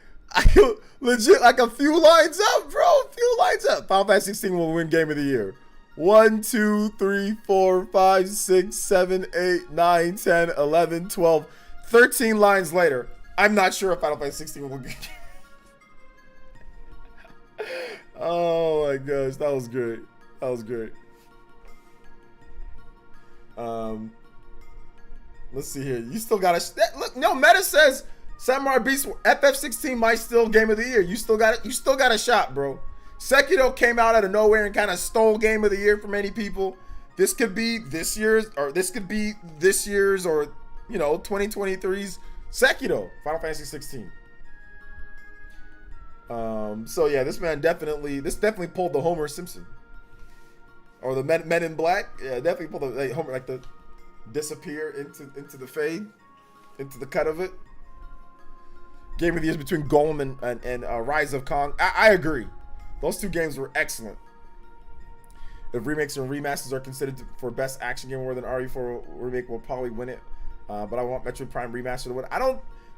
Speaker 1: like a few lines up, bro. A few lines up. Final Fantasy 16 will win Game of the Year. 1, 2, 3, 4, 5, 6, 7, 8, 9, 10, 11, 12, 13 lines later. I'm not sure if Final Fantasy 16 will be. Oh my gosh, that was great. That was great. Let's see here. You still got to look. No, Meta says Samurai Beast FF16 might still game of the year. You still got it. You still got a shot, bro. Sekiro came out out of nowhere and kind of stole game of the year for many people. This could be this year's, or this could be this year's, or 2023's Sekiro, Final Fantasy 16. So yeah, this definitely pulled the Homer Simpson, or the Men in Black. Yeah, definitely pulled the Homer, like the disappear into the fade, into the cut of it. Game of the year between Golem and Rise of Kong. I agree. Those two games were excellent. If remakes and remasters are considered for best action game more than RE4 remake, will probably win it. But I want Metroid Prime Remaster to win.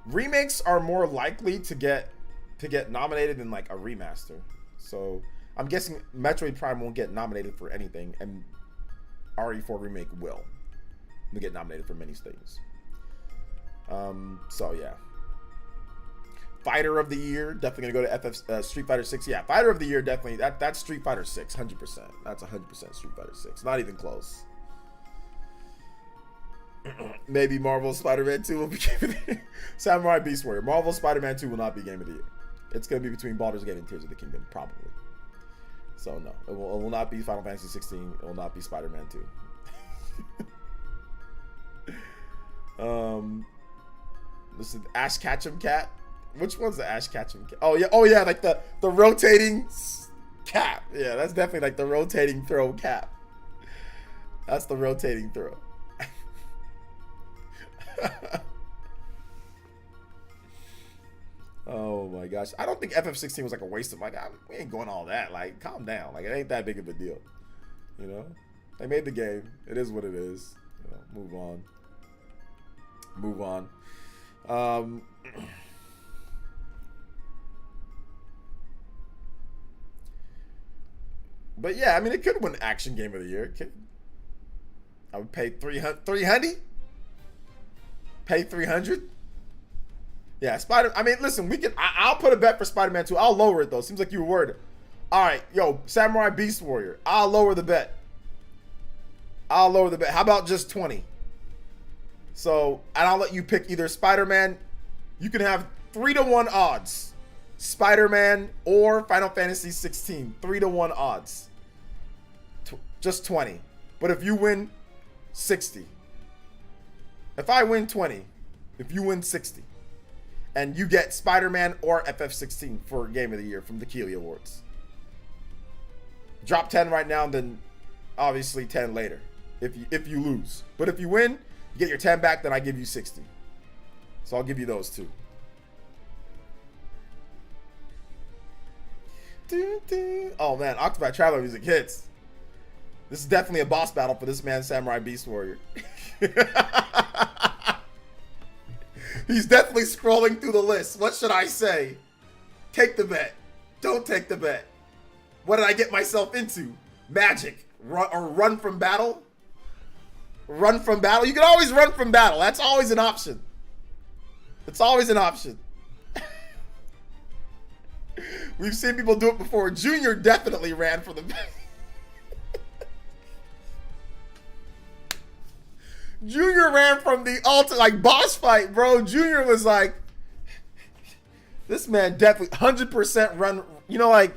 Speaker 1: Remakes are more likely to get nominated than like a remaster. So I'm guessing Metroid Prime won't get nominated for anything, and RE4 remake will. They'll get nominated for many things. So yeah. Fighter of the year, definitely gonna go to Street Fighter 6. Yeah, Fighter of the year, definitely. That's Street Fighter 6, 100%. That's 100% Street Fighter 6. Not even close. Maybe Marvel Spider-Man 2 will be game of the year. Samurai Beast Warrior. Marvel Spider-Man 2 will not be game of the year. It's gonna be between Baldur's Gate and Tears of the Kingdom, probably. So no, it will not be Final Fantasy 16. It will not be Spider-Man 2. This is Ash Ketchum Cat. Which one's the Ash Ketchum Cat? Oh yeah, like the rotating cap. Yeah, that's definitely like the rotating throw cap. That's the rotating throw. Oh my gosh, I don't think FF16 was like a waste of money. We ain't going all that. Like, calm down. Like, it ain't that big of a deal. They made the game. It is what it is. Move on. But yeah, I mean, it could win action game of the year. I would pay 300. Pay 300. Yeah, listen, I'll put a bet for Spider-Man 2. I'll lower it though. Seems like you were worried. All right, yo, Samurai Beast Warrior. I'll lower the bet. How about just 20? So, and I'll let you pick either Spider-Man. You can have 3-1 odds. Spider-Man or Final Fantasy 16. 3-1 odds. Just 20. But if you win, 60. If I win 20, if you win 60. And you get Spider-Man or FF16 for Game of the Year from the Keeley Awards. Drop 10 right now, and then obviously 10 later if you lose. But if you win, you get your 10 back, then I give you 60. So I'll give you those two. Oh man, Octopath Traveler music hits. This is definitely a boss battle for this man, Samurai Beast Warrior. He's definitely scrolling through the list. What should I say? Take the bet. Don't take the bet. What did I get myself into? Magic. Run from battle? Run from battle? You can always run from battle. That's always an option. It's always an option. We've seen people do it before. Junior definitely ran from the Junior ran from the ultimate boss fight, bro. Junior was like, this man definitely 100% run. Like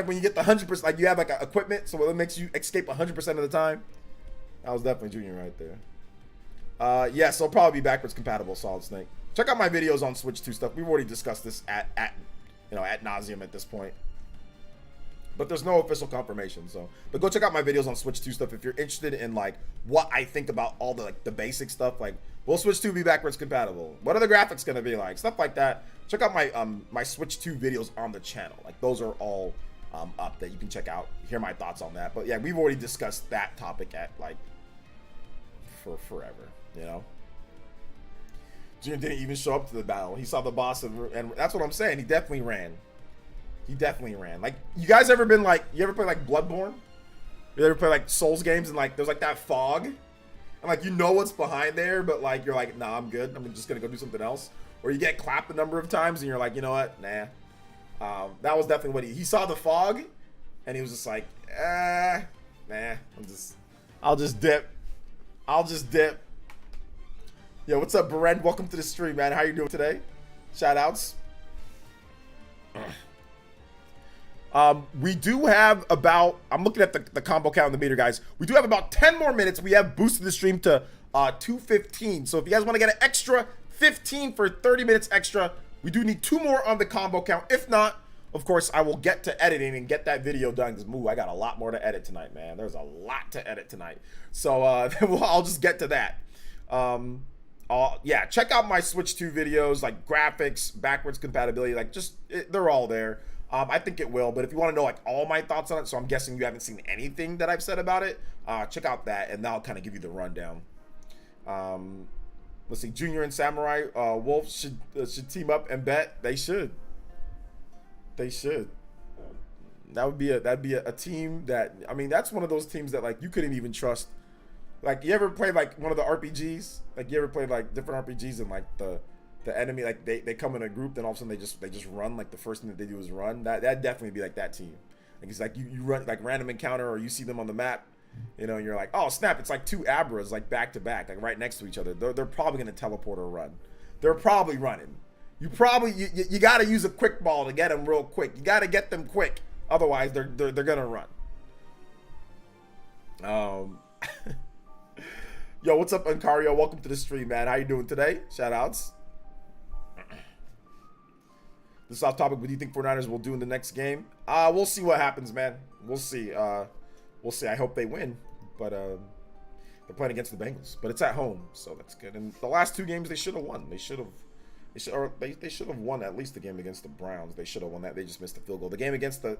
Speaker 1: when you get the 100%, like you have like equipment, so it makes you escape 100% of the time. That was definitely Junior right there. Yeah, so probably be backwards compatible, Solid Snake. Check out my videos on Switch 2 stuff. We've already discussed this at nauseum at this point. But there's no official confirmation, but go check out my videos on Switch 2 stuff if you're interested in like what I think about all the basic stuff. Like, will Switch 2 be backwards compatible? What are the graphics gonna be like? Stuff like that. Check out my Switch 2 videos on the channel. Like, those are all up that you can check out. Hear my thoughts on that. But yeah, we've already discussed that topic at like for forever. Junior didn't even show up to the battle. He saw the boss and that's what I'm saying. He definitely ran. Like, you guys ever been like, you ever play like Bloodborne? You ever play like Souls games and like there's like that fog? And like what's behind there, but like you're like, nah, I'm good. I'm just gonna go do something else. or you get clapped a number of times and you're like, you know what, nah. That was definitely what he saw the fog, and he was just like, nah, I'll just dip. Yo, what's up, Beren? Welcome to the stream, man. How you doing today? Shout outs. We do have about, I'm looking at the combo count on the meter, guys. We do have about 10 more minutes. We have boosted the stream to 2:15. So if you guys want to get an extra 15 for 30 minutes extra, we do need 2 more on the combo count. If not, of course, I will get to editing and get that video done, because I got a lot more to edit tonight, man. There's a lot to edit tonight. So I'll just get to that. Yeah, check out my Switch 2 videos, like graphics, backwards compatibility, like they're all there. I think it will, but if you want to know like all my thoughts on it, so I'm guessing you haven't seen anything that I've said about it, check out that, and that'll kind of give you the rundown. Let's see, Junior and Samurai Wolf should team up and bet. They should. That'd be a team that, I mean, that's one of those teams that like you couldn't even trust. Like, you ever played like one of the RPGs? Like, you ever played like different RPGs and like the enemy, like they come in a group, then all of a sudden they just run, like the first thing that they do is run. That'd definitely be like that team. Like, it's like you run like random encounter, or you see them on the map, you know, and you're like, oh snap, it's like 2 Abras like back to back, like right next to each other. They're probably gonna teleport or run. They're probably running. You got to use a quick ball to get them real quick. You got to get them quick, otherwise they're gonna run. Yo, what's up, Uncario? Welcome to the stream, man. How you doing today? Shout outs. This is off topic. What do you think 49ers will do in the next game? We'll see what happens, man. We'll see. We'll see. I hope they win, but they're playing against the Bengals, but it's at home, so that's good. And the last 2 games they should have won. They should have won at least the game against the Browns. They should have won that. They just missed the field goal. The game against the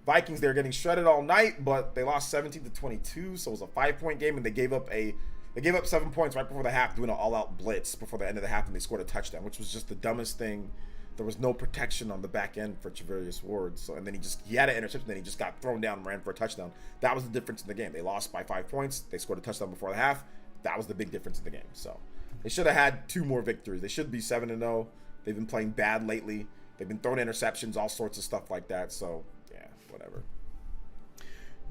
Speaker 1: Vikings, they were getting shredded all night, but they lost 17-22, so it was a 5-point game, and they gave up 7 points right before the half, doing an all-out blitz before the end of the half, and they scored a touchdown, which was just the dumbest thing. There was no protection on the back end for Travarius Ward, so, and then he had an interception, then he just got thrown down and ran for a touchdown. That was the difference in the game. They lost by 5 points. They scored a touchdown before the half. That was the big difference in the game. So they should have had 2 more victories. They should be 7-0. They've been playing bad lately. They've been throwing interceptions, all sorts of stuff like that. So yeah, whatever.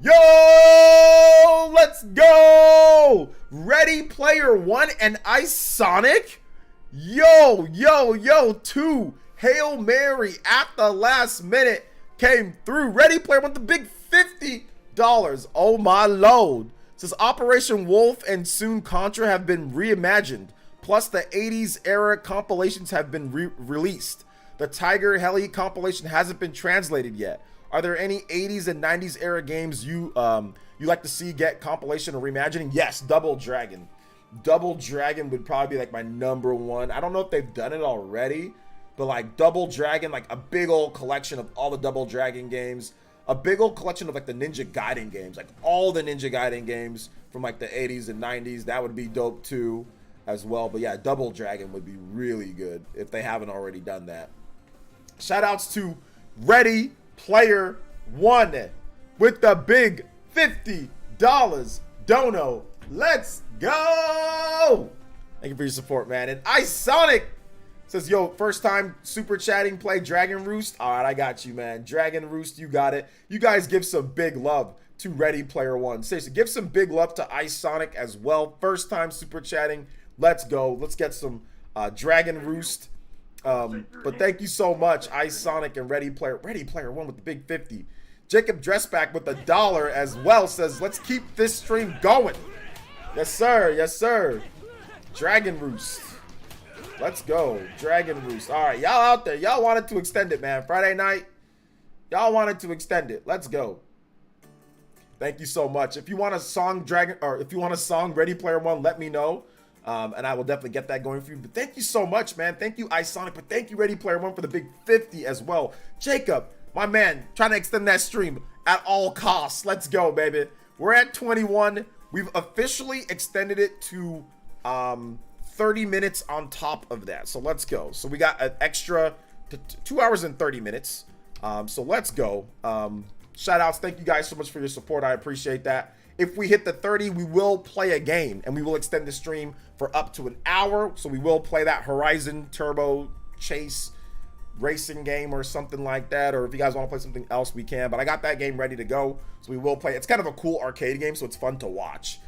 Speaker 1: Yo, let's go! Ready Player One and Ice Sonic. Yo, 2 Hail Mary at the last minute came through. Ready Player One, the big $50. Oh my Lord. Says Operation Wolf and soon Contra have been reimagined. Plus the 80s era compilations have been released. The Tiger Heli compilation hasn't been translated yet. Are there any 80s and 90s era games you like to see get compilation or reimagining? Yes, Double Dragon. Double Dragon would probably be like my #1. I don't know if they've done it already, but like Double Dragon, like a big old collection of all the Double Dragon games, a big old collection of like the Ninja Gaiden games, like all the Ninja Gaiden games from like the 80s and 90s. That would be dope too as well. But yeah, Double Dragon would be really good if they haven't already done that. Shout outs to Ready Player One with the big $50 dono. Let's go! Thank you for your support, man. And Ice Sonic says, yo, first time super chatting, play Dragon Roost. All right, I got you, man. Dragon Roost, you got it. You guys give some big love to Ready Player One. Seriously, give some big love to Ice Sonic as well. First time super chatting. Let's go. Let's get some Dragon Roost. But thank you so much, Ice Sonic and Ready Player One with the big 50. Jacob Dressback with $1 as well says, let's keep this stream going. Yes, sir. Yes, sir. Dragon Roost. Let's go. Dragon Roost. All right, y'all out there. Y'all wanted to extend it, man. Friday night. Y'all wanted to extend it. Let's go. Thank you so much. If you want a song Ready Player One, let me know. And I will definitely get that going for you. But thank you so much, man. Thank you, Ice Sonic. But thank you, Ready Player One, for the big 50 as well. Jacob, my man, trying to extend that stream at all costs. Let's go, baby. We're at 21. We've officially extended it to 30 minutes on top of that. So let's go. So we got an extra 2 hours and 30 minutes. So let's go. Shout outs. Thank you guys so much for your support. I appreciate that. if we hit the 30, we will play a game, and we will extend the stream for up to an hour. So we will play that Horizon Turbo Chase racing game or something like that. Or if you guys want to play something else, we can. But I got that game ready to go, so we will play. It's kind of a cool arcade game, so it's fun to watch.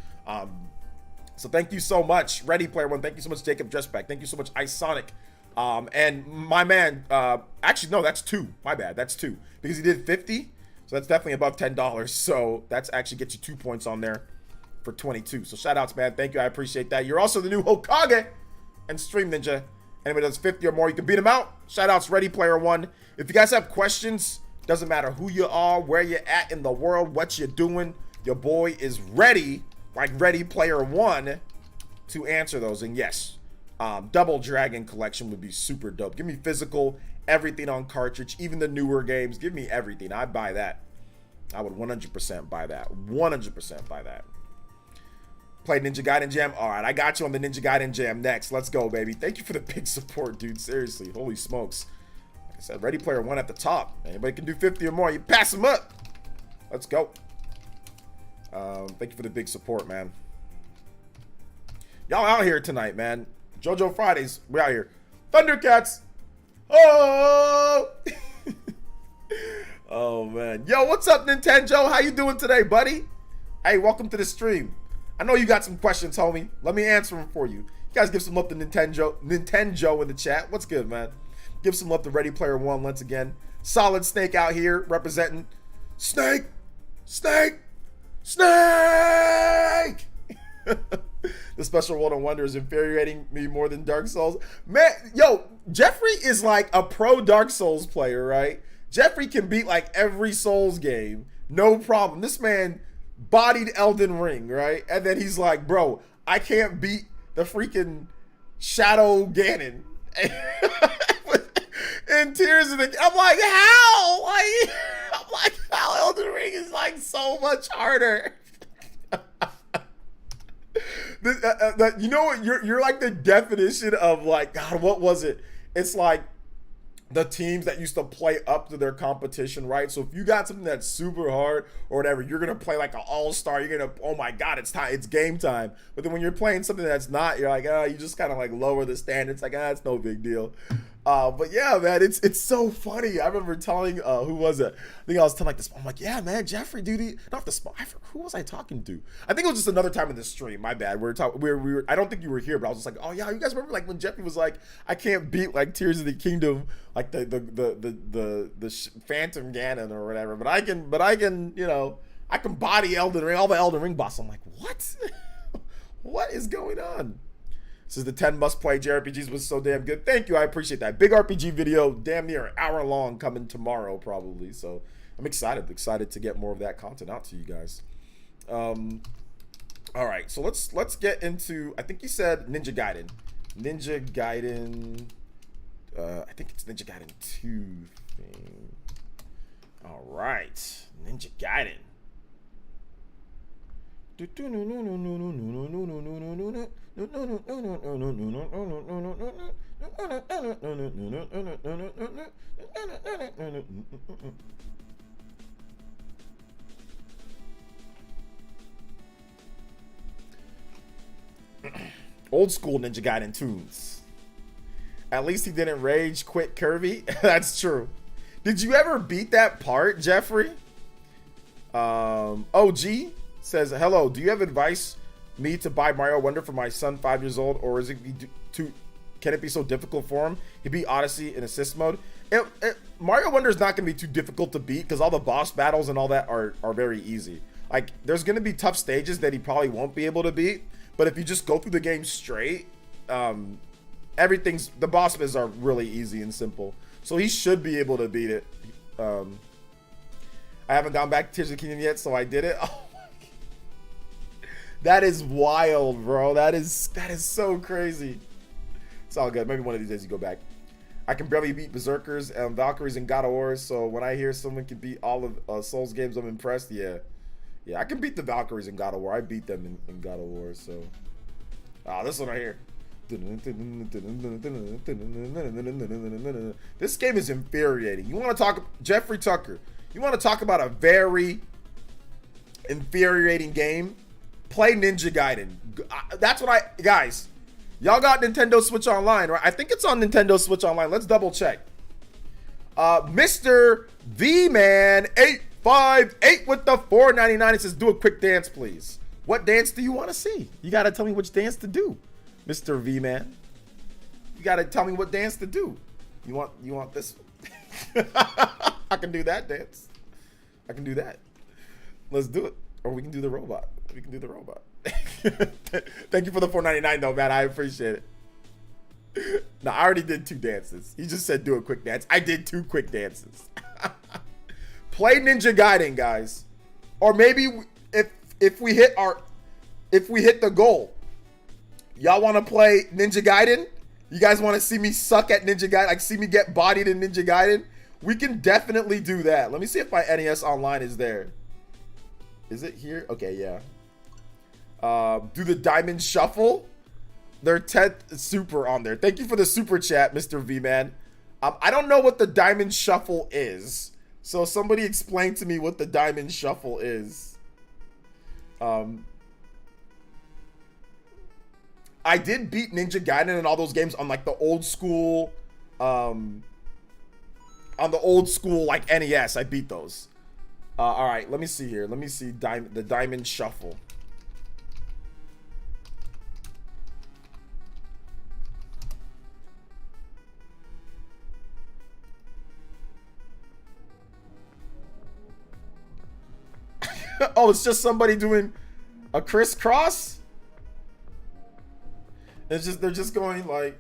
Speaker 1: So thank you so much, Ready Player One. Thank you so much, Jacob Dressback. Thank you so much, Isonic. And my man, actually, no, that's 2. My bad. That's 2 because he did 50. So that's definitely above $10. So that's actually gets you 2 points on there for 22. So shout outs, man. Thank you. I appreciate that. You're also the new Hokage and Stream Ninja. Anybody does 50 or more, you can beat him out. Shout outs, Ready Player One. If you guys have questions, doesn't matter who you are, where you're at in the world, what you're doing, your boy is ready, like Ready Player One, to answer those. And yes, Double Dragon Collection would be super dope. Give me physical, everything on cartridge, even the newer games. Give me everything. I'd buy that. I would 100% buy that. 100% buy that. Play Ninja Gaiden Jam. All right, I got you on the Ninja Gaiden Jam next. Let's go, baby. Thank you for the big support, dude. Seriously, holy smokes. Like I said, Ready Player One at the top. Anybody can do 50 or more, you pass them up. Let's go. Thank you for the big support, man. Y'all out here tonight, man. JoJo Fridays, we out here. Thundercats. Oh! Oh, man. Yo, what's up, Nintendo? How you doing today, buddy? Hey, welcome to the stream. I know you got some questions, homie. Let me answer them for you. You guys give some love to Nintendo in the chat. What's good, man? Give some love to Ready Player One once again. Solid Snake out here representing. Snake! Snake! Snake! The Special World of Wonder is infuriating me more than Dark Souls. Man, yo, Jeffrey is like a pro Dark Souls player, right? Jeffrey can beat like every Souls game. No problem. This man bodied Elden Ring, right? And then he's like, bro, I can't beat the freaking Shadow Ganon. And Tears of the... I'm like, how? I'm like, how Elden Ring is like so much harder. You know what? You're like the definition of like, God, what was it? It's like the teams that used to play up to their competition, right? So if you got something that's super hard or whatever, you're gonna play like an all-star. You're gonna, oh my God, it's time, it's game time. But then when you're playing something that's not, you're like, you just kind of like lower the standards. Like, it's no big deal. But yeah, man, it's so funny. I remember telling, who was it? I think I was telling like this. I'm like, yeah, man, Jeffrey, dude, not the spot. Who was I talking to? I think it was just another time in the stream. My bad. We were. I don't think you were here, but I was just like, oh yeah, you guys remember like when Jeffrey was like, I can't beat like Tears of the Kingdom, like the Phantom Ganon or whatever, but I can, you know, I can body Elden Ring, all the Elden Ring boss. I'm like, what? What is going on? This is the 10 must-play JRPGs was so damn good. Thank you, I appreciate that. Big RPG video, damn near an hour long, coming tomorrow probably. So I'm excited to get more of that content out to you guys. All right, so let's get into. I think you said Ninja Gaiden. Ninja Gaiden. I think it's Ninja Gaiden 2 thing. All right, Ninja Gaiden. Old school Ninja Gaiden tunes. At least he didn't rage quit Kirby. That's true. Did you ever beat that part, Jeffrey? OG says, hello, do you have advice me to buy Mario Wonder for my son 5 years old, or is it can it be so difficult for him? He beat Odyssey in assist mode. Mario Wonder is not going to be too difficult to beat because all the boss battles and all that are very easy. Like, there's going to be tough stages that he probably won't be able to beat, but if you just go through the game straight, the boss battles are really easy and simple. So he should be able to beat it. I haven't gone back to Tears of the Kingdom yet, so I did it. Oh my God. That is wild, bro. That is so crazy. It's all good. Maybe one of these days you go back. I can barely beat Berserkers and Valkyries and God of War, so when I hear someone can beat all of Souls games, I'm impressed. Yeah, I can beat the Valkyries in God of War. I beat them in God of War, so. This one right here. This game is infuriating. You want to talk, Jeffrey Tucker, you want to talk about a very infuriating game, play Ninja Gaiden. That's what guys, y'all got Nintendo Switch Online, right? I think it's on Nintendo Switch Online. Let's double check. Mr. V-Man 858 with the $4.99. It says, do a quick dance, please. What dance do you want to see? You got to tell me which dance to do, Mr. V-Man. You got to tell me what dance to do. You want this? I can do that dance. I can do that. Let's do it. Or we can do the robot. We can do the robot. Thank you for the $4.99 though, man. I appreciate it. No, I already did 2 dances. He just said do a quick dance. I did 2 quick dances. Play Ninja Gaiden, guys. Or maybe if we hit the goal, y'all want to play Ninja Gaiden? You guys want to see me suck at Ninja Gaiden? Like see me get bodied in Ninja Gaiden? We can definitely do that. Let me see if my NES Online is there. Is it here? Okay, yeah. Do the Diamond Shuffle. Their 10th super on there. Thank you for the super chat, Mr. V-Man. I don't know what the Diamond Shuffle is. So somebody explain to me what the Diamond Shuffle is. I did beat Ninja Gaiden and all those games on like the old school, like NES. I beat those. All right, let me see here. Let me see the Diamond Shuffle. Oh, it's just somebody doing a crisscross? It's just, they're just going like,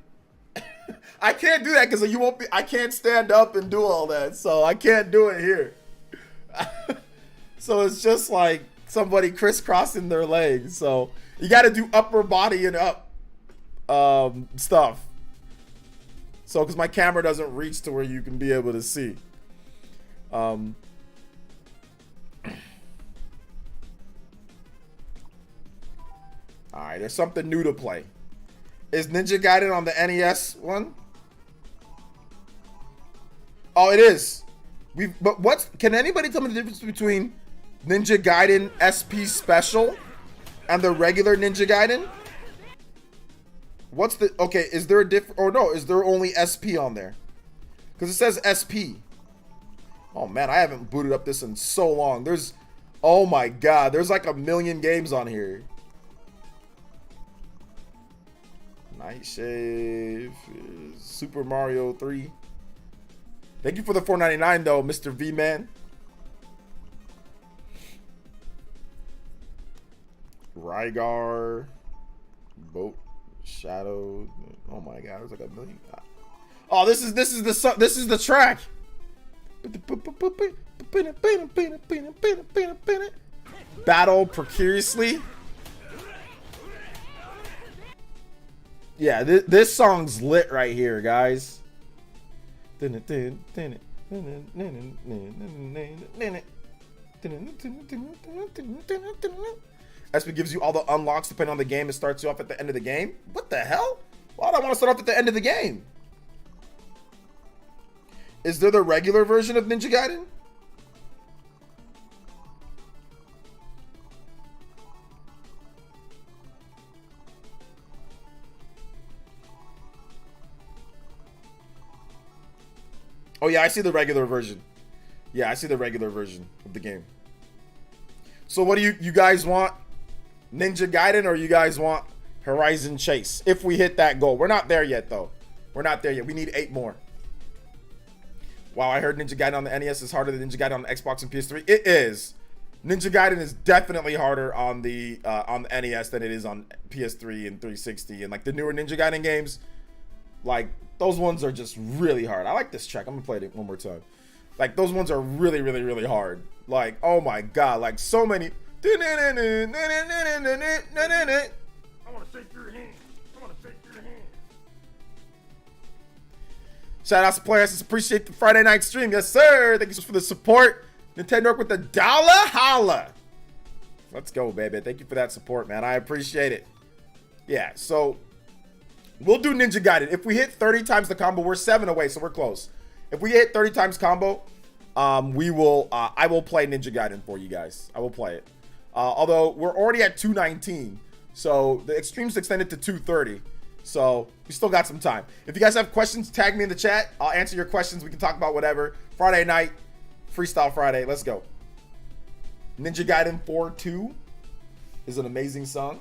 Speaker 1: I can't do that because you won't be, I can't stand up and do all that. So I can't do it here. So it's just like somebody crisscrossing their legs. So you got to do upper body and up stuff. So because my camera doesn't reach to where you can be able to see. All right, there's something new to play. Is Ninja Gaiden on the NES one? Oh, it is. But what's, can anybody tell me the difference between Ninja Gaiden SP Special and the regular Ninja Gaiden? What's the, okay, is there a different, or no, is there only SP on there? Because it says SP. Oh man, I haven't booted up this in so long. There's, oh my god, there's like a million games on here. Night Shave, Super Mario 3. Thank you for the $4.99 though, Mr. V-Man. Rygar, Boat, Shadow. Oh my god, there's like a million. Oh, this is the track. Battle precariously. Yeah, this song's lit right here, guys. SP gives you all the unlocks depending on the game. It starts you off at the end of the game. What the hell? Why do I want to start off at the end of the game? Is there the regular version of Ninja Gaiden? Oh yeah, I see the regular version. Yeah, I see the regular version of the game. So what do you guys want? Ninja Gaiden, or you guys want Horizon Chase? If we hit that goal. We're not there yet though. We're not there yet. We need 8 more. Wow, I heard Ninja Gaiden on the NES is harder than Ninja Gaiden on the Xbox and PS3. It is. Ninja Gaiden is definitely harder on the NES than it is on PS3 and 360. And like the newer Ninja Gaiden games, like those ones are just really hard. I like this track. I'm gonna play it one more time. Like those ones are really, really, really hard. Like, oh my god, like so many.
Speaker 3: I want to shake your hand. I want to shake your hand.
Speaker 1: Shout out to PlayerEssence. Appreciate the Friday night stream. Yes, sir. Thank you for the support. Nintendo with the dollar holla. Let's go, baby. Thank you for that support, man. I appreciate it. Yeah, so we'll do Ninja Gaiden. If we hit 30 times the combo, we're 7 away, so we're close. If we hit 30 times combo, I will play Ninja Gaiden for you guys. I will play it. Although we're already at 219, so the extreme's extended to 230. So we still got some time. If you guys have questions, tag me in the chat. I'll answer your questions. We can talk about whatever. Friday night, Freestyle Friday. Let's go. Ninja Gaiden 4-2 is an amazing song.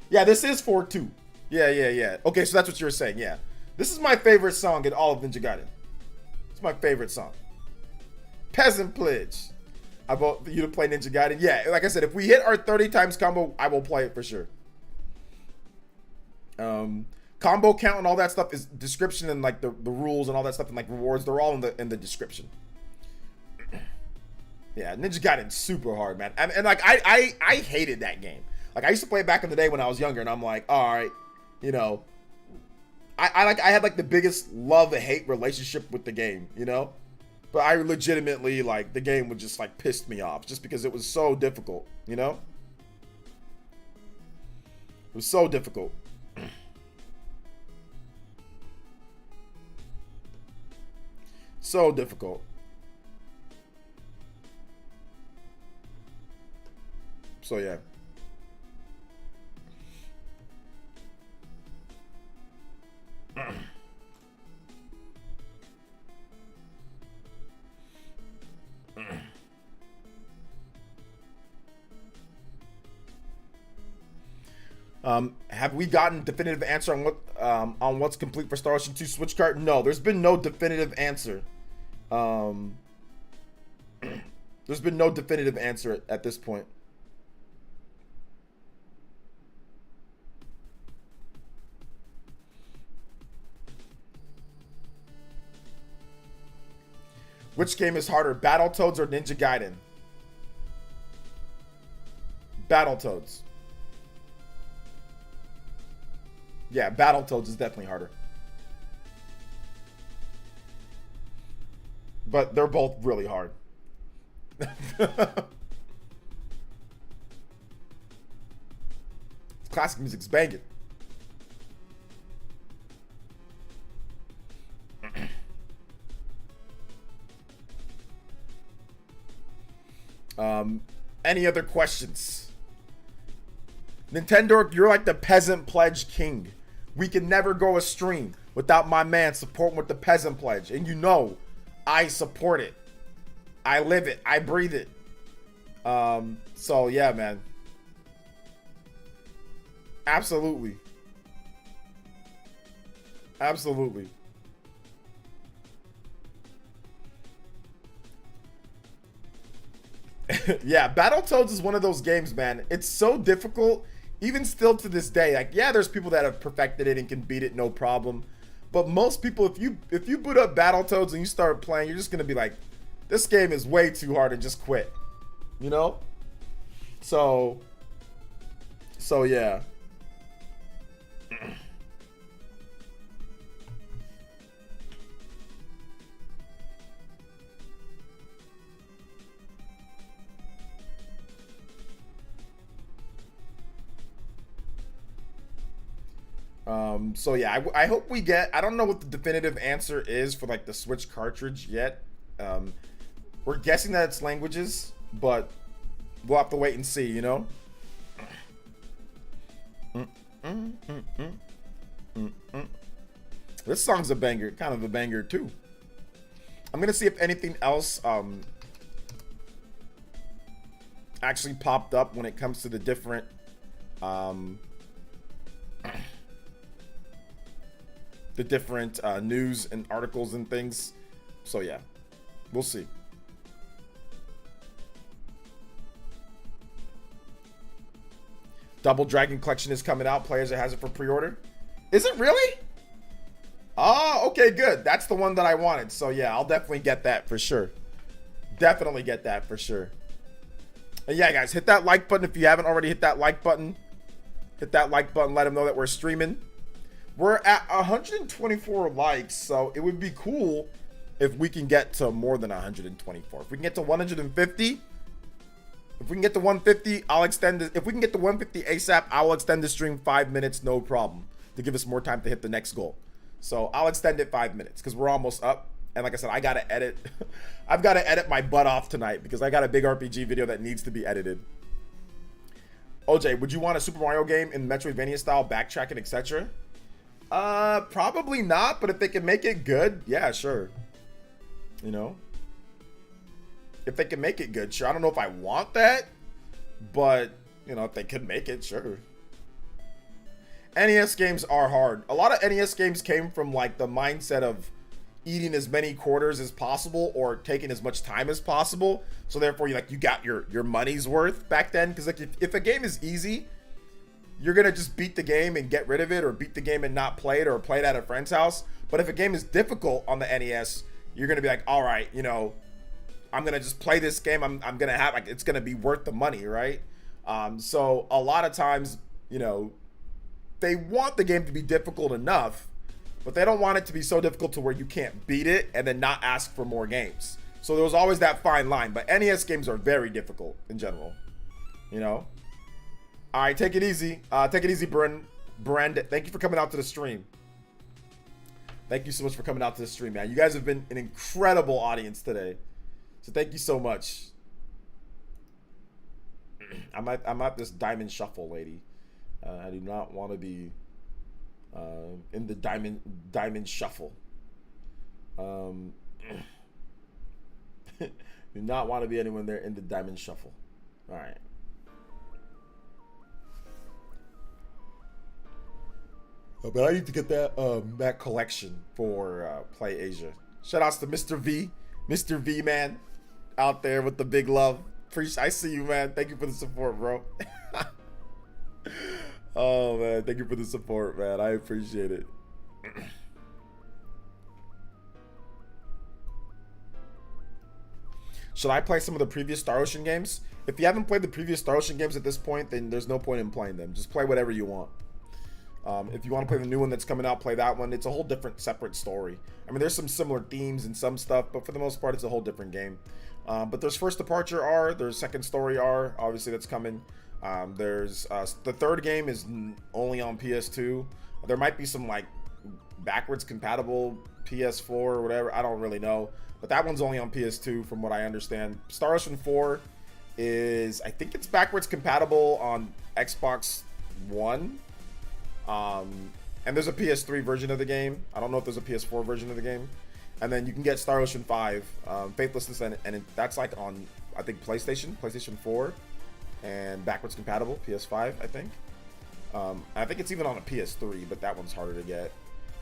Speaker 1: Yeah, this is 4-2. Yeah. Okay, so that's what you were saying. Yeah. This is my favorite song in all of Ninja Gaiden. It's my favorite song. Peasant Pledge. I vote for you to play Ninja Gaiden. Yeah, like I said, if we hit our 30 times combo, I will play it for sure. Combo count and all that stuff is description, and like the rules and all that stuff and like rewards, they're all in the description. Yeah, Ninja Gaiden's super hard, man. And like I hated that game. Like I used to play it back in the day when I was younger, and I'm like, all right, you know, I had like the biggest love-hate relationship with the game, you know? But I legitimately, like, the game would just like pissed me off just because it was so difficult, you know? It was so difficult. So difficult. So yeah. Have we gotten definitive answer on what's complete for Star Ocean 2 Switch cart? No, there's been no definitive answer. There's been no definitive answer at this point. Which game is harder, Battletoads or Ninja Gaiden? Battletoads. Yeah, Battletoads is definitely harder. But they're both really hard. Classic music's banging. Any other questions? Nintendo, you're like the peasant pledge king. We can never go a stream without my man supporting with the peasant pledge. And you know, I support it. I live it. I breathe it. So yeah, man. Absolutely. Absolutely. Yeah, Battletoads is one of those games, man. It's so difficult, even still to this day. Like, yeah, there's people that have perfected it and can beat it no problem. But most people, if you boot up Battletoads and you start playing, you're just gonna be like, this game is way too hard, and just quit. You know? So yeah. So yeah, I hope we get, I don't know what the definitive answer is for like the Switch cartridge yet. We're guessing that it's languages, but we'll have to wait and see, you know? This song's a banger, kind of a banger too. I'm gonna see if anything else actually popped up when it comes to the different news and articles and things. So yeah, we'll see. Double Dragon Collection is coming out. Players that has it for pre-order. Is it really? Oh, okay, good. That's the one that I wanted. So yeah, I'll definitely get that for sure. Definitely get that for sure. And yeah, guys, hit that like button if you haven't already hit that like button. Hit that like button. Let them know that we're streaming. We're at 124 likes, so it would be cool if we can get to more than 124. If we can get to 150, if we can get to 150, I'll extend this. If we can get to 150 ASAP, I'll extend the stream 5 minutes, no problem, to give us more time to hit the next goal. So I'll extend it 5 minutes because we're almost up. And like I said, I gotta edit. I've got to edit my butt off tonight because I got a big RPG video that needs to be edited. OJ, would you want a Super Mario game in Metroidvania style, backtracking, etc.? Probably not, but if they can make it good, yeah, sure. You know? If they can make it good, sure. I don't know if I want that, but, you know, if they could make it, sure. NES games are hard. A lot of NES games came from, like, the mindset of eating as many quarters as possible or taking as much time as possible. So therefore, you got your money's worth back then. Because like if a game is easy, you're gonna just beat the game and get rid of it, or beat the game and not play it, or play it at a friend's house. But if a game is difficult on the NES, you're gonna be like, all right, you know, I'm gonna just play this game. I'm gonna have, like, it's gonna be worth the money, right? So a lot of times, you know, they want the game to be difficult enough, but they don't want it to be so difficult to where you can't beat it and then not ask for more games. So there was always that fine line. But NES games are very difficult in general, you know? All right, take it easy. Take it easy, Brand. Thank you for coming out to the stream. Thank you so much for coming out to the stream, man. You guys have been an incredible audience today. So thank you so much. I'm at this diamond shuffle, lady. I do not want to be in the diamond shuffle. Do not want to be anyone there in the diamond shuffle. All right. But I need to get that collection for Play Asia. Shout outs to Mr. V, man, out there with the big love. I see you, man. Thank you for the support, bro. Oh man, thank you for the support, man. I appreciate it. Should I play some of the previous Star Ocean games? If you haven't played the previous Star Ocean games at this point, then there's no point in playing them. Just play whatever you want. If you want to play the new one that's coming out, play that one. It's a whole different, separate story. I mean, there's some similar themes and some stuff, but for the most part, it's a whole different game. But there's First Departure R, there's Second Story R, obviously that's coming. There's the third game is only on PS2. There might be some like backwards compatible PS4 or whatever. I don't really know, but that one's only on PS2 from what I understand. Star Ocean 4 is, I think it's backwards compatible on Xbox One. And there's a PS3 version of the game. I don't know if there's a PS4 version of the game. And then you can get Star Ocean 5, Faithlessness, and that's like on, I think, PlayStation 4. And backwards compatible, PS5, I think. I think it's even on a PS3, but that one's harder to get.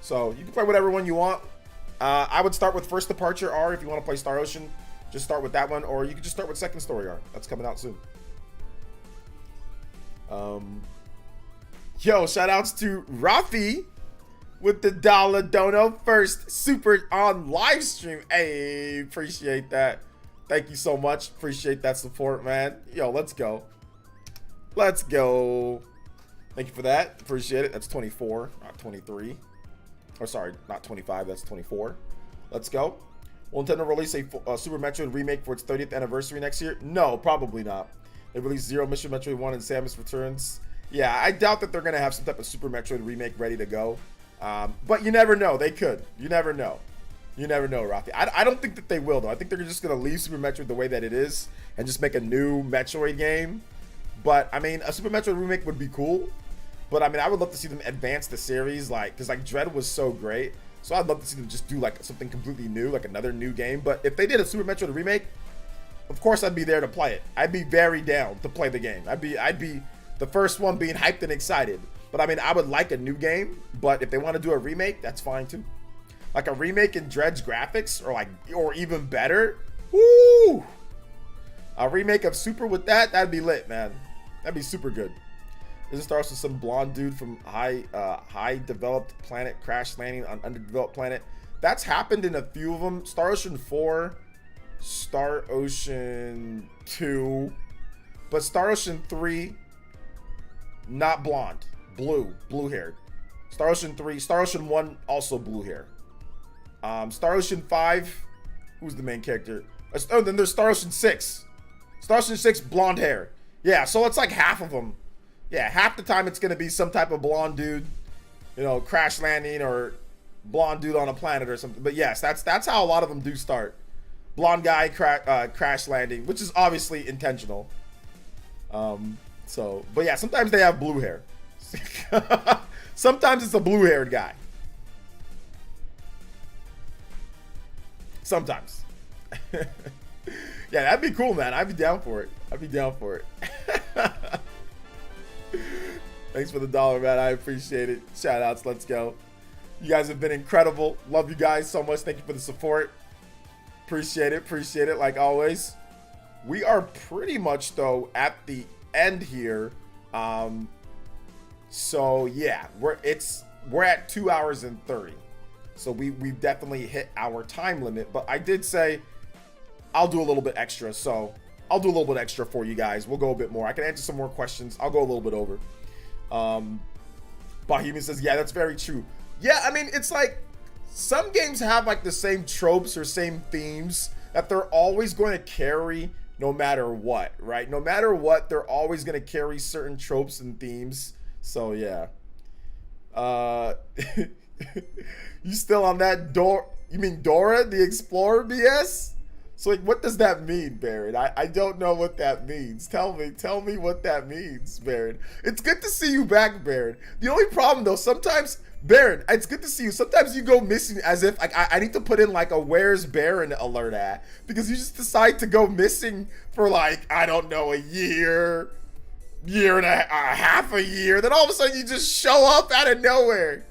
Speaker 1: So you can play whatever one you want. I would start with First Departure R if you want to play Star Ocean. Just start with that one, or you can just start with Second Story R. That's coming out soon. Yo, shout outs to Rafi with the dollar dono first super on live stream. Hey, appreciate that. Thank you so much. Appreciate that support, man. Yo, let's go. Let's go. Thank you for that. Appreciate it. That's 24, not 23. Or sorry, not 25. That's 24. Let's go. Will Nintendo release a Super Metroid remake for its 30th anniversary next year? No, probably not. They released Zero Mission Metroid 1 and Samus Returns. Yeah, I doubt that they're going to have some type of Super Metroid remake ready to go. But you never know. They could. You never know. You never know, Rafi. I don't think that they will, though. I think they're just going to leave Super Metroid the way that it is and just make a new Metroid game. But, I mean, a Super Metroid remake would be cool. But, I mean, I would love to see them advance the series, like, because, like, Dread was so great. So I'd love to see them just do, like, something completely new, like another new game. But if they did a Super Metroid remake, of course I'd be there to play it. I'd be very down to play the game. I'd be the first one being hyped and excited. But, I mean, I would like a new game. But if they want to do a remake, that's fine, too. Like a remake in Dread's graphics, or even better. Woo! A remake of Super with that'd be lit, man. That'd be super good. This starts with some blonde dude from high developed planet crash landing on underdeveloped planet. That's happened in a few of them. Star Ocean 4, Star Ocean 2, but Star Ocean 3, not blonde, blue haired. Star Ocean 3, Star Ocean 1, also blue hair. Star Ocean 5, who's the main character? Oh, then there's Star Ocean 6. Star Ocean 6, blonde hair. Yeah, so it's like half of them. Yeah, half the time it's going to be some type of blonde dude, you know, crash landing, or blonde dude on a planet or something. But yes, that's how a lot of them do start. Blonde guy crash landing, which is obviously intentional. So, but yeah, sometimes they have blue hair. Sometimes it's a blue-haired guy. Sometimes. Yeah, that'd be cool, man. I'd be down for it. I'd be down for it. Thanks for the $1, man. I appreciate it. Shout outs. Let's go. You guys have been incredible. Love you guys so much. Thank you for the support. Appreciate it. Appreciate it like always. We are pretty much, though, at the end here. So yeah, we're at 2 hours and 30. So we've definitely hit our time limit, but I did say I'll do a little bit extra. So I'll do a little bit extra for you guys. We'll go a bit more. I can answer some more questions. I'll go a little bit over. Bohemian says, yeah, that's very true. Yeah, I mean, it's like some games have like the same tropes or same themes that they're always going to carry no matter what, right? No matter what, they're always going to carry certain tropes and themes. So yeah. You still on that you mean Dora the Explorer BS? So like, what does that mean, Baron? I don't know what that means. Tell me what that means, Baron. It's good to see you back, Baron. The only problem though, sometimes, Baron, it's good to see you. Sometimes you go missing as if like I need to put in like a where's Baron alert at, because you just decide to go missing for like, I don't know, a year and a half a year. Then all of a sudden you just show up out of nowhere.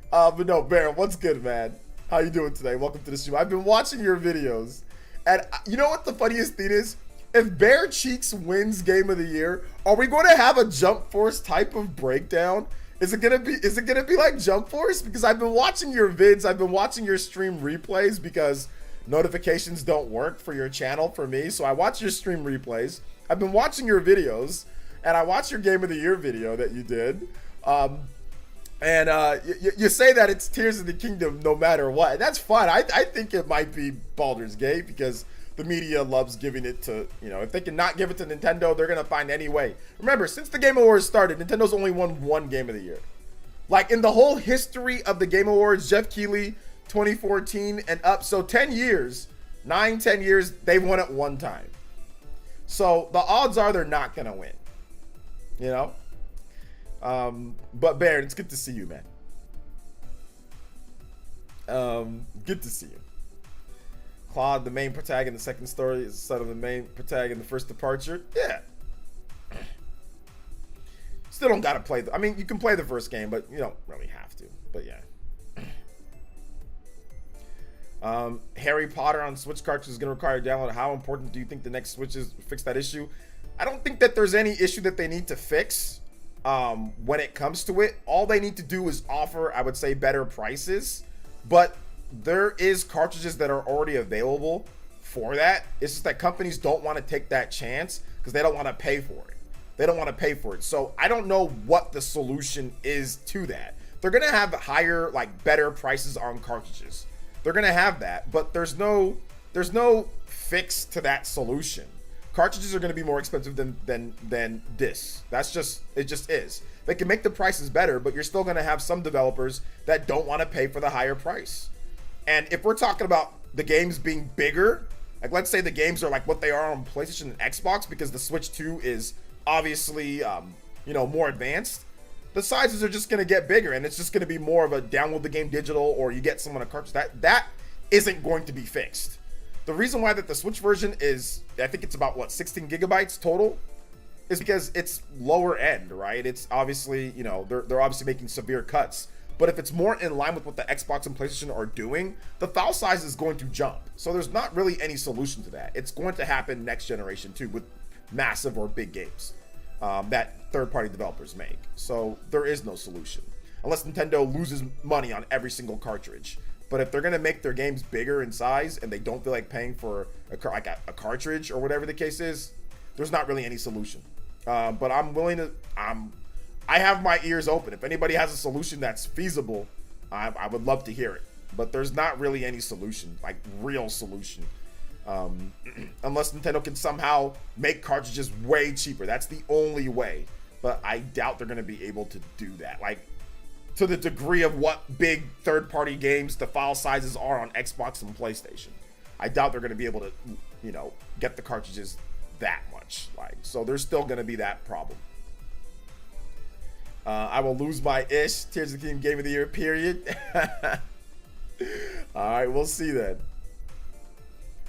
Speaker 1: But no, Baron, what's good, man? How you doing today? Welcome to the stream. I've been watching your videos. And you know what the funniest thing is? If Bear Cheeks wins Game of the Year, are we going to have a Jump Force type of breakdown? Is it gonna be like Jump Force? Because I've been watching your vids, I've been watching your stream replays because notifications don't work for your channel for me. So I watch your stream replays. I've been watching your videos, and I watched your Game of the Year video that you did. You say that it's Tears of the Kingdom no matter what. And that's fine. I think it might be Baldur's Gate because the media loves giving it to, if they can not give it to Nintendo, they're going to find any way. Remember, since the Game Awards started, Nintendo's only won one Game of the Year. Like, in the whole history of the Game Awards, Jeff Keighley, 2014 and up, so 10 years, 9-10 years, they've won it one time. So the odds are they're not going to win, But Baron, it's good to see you, man. Good to see you. Claude, the main protagonist in the second story, is the son of the main protagonist in the first departure. Yeah. Still don't gotta play I mean, you can play the first game, but you don't really have to. But yeah. Harry Potter on Switch cartridge is gonna require a download. How important do you think the next Switches fix that issue? I don't think that there's any issue that they need to fix. When it comes to it, all they need to do is offer, I would say, better prices, but there is cartridges that are already available for that. It's just that companies don't want to take that chance because they don't want to pay for it. So I don't know what the solution is to that. They're going to have higher, like better prices on cartridges. They're going to have that, but there's no fix to that solution. Cartridges are going to be more expensive than discs. It just is. They can make the prices better, but you're still going to have some developers that don't want to pay for the higher price. And if we're talking about the games being bigger, like let's say the games are like what they are on PlayStation and Xbox, because the Switch 2 is obviously, more advanced, the sizes are just going to get bigger, and it's just going to be more of a download the game digital, or you get someone a cartridge. That isn't going to be fixed. The reason why that the Switch version is, I think it's about 16 gigabytes total, is because it's lower end, right? It's obviously, they're obviously making severe cuts. But if it's more in line with what the Xbox and PlayStation are doing, the file size is going to jump. So there's not really any solution to that. It's going to happen next generation too, with massive or big games that third-party developers make. So there is no solution unless Nintendo loses money on every single cartridge. But if they're going to make their games bigger in size and they don't feel like paying for a cartridge or whatever the case is, there's not really any solution. But I'm willing to, I have my ears open. If anybody has a solution that's feasible, I would love to hear it. But there's not really any solution, like real solution. Unless Nintendo can somehow make cartridges way cheaper. That's the only way. But I doubt they're going to be able to do that. Like, to the degree of what big third-party games the file sizes are on Xbox and PlayStation. I doubt they're going to be able to, get the cartridges that much. So there's still going to be that problem. I will lose my ish. Tears of the Kingdom Game of the Year, period. All right, we'll see then.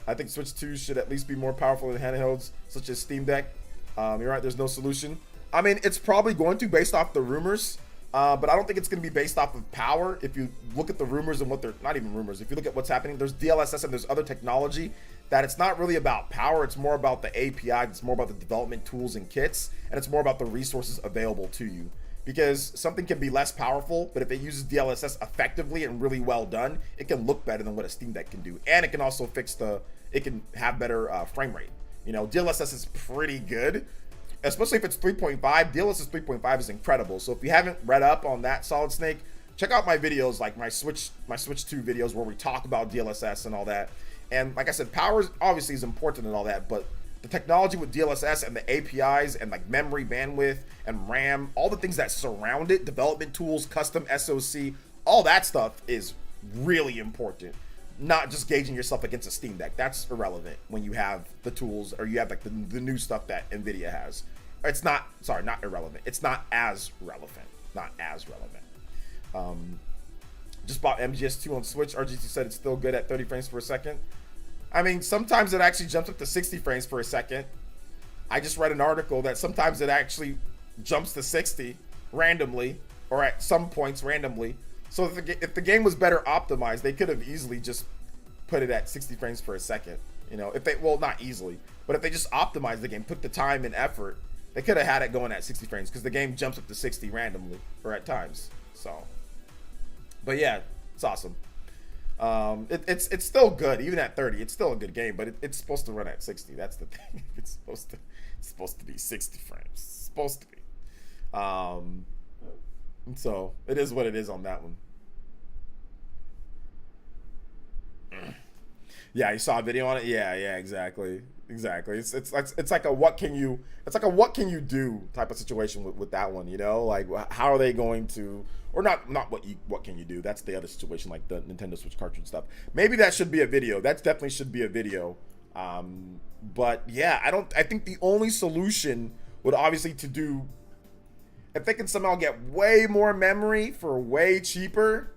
Speaker 1: I think Switch 2 should at least be more powerful than handhelds such as Steam Deck. You're right, there's no solution. I mean, it's probably going to based off the rumors, but I don't think it's going to be based off of power. If you look at the rumors and what they're, not even rumors, if you look at what's happening, there's DLSS and there's other technology that it's not really about power. It's more about the API. It's more about the development tools and kits, and it's more about the resources available to you. Because something can be less powerful, but if it uses DLSS effectively and really well done, it can look better than what a Steam Deck can do. And it can also fix it can have better frame rate. You know, DLSS is pretty good, especially if it's 3.5. DLSS 3.5 is incredible. So if you haven't read up on that, Solid Snake, check out my videos, like my Switch 2 videos where we talk about DLSS and all that. And like I said, power obviously is important and all that, but the technology with DLSS and the APIs and like memory bandwidth and RAM, all the things that surround it, development tools, custom SoC, all that stuff is really important. Not just gauging yourself against a Steam Deck. That's irrelevant when you have the tools or you have like the new stuff that NVIDIA has. It's not, sorry, not irrelevant. It's not as relevant. Not as relevant. Just bought MGS2 on Switch. RGT said it's still good at 30 frames per second. I mean, sometimes it actually jumps up to 60 frames per second. I just read an article that sometimes it actually jumps to 60 randomly, or at some points randomly. So if the game was better optimized, they could have easily just put it at 60 frames per second. You know, if they, well, not easily, but if they just optimized the game, put the time and effort, they could have had it going at 60 frames because the game jumps up to 60 randomly, or at times. So, but yeah, it's awesome. It's still good even at 30. It's still a good game, but it's supposed to run at 60. That's the thing. It's supposed to be 60 frames. It's supposed to be. So it is what it is on that one. Yeah, you saw a video on it. Yeah, exactly. It's like a what can you do type of situation with that one. You know, like how are they going to, or not what can you do? That's the other situation, like the Nintendo Switch cartridge stuff. Maybe that should be a video. That definitely should be a video. But yeah, I think the only solution would obviously to do, if they can somehow get way more memory for way cheaper,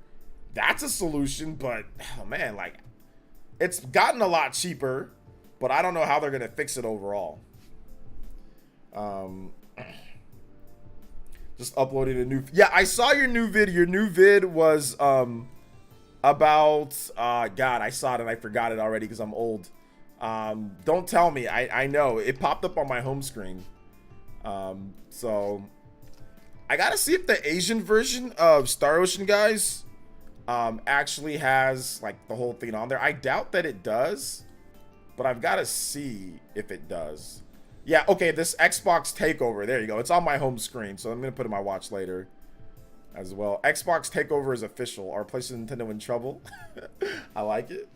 Speaker 1: that's a solution. But oh man, like it's gotten a lot cheaper, but I don't know how they're gonna fix it overall. Just uploaded a new. Yeah, I saw your new vid. Your new vid was about God. I saw it and I forgot it already because I'm old. Don't tell me. I know it popped up on my home screen. So I gotta see if the Asian version of Star Ocean Guys actually has like the whole thing on there. I doubt that it does, but I've got to see if it does. Yeah, okay, this Xbox Takeover, there you go. It's on my home screen, so I'm gonna put it in my watch later as well. Xbox Takeover is official. Are PlayStation Nintendo in trouble? I like it.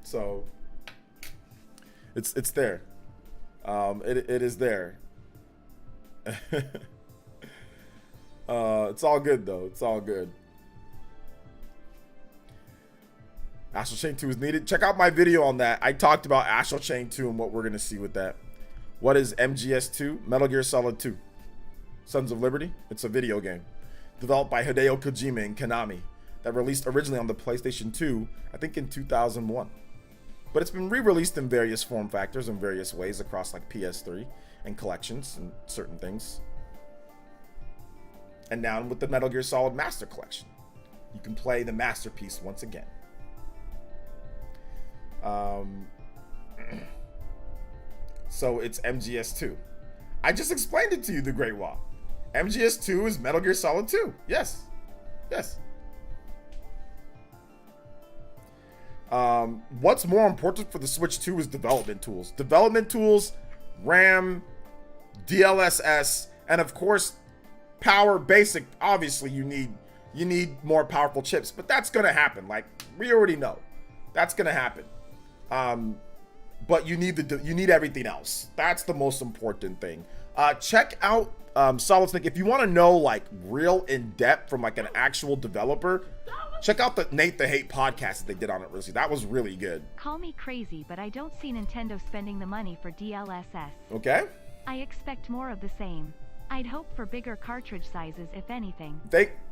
Speaker 1: So it's there. It is there. It's all good though. It's all good. Astral Chain 2 is needed. Check out my video on that. I talked about Astral Chain 2 and what we're gonna see with that. What is MGS2? Metal Gear Solid 2. Sons of Liberty. It's a video game developed by Hideo Kojima and Konami that released originally on the PlayStation 2, I think in 2001. But it's been re-released in various form factors in various ways across like PS3 and collections and certain things. And now with the Metal Gear Solid Master Collection, you can play the masterpiece once again. So it's MGS2. I just explained it to you, the Great Wall. MGS2 is Metal Gear Solid 2. Yes. What's more important for the Switch 2 is development tools. Development tools, RAM, DLSS, and of course, power basic. Obviously, you need more powerful chips, but that's gonna happen. Like we already know, that's gonna happen. But you need everything else. That's the most important thing. Check out Solid Snake if you want to know like real in depth from like an actual developer. Check out the Nate the Hate podcast that they did on it recently. That was really good.
Speaker 2: Call me crazy, but I don't see Nintendo spending the money for DLSS.
Speaker 1: Okay.
Speaker 2: I expect more of the same. I'd hope for bigger cartridge sizes, if anything.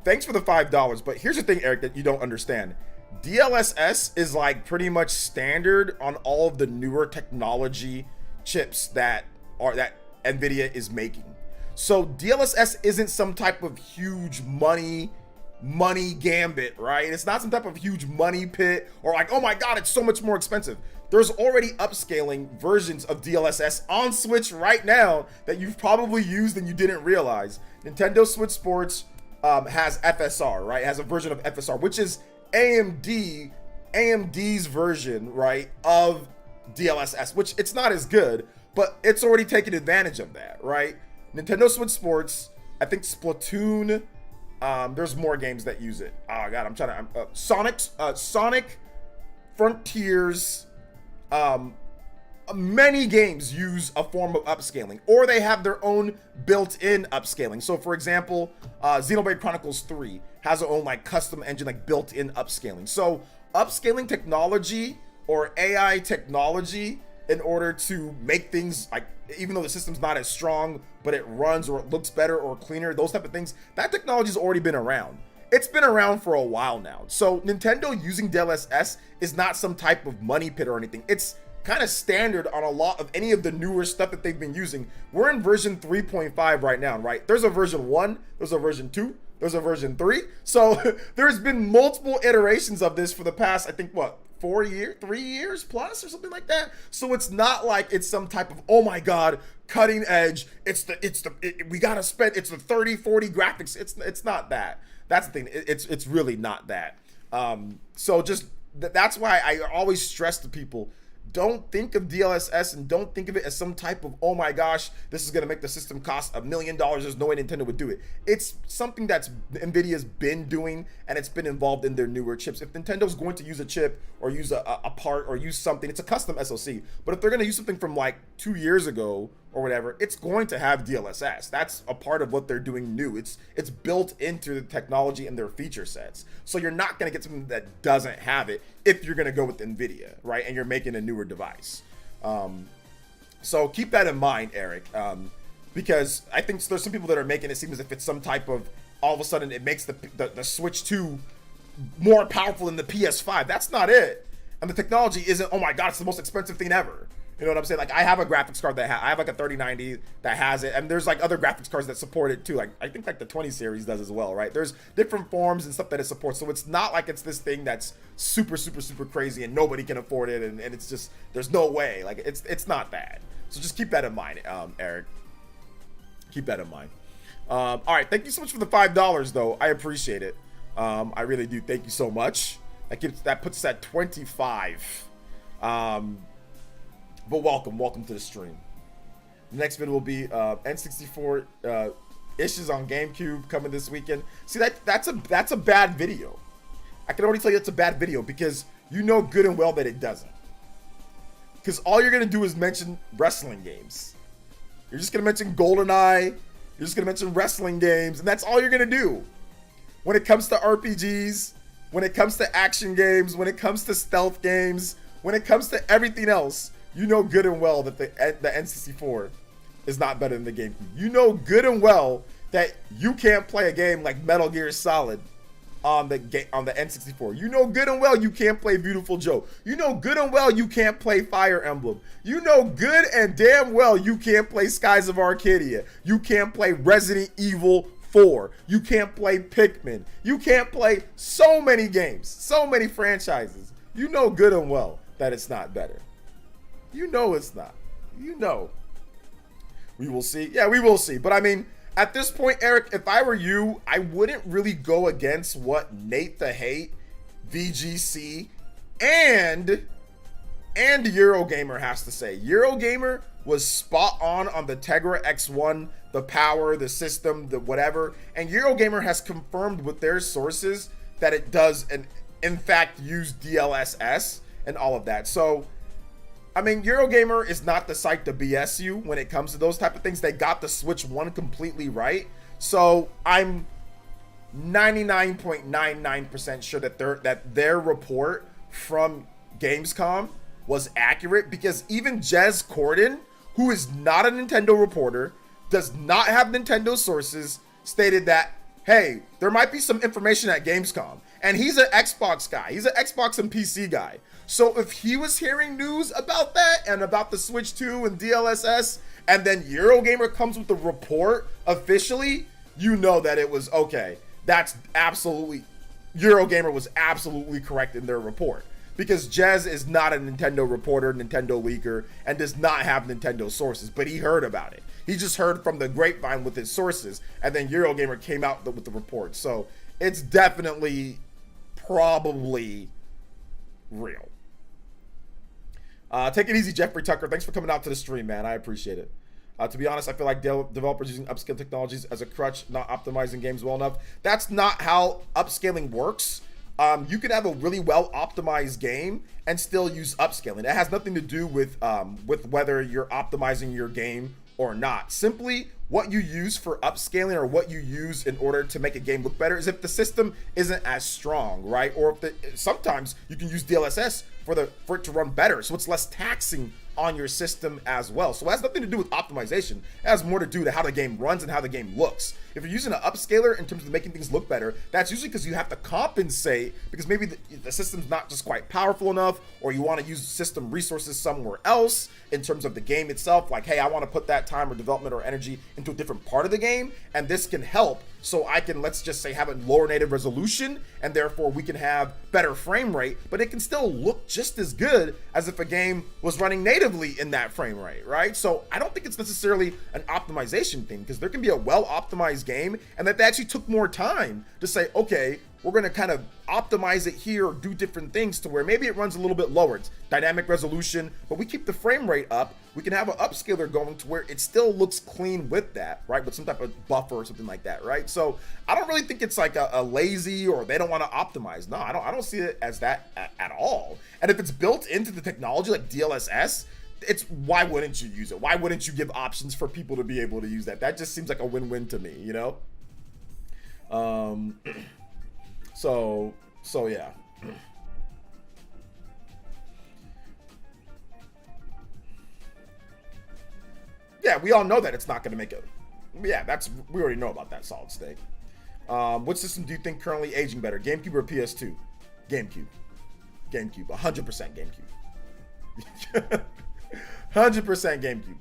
Speaker 1: Thanks for the $5, but here's the thing, Eric, that you don't understand. DLSS is like pretty much standard on all of the newer technology chips that NVIDIA is making. So DLSS isn't some type of huge money gambit, right? It's not some type of huge money pit or like, oh my God, it's so much more expensive. There's already upscaling versions of DLSS on Switch right now that you've probably used and you didn't realize. Nintendo Switch Sports has FSR, right? It has a version of FSR, which is AMD's version, right, of DLSS, which it's not as good, but it's already taken advantage of that, right? Nintendo Switch Sports, I think Splatoon, there's more games that use it. Oh God, I'm trying to, Sonic Frontiers, many games use a form of upscaling, or they have their own built-in upscaling. So for example, Xenoblade Chronicles 3 has their own like custom engine, like built-in upscaling. So upscaling technology or AI technology in order to make things like, even though the system's not as strong, but it runs or it looks better or cleaner, those type of things, that technology's already been around. It's been around for a while now. So Nintendo using DLSS is not some type of money pit or anything. It's kind of standard on a lot of any of the newer stuff that they've been using. We're in version 3.5 right now, right? There's a version 1, there's a version 2, there's a version 3. So there's been multiple iterations of this for the past, I think, what, 3 years plus or something like that. So it's not like it's some type of, oh my God, cutting edge. We gotta spend, it's the 30, 40 graphics. It's not that. That's the thing. It's really not that. So just that's why I always stress to people, don't think of DLSS and don't think of it as some type of, oh my gosh, this is going to make the system cost $1 million. There's no way Nintendo would do it. It's something that's NVIDIA's been doing, and it's been involved in their newer chips. If Nintendo's going to use a chip or use a part or use something, it's a custom SoC. But if they're going to use something from like 2 years ago or whatever, it's going to have DLSS. That's a part of what they're doing new. It's built into the technology and their feature sets. So you're not going to get something that doesn't have it if you're going to go with NVIDIA, right? And you're making a newer device. So keep that in mind, Eric, because I think there's some people that are making it seem as if it's some type of, all of a sudden it makes the Switch 2 more powerful than the PS5. That's not it. And the technology isn't, oh my God, it's the most expensive thing ever. You know what I'm saying? Like I have a graphics card that I have like a 3090 that has it, and there's like other graphics cards that support it too. Like I think like the 20 series does as well, right? There's different forms and stuff that it supports. So it's not like it's this thing that's super crazy and nobody can afford it, and it's just, there's no way. Like it's not that. So just keep that in mind, Eric. Keep that in mind. All right, thank you so much for the $5 though. I appreciate it. I really do. Thank you so much. That puts us at 25. But welcome to the stream. The next video will be N64 issues on GameCube coming this weekend. See, that's a bad video. I can already tell you it's a bad video because you know good and well that it doesn't. Because all you're gonna do is mention wrestling games. You're just gonna mention GoldenEye. You're just gonna mention wrestling games, and that's all you're gonna do. When it comes to RPGs, when it comes to action games, when it comes to stealth games, when it comes to everything else, you know good and well that the N64 is not better than the GameCube. You know good and well that you can't play a game like Metal Gear Solid on the N64. You know good and well you can't play Beautiful Joe. You know good and well you can't play Fire Emblem. You know good and damn well you can't play Skies of Arcadia. You can't play Resident Evil 4. You can't play Pikmin. You can't play so many games, so many franchises. You know good and well that it's not better. You know it's not. You know. We will see. Yeah, we will see. But I mean, at this point, Eric, if I were you, I wouldn't really go against what Nate the Hate, VGC, and Eurogamer has to say. Eurogamer was spot on the Tegra X1, the power, the system, the whatever. And Eurogamer has confirmed with their sources that it does, and in fact, use DLSS and all of that. So, I mean, Eurogamer is not the site to BS you when it comes to those type of things. They got the Switch 1 completely right. So I'm 99.99% sure that their report from Gamescom was accurate, because even Jez Corden who is not a Nintendo reporter, does not have Nintendo sources, stated that, hey, there might be some information at Gamescom. And he's an Xbox guy. He's an Xbox and PC guy. So if he was hearing news about that and about the Switch 2 and DLSS, and then Eurogamer comes with the report officially, you know that it was okay. That's absolutely, Eurogamer was absolutely correct in their report. Because Jez is not a Nintendo reporter, Nintendo leaker, and does not have Nintendo sources, but he heard about it. He just heard from the grapevine with his sources, and then Eurogamer came out with the report. So it's definitely, probably real. Take it easy, Jeffrey Tucker. Thanks for coming out to the stream, man. I appreciate it. To be honest, I feel like developers using upscale technologies as a crutch, not optimizing games well enough. That's not how upscaling works. You can have a really well optimized game and still use upscaling. It has nothing to do with whether you're optimizing your game or not. Simply what you use for upscaling or what you use in order to make a game look better is if the system isn't as strong, right? Or if sometimes you can use DLSS for it to run better, so it's less taxing on your system as well. So it has nothing to do with optimization. It has more to do to how the game runs and how the game looks. If you're using an upscaler in terms of making things look better, that's usually because you have to compensate because maybe the system's not just quite powerful enough, or you want to use system resources somewhere else in terms of the game itself. Like, hey, I want to put that time or development or energy into a different part of the game, and this can help. So I can, let's just say, have a lower native resolution, and therefore we can have better frame rate, but it can still look just as good as if a game was running natively in that frame rate, right? So I don't think it's necessarily an optimization thing, because there can be a well-optimized game, and that they actually took more time to say, okay, we're going to kind of optimize it here or do different things to where maybe it runs a little bit lower. It's dynamic resolution, but we keep the frame rate up. We can have an upscaler going to where it still looks clean with that, right? With some type of buffer or something like that, right? So I don't really think it's like a lazy or they don't want to optimize. No, I don't see it as that at all. And if it's built into the technology like DLSS, it's why wouldn't you use it? Why wouldn't you give options for people to be able to use that? That just seems like a win-win to me, you know? So yeah. Yeah, we all know that it's not going to make it. Yeah, we already know about that, solid state. What system do you think currently aging better, GameCube or PS2? GameCube. 100% GameCube. 100% GameCube.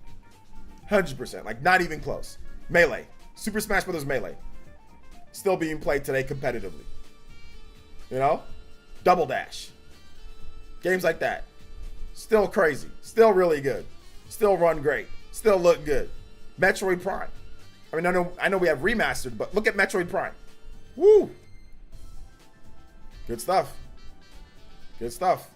Speaker 1: 100%, like not even close. Melee, Super Smash Bros. Melee, still being played today competitively. You know, Double Dash, games like that, still crazy, still really good, still run great, still look good. Metroid Prime. I mean, I know we have remastered, but look at Metroid Prime. Woo! Good stuff. Good stuff.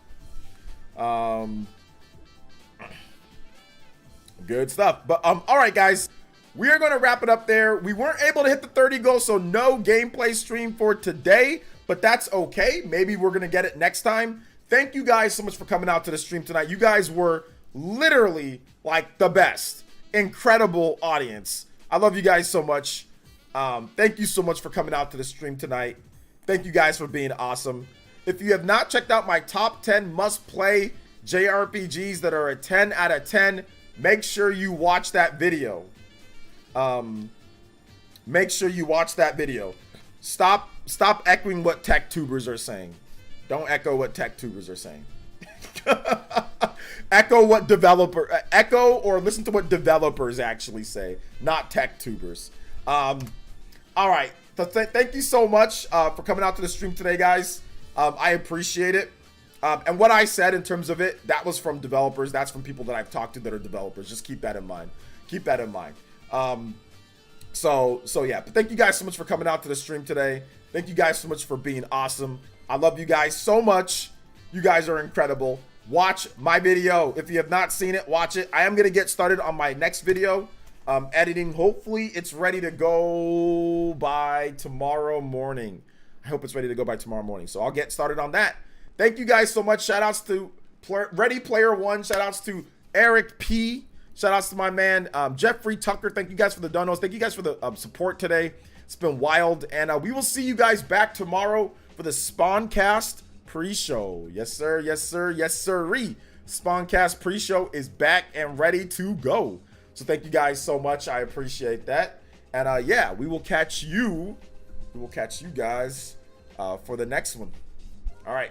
Speaker 1: Good stuff. But all right, guys, we are going to wrap it up there. We weren't able to hit the 30 goal, so no gameplay stream for today, but that's okay. Maybe we're going to get it next time. Thank you guys so much for coming out to the stream tonight. You guys were literally like the best. Incredible audience. I love you guys so much. Thank you so much for coming out to the stream tonight. Thank you guys for being awesome. If you have not checked out my top 10 must-play JRPGs that are a 10 out of 10, make sure you watch that video. Make sure you watch that video. Stop echoing what tech tubers are saying. Don't echo what tech tubers are saying. Echo or listen to what developers actually say, not tech tubers. All right. So thank you so much for coming out to the stream today, guys. I appreciate it. And what I said in terms of it, that was from developers. That's from people that I've talked to that are developers. Just keep that in mind. Keep that in mind. So yeah, but thank you guys so much for coming out to the stream today. Thank you guys so much for being awesome. I love you guys so much. You guys are incredible. Watch my video. If you have not seen it, watch it. I am going to get started on my next video. Editing. Hopefully it's ready to go by tomorrow morning. I hope it's ready to go by tomorrow morning. So I'll get started on that. Thank you guys so much. Shout outs to Ready Player One. Shout outs to Eric P. Shout outs to my man Jeffrey Tucker. Thank you guys for the donos. Thank you guys for the support today. It's been wild. And we will see you guys back tomorrow for the Spawncast pre-show. Yes, sir. Yes, sir. Yes, sirree. Spawncast pre-show is back and ready to go. So thank you guys so much. I appreciate that. And yeah, we will catch you. We will catch you guys for the next one. All right.